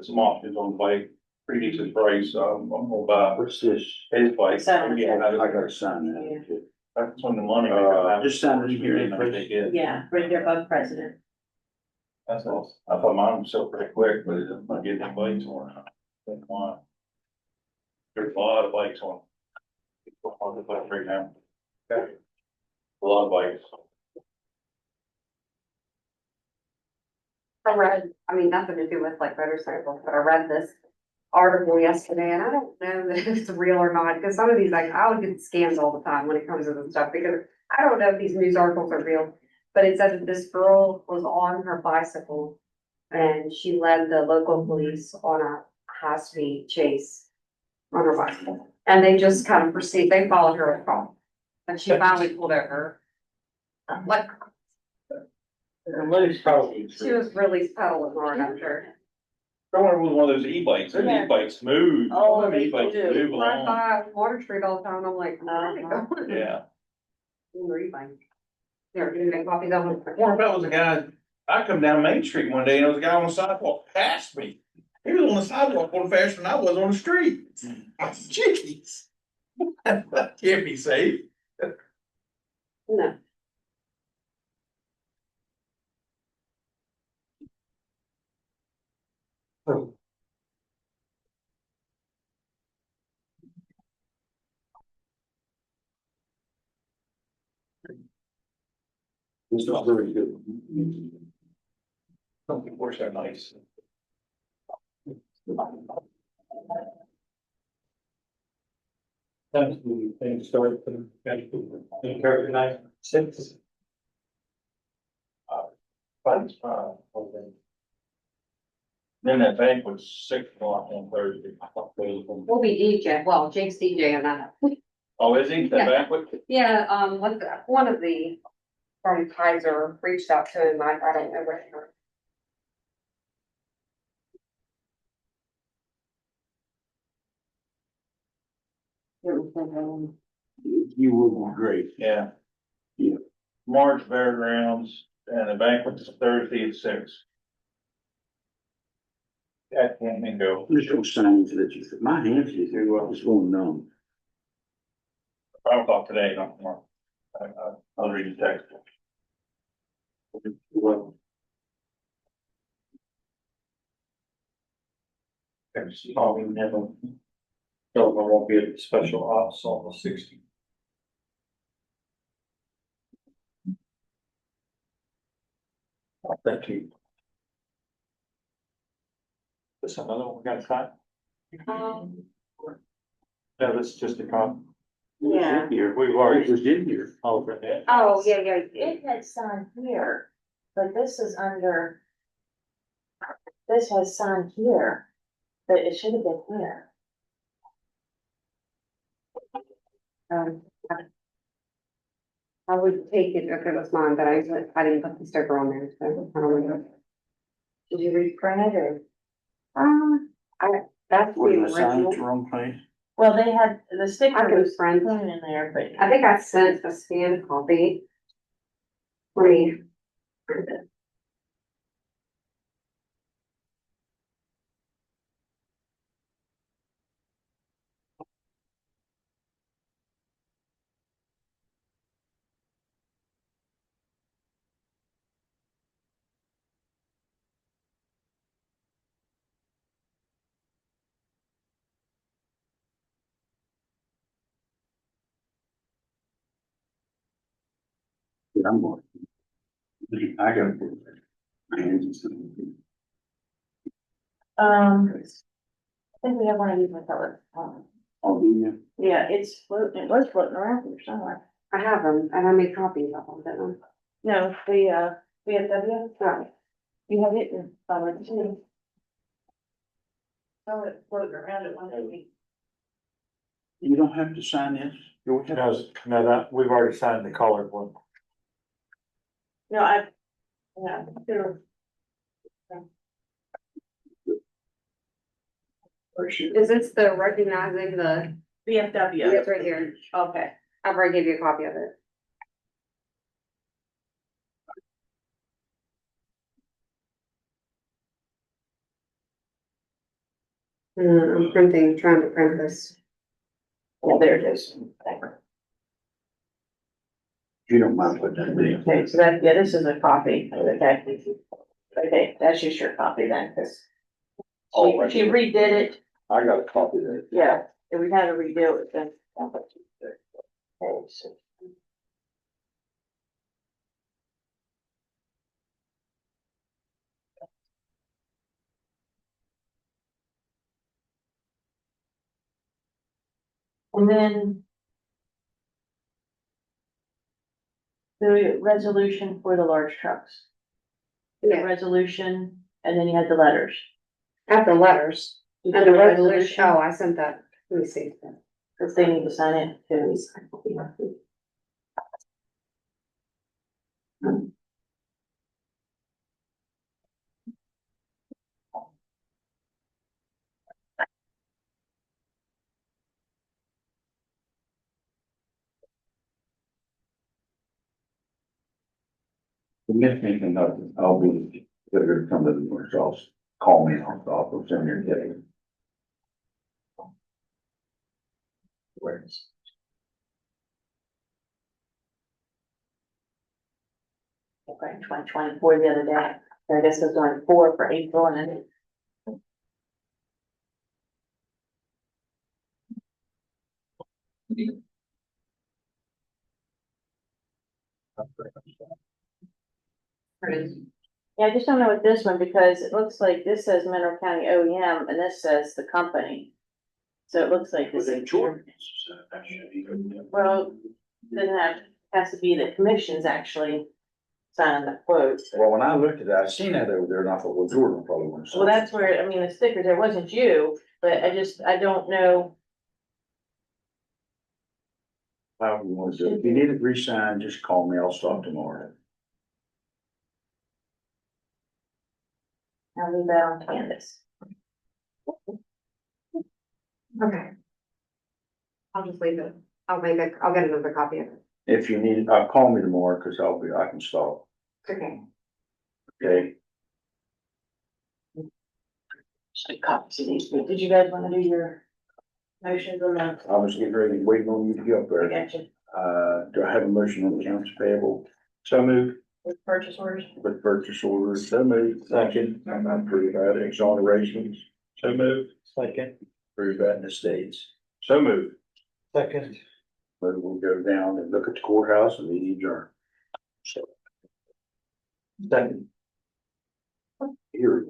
J: some options on the bike, pretty decent price, I'm gonna buy
A: What's this?
J: his bike.
C: So-
J: Yeah,
A: I gotta sign that.
J: that's when the money. may come out.
A: Just sign it here.
J: I think it-
C: Yeah, right there above president.
J: That's awesome. I thought mine was so pretty quick, but it's not getting any bikes on it. Think why. There's a lot of bikes on. On the bike right now. Okay. A lot of bikes.
H: I read, I mean, nothing to do with like motorcycles, but I read this article yesterday and I don't know that it's real or not, because some of these, like, I would get scams all the time when it comes to this stuff, because I don't know if these news articles are real. But it said that this girl was on her bicycle and she led the local police on a high-speed chase on her bicycle. And they just kind of proceeded, they followed her across. And she finally pulled over. Like,
J: Probably.
H: she was really pedaling hard, I'm sure.
J: Someone was one of those e-bikes, those
H: Yeah.
J: e-bikes move.
H: Oh,
J: Them
H: they
J: e-bikes
H: do.
J: move
H: Run
J: along.
H: by Water Street all the time, I'm like, no.
J: Yeah.
H: They're gonna make copies of them.
J: I wonder if that was a guy, I come down Main Street one day and there was a guy on the sidewalk past me. He was on the sidewalk going faster than I was on the street. I said, jeez. That can't be safe.
H: No.
A: It's not very good.
J: Some people are so nice.
M: That's the thing started for the character tonight. 6.
J: Then that bank was 6 o'clock on Thursday.
H: We'll be DJ, well, Jake's DJ and I.
J: Oh, is he, the
H: Yeah.
J: banquet?
H: Yeah, one of the, from Kaiser reached out to him, I don't know where.
A: You would be great.
J: Yeah.
A: Yeah.
J: March fairgrounds and the banquet's Thursday at 6.
M: That can't go.
A: I'm just gonna sign so that you, my hands is going numb.
M: I'll talk today, not tomorrow. I'll read the text.
A: Well,
M: Probably never. Don't know, won't be at the special ops on the 60th. Thank you. This another one we got to sign? No, this is just a copy.
C: Yeah.
M: Here, we've already.
A: it was in here.
M: Oh, for that.
C: Oh, yeah, yeah, it had signed here, but this is under. This has signed here, but it should have been here.
H: I would take it if it was mine, but I didn't put the sticker on there, so I don't know.
C: Did you reprint it or?
H: That's the
A: Was the sign
H: original.
A: the wrong place?
C: Well, they had, the
H: I
C: sticker
H: can
C: was
H: print.
C: put in there, but.
H: I think I sent a scanned copy. Let me print it.
A: Yeah, I'm going. I got it. My hands is.
C: I think we have one of these with color.
A: I'll do you.
C: Yeah, it's floating, it was floating around here somewhere.
H: I have them, and I made copies of them, didn't
C: No, the, VFW,
H: I? Right.
C: you have it in, too. Oh, it's floating around at one of these.
A: You don't have to sign this. George.
M: No, that, we've already signed the colored one.
C: No, yeah, sure.
H: Is this the recognizing the?
C: VFW.
H: It's right here.
C: Okay.
H: I've already gave you a copy of it. I'm trying to print this.
C: Yeah, there it is.
A: If you don't mind putting that in.
C: Okay, so that, yeah, this is a copy. Okay. Okay, that's just your copy then, cause she redid it.
A: I got a copy of that.
C: Yeah, if we had to redo it then. Okay, so. And then. The resolution for the large trucks. The
H: Yeah.
C: resolution, and then you had the letters.
H: After letters.
C: You
H: And
C: did
H: the
C: the
H: resolution, oh, I sent that. Let me see.
C: Cause they need to sign it too.
A: The next thing I'll be, they're gonna come to the work's office, call me off the office, send your day. Where's?
C: Okay, 2024 the other day. So I guess it was on 4 for April and then. Yeah, I just don't know with this one because it looks like this says Mineral County OEM and this says the company. So it looks like this is. Well, then that has to be the commission's actually signing the quote.
A: Well, when I looked at it, I seen that over there and I thought, well, Jordan probably wants to.
C: Well, that's where, I mean, the stickers, it wasn't you, but I don't know.
A: However you want to do it. If you need it re-signed, just call me, I'll stop tomorrow.
C: I'll leave that on Candace.
H: Okay. I'll just leave it. I'll get another copy of it.
A: If you need, call me tomorrow, cause I can stop,
H: Okay.
A: okay?
C: Copies of these, but did you guys wanna do your motions or not?
A: I was getting ready, waiting on you to get up
C: I
A: there.
C: got you.
A: Do I have a motion on accounts payable
I: So moved.
C: With purchase orders?
A: with purchase orders? So moved. Second. Approve that. Exonerations.
I: So moved.
M: Second.
A: Approve that in the states.
I: So moved.
M: Second.
A: But we'll go down and look at the courthouse and meeting adjourned. So
M: Second.
A: here.